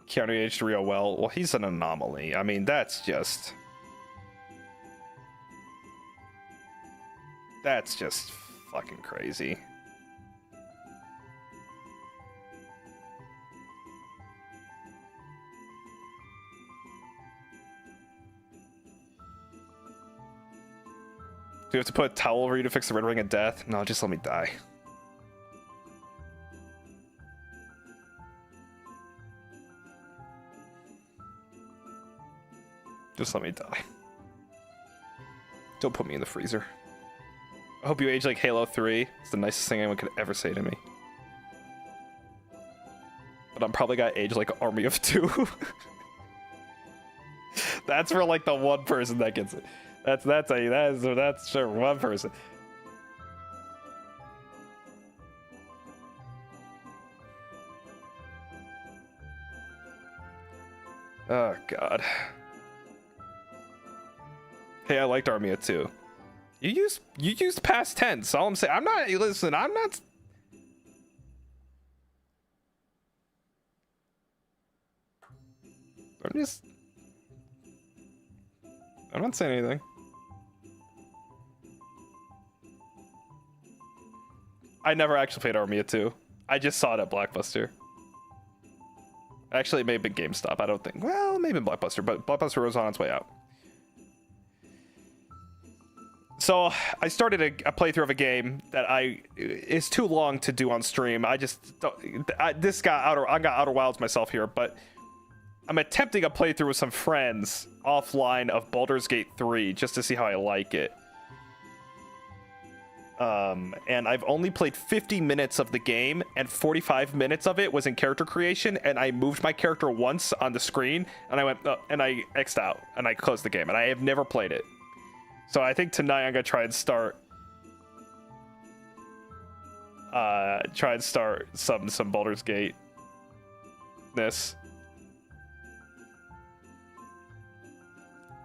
Keanu aged real well. Well, he's an anomaly. I mean, that's just fucking crazy. Do you have to put a towel over you to fix the red ring of death? No, just let me die. Just let me die. Don't put me in the freezer. I hope you age like Halo 3. It's the nicest thing anyone could ever say to me. But I'm probably gonna age like Army of Two. That's for like the one person that gets it. That's for one person. Oh god. Hey, I liked Army of Two. You used past tense. All I'm saying, I'm not saying anything. I never actually played Army of Two. I just saw it at Blockbuster. Actually, it may have been GameStop. I don't think. Well, maybe Blockbuster, but Blockbuster was on its way out. So I started a playthrough of a game that is too long to do on stream. I just don't, I got Outer Wilds myself here, but I'm attempting a playthrough with some friends offline of Baldur's Gate 3 just to see how I like it. And I've only played 50 minutes of the game, and 45 minutes of it was in character creation, and I moved my character once on the screen, and I went, and I X'd out, and I closed the game, and I have never played it. So I think tonight I'm gonna try and start some Baldur's Gate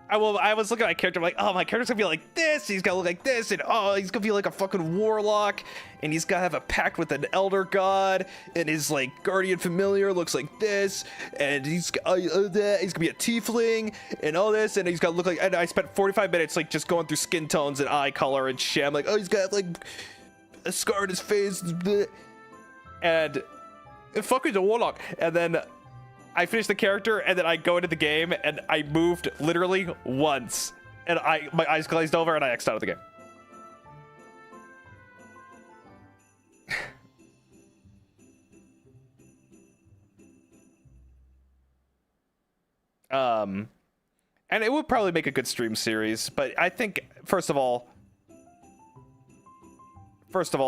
I was looking at my character, I'm like, oh, my character's gonna be like this, he's gonna look like this, and oh, he's gonna be like a fucking warlock, and he's gonna have a pact with an elder god, and his like guardian familiar looks like this, and he's gonna be a tiefling, and all this, and he's gonna look like, and I spent 45 minutes like just going through skin tones and eye color and shit. I'm like, oh, he's got like a scar on his face, and fucking the warlock, and then I finished the character, and then I go into the game, and I moved literally once, and my eyes glazed over, and I X'd out of the game. And it would probably make a good stream series, but I think, first of all,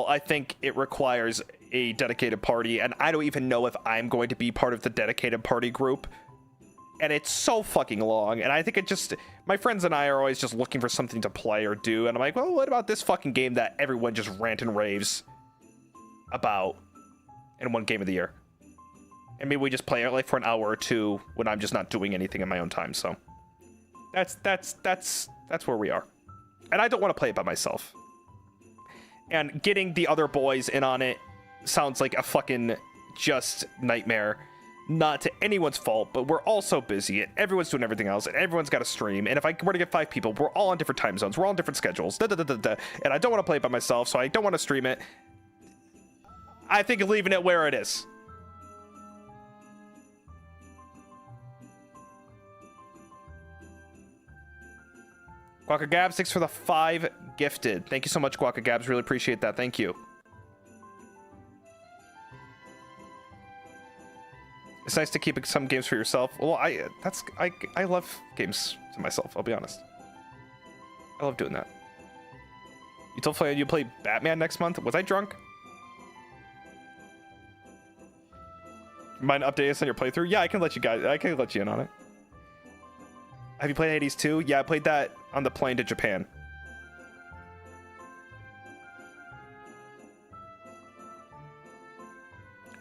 I think it requires a dedicated party, and I don't even know if I'm going to be part of the dedicated party group. And it's so fucking long, and I think my friends and I are always just looking for something to play or do, and I'm like, well, what about this fucking game that everyone just rant and raves about in one game of the year? And maybe we just play it like for an hour or two when I'm just not doing anything in my own time. So that's where we are, and I don't want to play it by myself. And getting the other boys in on it sounds like a fucking just nightmare. Not to anyone's fault, but we're all so busy, and everyone's doing everything else, and everyone's got to stream. And if I were to get 5 people, we're all on different time zones, we're all on different schedules, and I don't want to play it by myself, so I don't want to stream it. I think leaving it where it is. Guaca Gabs, thanks for the 5 gifted. Thank you so much, Guaca Gabs. Really appreciate that. Thank you. It's nice to keep some games for yourself. Well, I love games to myself, I'll be honest. I love doing that. You told Florian you play Batman next month? Was I drunk? Mind update us on your playthrough? Yeah, I can let you in on it. Have you played Hades 2? Yeah, I played that on the plane to Japan.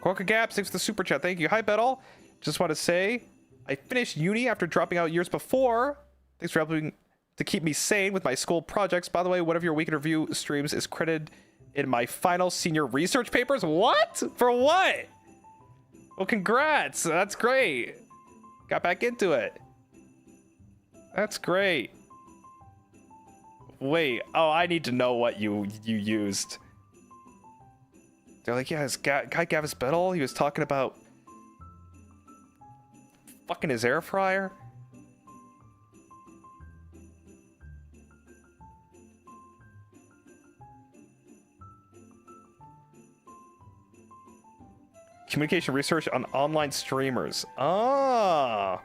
Quokka Gap, thanks for the super chat. Thank you. Hi, Bettel. Just want to say, I finished uni after dropping out years before. Thanks for helping to keep me sane with my school projects. By the way, one of your weekend review streams is credited in my final senior research papers. What? For what? Well, congrats. That's great. Got back into it. That's great. Wait. Oh, I need to know what you used. They're like, yeah, this guy Gavis Bettel, he was talking about fucking his air fryer. Communication research on online streamers. Ah.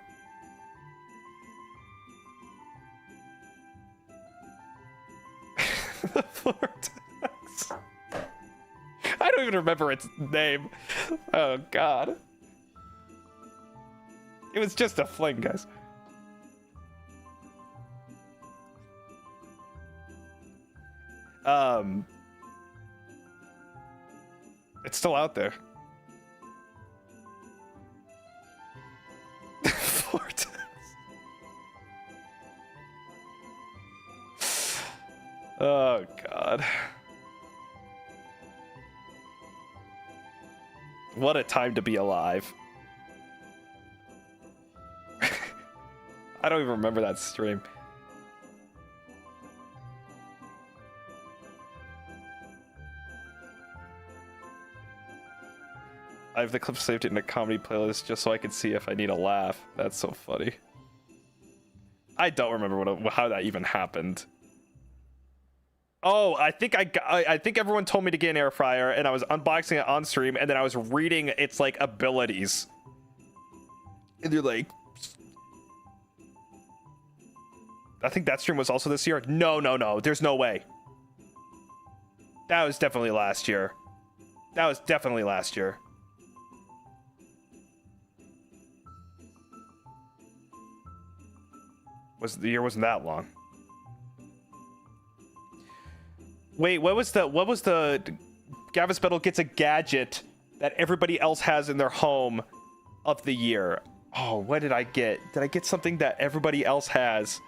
The vortex. I don't even remember its name. Oh, God. It was just a fling, guys. It's still out there. Vortex. Oh, God. What a time to be alive. I don't even remember that stream. I have the clip saved in a comedy playlist just so I can see if I need a laugh. That's so funny. I don't remember how that even happened. Oh, I think everyone told me to get an air fryer, and I was unboxing it on stream, and then I was reading its like abilities. And they're like, I think that stream was also this year. No. There's no way. That was definitely last year. The year wasn't that long. Wait, what was the Gavis Bettel gets a gadget that everybody else has in their home of the year? Oh, what did I get? Did I get something that everybody else has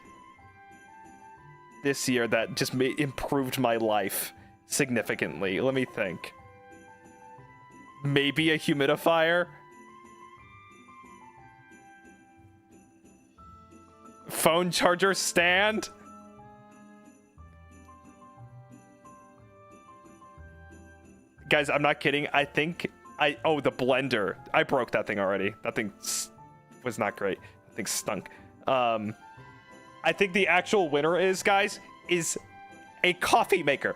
this year that just improved my life significantly? Let me think. Maybe a humidifier? Phone charger stand? Guys, I'm not kidding. I think oh, the blender. I broke that thing already. That thing was not great. That thing stunk. I think the actual winner is a coffee maker.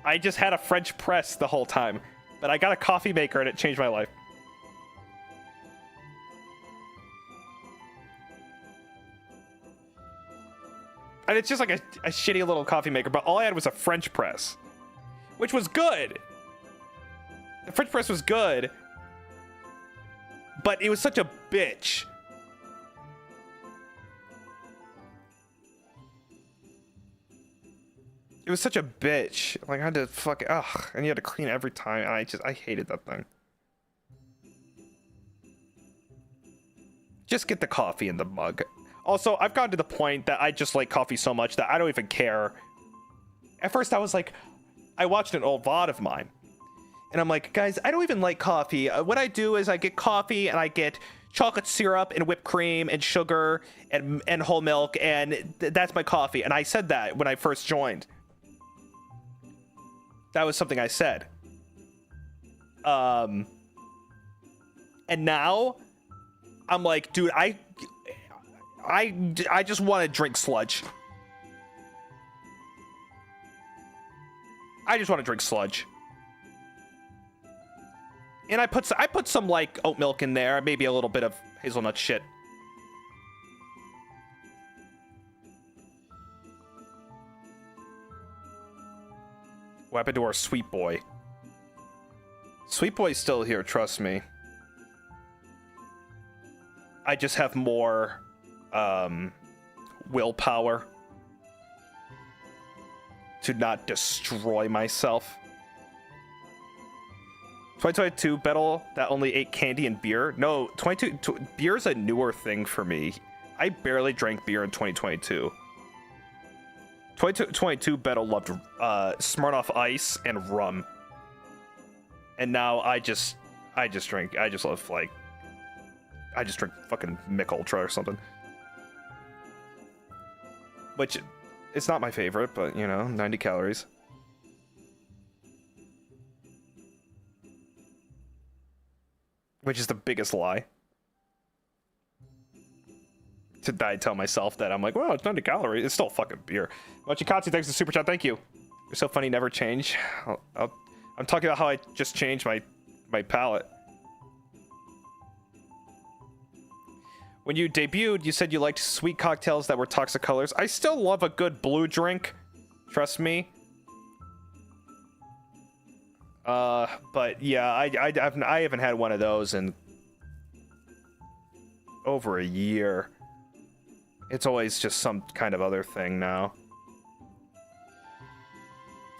I just had a French press the whole time, but I got a coffee maker and it changed my life. And it's just like a shitty little coffee maker, but all I had was a French press, which was good. The French press was good, but it was such a bitch. It was such a bitch. Like, I had to and you had to clean it every time, and I hated that thing. Just get the coffee in the mug. Also, I've gotten to the point that I just like coffee so much that I don't even care. At first, I was like, I watched an old VOD of mine, and I'm like, guys, I don't even like coffee. What I do is I get coffee, and I get chocolate syrup and whipped cream and sugar and whole milk, and that's my coffee. And I said that when I first joined. That was something I said. And now, I'm like, dude, I just want to drink sludge. I just want to drink sludge. And I put some like oat milk in there, maybe a little bit of hazelnut shit. What happened to our sweet boy? Sweet boy's still here, trust me. I just have more willpower to not destroy myself. 2022 Bettel that only ate candy and beer. No, beer is a newer thing for me. I barely drank beer in 2022. 2022 Bettel loved Smirnoff Ice and rum, and now I just drink. I just love like. I just drink fucking Mick Ultra or something. Which, it's not my favorite, but, you know, 90 calories. Which is the biggest lie. I tell myself that I'm like, well, it's 90 calories. It's still fucking beer. Machikatsu, thanks for the super chat. Thank you. You're so funny, never change. I'm talking about how I just changed my palate. When you debuted, you said you liked sweet cocktails that were toxic colors. I still love a good blue drink. Trust me. But yeah, I haven't had one of those in over a year. It's always just some kind of other thing now.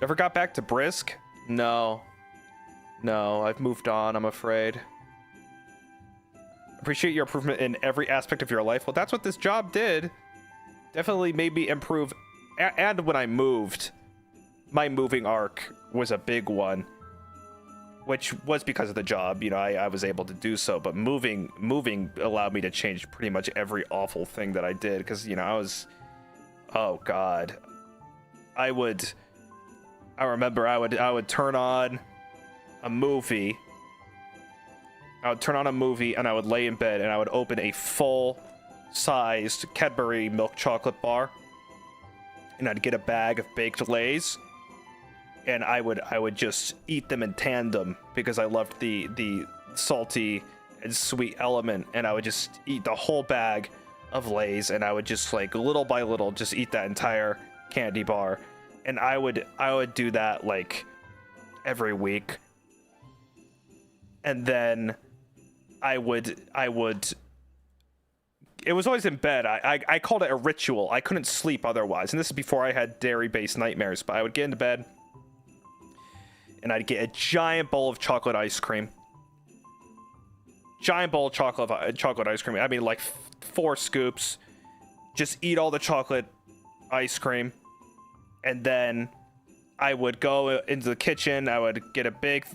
Ever got back to Brisk? No. No, I've moved on, I'm afraid. Appreciate your improvement in every aspect of your life. Well, that's what this job did. Definitely made me improve. And when I moved, my moving arc was a big one, which was because of the job. You know, I was able to do so, but moving allowed me to change pretty much every awful thing that I did. Because, you know, I was, oh God, I remember I would turn on a movie. I would turn on a movie and I would lay in bed and I would open a full-sized Cadbury milk chocolate bar. and I'd get a bag of baked Lays, and I would just eat them in tandem because I loved the salty and sweet element, and I would just eat the whole bag of Lays, and I would just like little by little just eat that entire candy bar, and I would do that like every week, and then I would it was always in bed. I called it a ritual. I couldn't sleep otherwise, and this is before I had dairy-based nightmares, but I would get into bed and I'd get a giant bowl of chocolate ice cream. Giant bowl of chocolate ice cream. I mean, like 4 scoops. Just eat all the chocolate ice cream. And then I would go into the kitchen. I would get a big,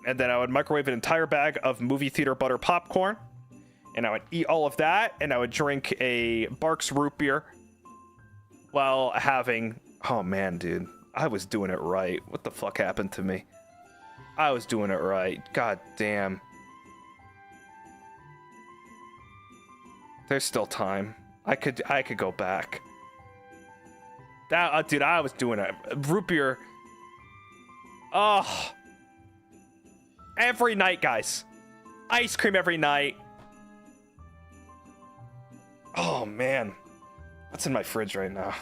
and then I would microwave an entire bag of movie theater butter popcorn. And I would eat all of that. And I would drink a Barks root beer while having, oh man, dude. I was doing it right. What the fuck happened to me? I was doing it right. God damn. There's still time. I could go back. That dude, I was doing it. Root beer. Oh. Every night, guys. Ice cream every night. Oh man. What's in my fridge right now?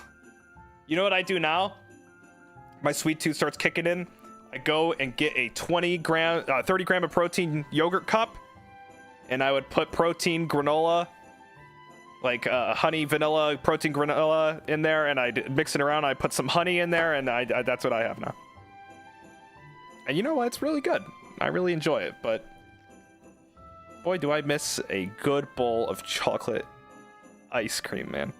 You know what I do now? My sweet tooth starts kicking in. I go and get a 30 gram of protein yogurt cup, and I would put protein granola, like honey vanilla protein granola in there, and I'd mix it around. I put some honey in there, and I that's what I have now. And you know what? It's really good. I really enjoy it, but boy, do I miss a good bowl of chocolate ice cream, man.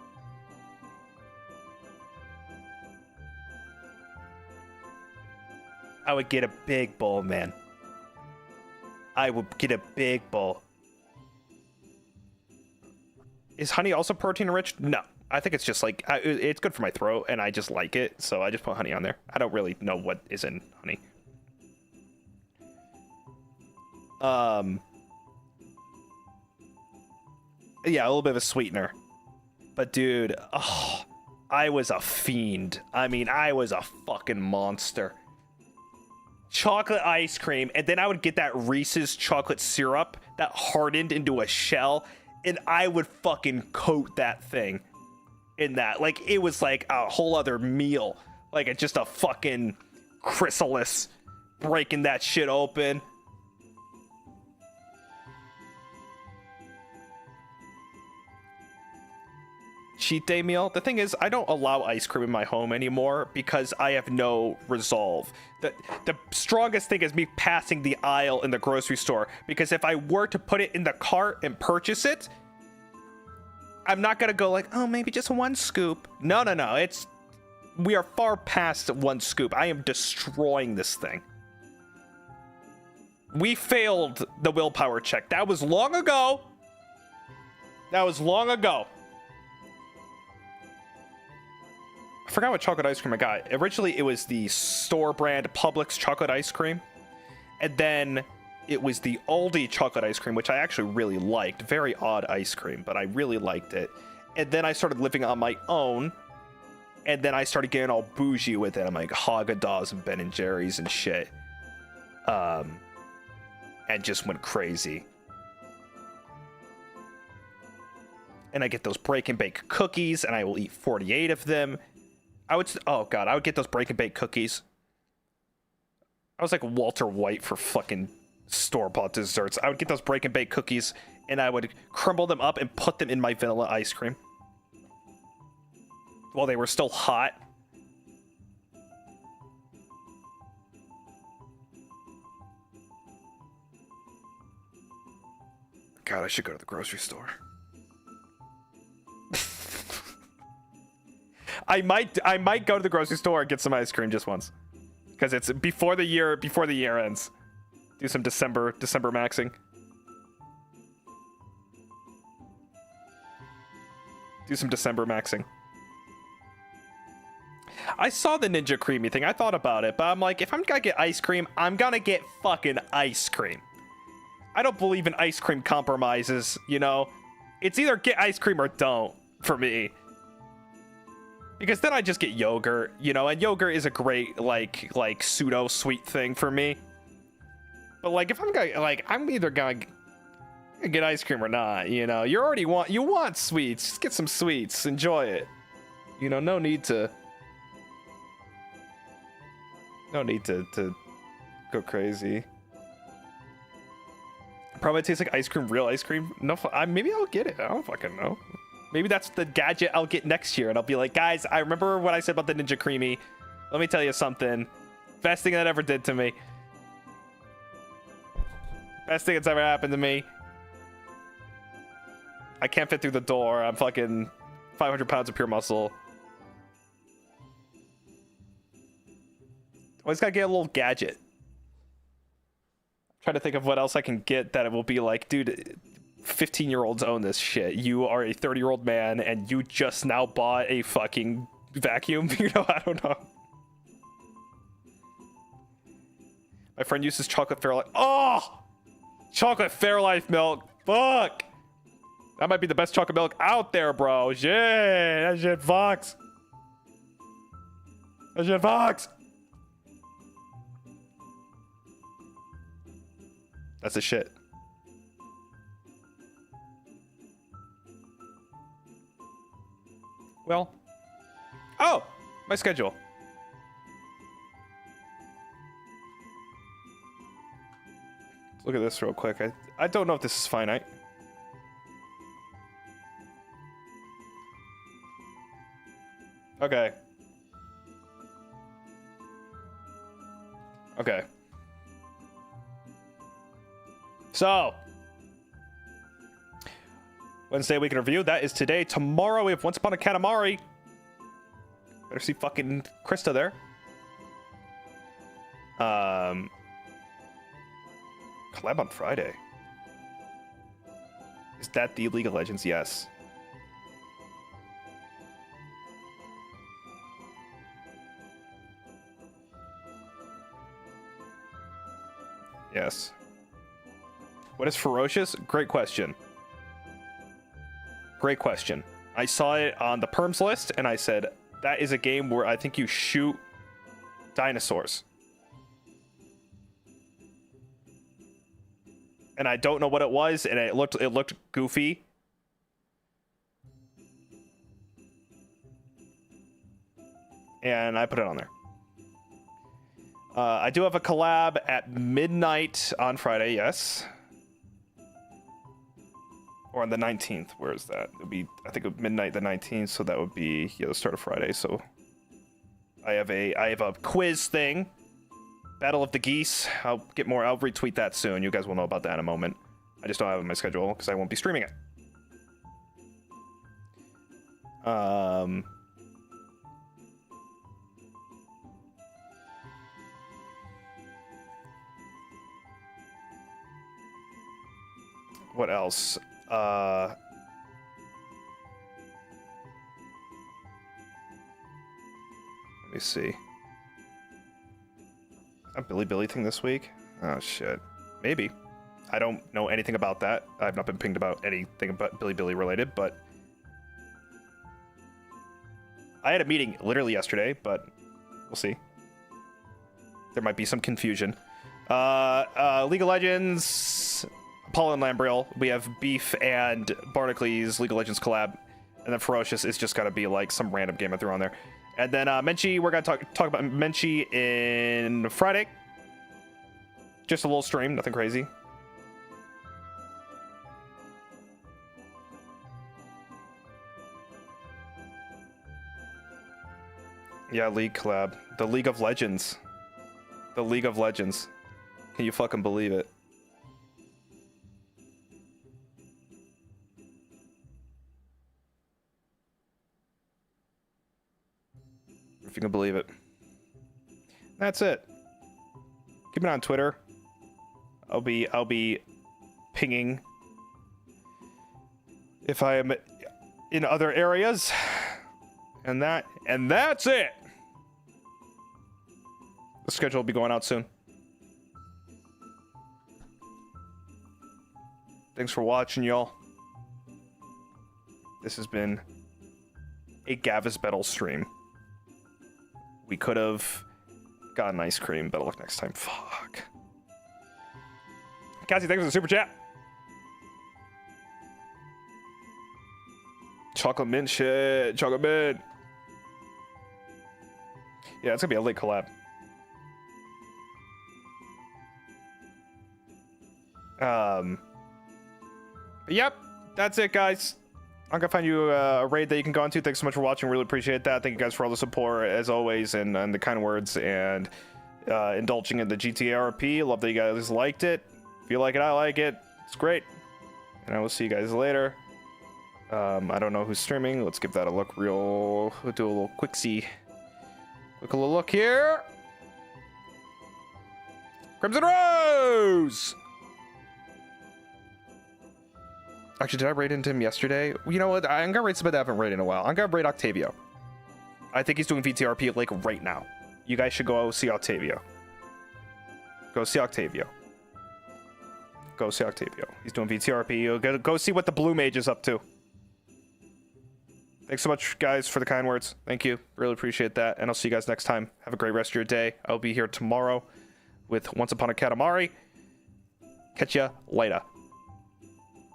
I would get a big bowl, man. I would get a big bowl. Is honey also protein rich? No. I think it's just like, it's good for my throat, and I just like it, so I just put honey on there. I don't really know what is in honey. Yeah, a little bit of a sweetener. But dude, oh, I was a fiend. I mean, I was a fucking monster. Chocolate ice cream, and then I would get that Reese's chocolate syrup that hardened into a shell, and I would fucking coat that thing in that. Like, it was like a whole other meal. Like, it's just a fucking chrysalis breaking that shit open. Cheat day meal. The thing is, I don't allow ice cream in my home anymore because I have no resolve. The strongest thing is me passing the aisle in the grocery store, because if I were to put it in the cart and purchase it, I'm not gonna go like, oh, maybe just 1 scoop. No. We are far past 1 scoop. I am destroying this thing. We failed the willpower check. That was long ago. I forgot what chocolate ice cream I got. Originally, it was the store brand Publix chocolate ice cream. And then it was the Aldi chocolate ice cream, which I actually really liked. Very odd ice cream, but I really liked it. And then I started living on my own. And then I started getting all bougie with it. I'm like Haagen-Dazs and Ben & Jerry's and shit. And just went crazy. And I get those break and bake cookies, and I will eat 48 of them. I would get those break and bake cookies. I was like Walter White for fucking store-bought desserts. I would get those break and bake cookies, and I would crumble them up and put them in my vanilla ice cream while they were still hot. God, I should go to the grocery store. I might go to the grocery store and get some ice cream just once, because it's before the year ends. Do some December maxing. I saw the Ninja Creamy thing. I thought about it, but I'm like, if I'm gonna get ice cream, I'm gonna get fucking ice cream. I don't believe in ice cream compromises, you know? It's either get ice cream or don't, for me. Because then I just get yogurt, you know, and yogurt is a great like pseudo sweet thing for me. But like if I'm gonna I'm either gonna get ice cream or not, you know. You want sweets, just get some sweets, enjoy it. You know, no need to go crazy. Probably tastes like ice cream, real ice cream. No, maybe I'll get it. I don't fucking know. Maybe that's the gadget I'll get next year, and I'll be like, guys, I remember what I said about the Ninja Creamy. Let me tell you something. Best thing that ever did to me. Best thing that's ever happened to me. I can't fit through the door. I'm fucking 500 pounds of pure muscle. Always gotta get a little gadget. Trying to think of what else I can get that it will be like, dude, 15-year-olds own this shit. You are a 30-year-old man and you just now bought a fucking vacuum. You know, I don't know. My friend uses chocolate Fairlife. Oh! Chocolate Fairlife milk. Fuck! That might be the best chocolate milk out there, bro. Shit! That shit fucks. That shit fucks. That's the shit. Well. Oh! My schedule. Let's look at this real quick. I don't know if this is finite. Okay. Okay. So, Wednesday week in review. That is today. Tomorrow we have Once Upon a Katamari. Better see fucking Krista there. Collab on Friday. Is that the League of Legends? Yes. Yes. What is Ferocious? Great question. Great question. I saw it on the perms list and I said, that is a game where I think you shoot dinosaurs. And I don't know what it was, and it looked goofy. And I put it on there. I do have a collab at midnight on Friday, yes. Or on the 19th. Where is that? It would be, I think, midnight the 19th, so that would be the start of Friday. So I have a quiz thing. Battle of the Geese. I'll retweet that soon. You guys will know about that in a moment. I just don't have it in my schedule because I won't be streaming it. What else? Let me see. A Billy thing this week? Oh shit. Maybe. I don't know anything about that. I've not been pinged about anything about Billy related, but I had a meeting literally yesterday, but we'll see. There might be some confusion. League of Legends, Paul and Lambriel. We have Beef and Barnacles League of Legends collab, and then Ferocious is just gotta be like some random game I threw on there. And then Menchie, we're gonna talk about Menchie in Friday. Just a little stream, nothing crazy. Yeah, League collab. The League of Legends. The League of Legends. Can you fucking believe it? If you can believe it. That's it. Keep it on Twitter. I'll be pinging if I am in other areas. And that's it. The schedule will be going out soon. Thanks for watching, y'all. This has been a Gavis Bettel stream. We could have gotten ice cream. Better luck next time. Fuck. Cassie, thanks for the super chat. Chocolate mint shit. Chocolate mint. Yeah, it's gonna be a late collab. Yep, that's it, guys. I'm gonna find you a raid that you can go into. Thanks so much for watching. Really appreciate that. Thank you guys for all the support as always, and the kind words and indulging in the GTA RP. Love that you guys liked it. If you like it, I like it. It's great. And I will see you guys later. I don't know who's streaming. Let's give that a look. We'll do a little quick little look here. Crimson Rose. Actually, did I raid into him yesterday? You know what? I'm gonna raid somebody that I haven't raided in a while. I'm gonna raid Octavio. I think he's doing VTRP like right now. You guys should go see Octavio. Go see Octavio. Go see Octavio. He's doing VTRP. You'll go see what the Blue Mage is up to. Thanks so much, guys, for the kind words. Thank you. Really appreciate that. And I'll see you guys next time. Have a great rest of your day. I'll be here tomorrow with Once Upon a Katamari. Catch ya later.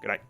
Good night.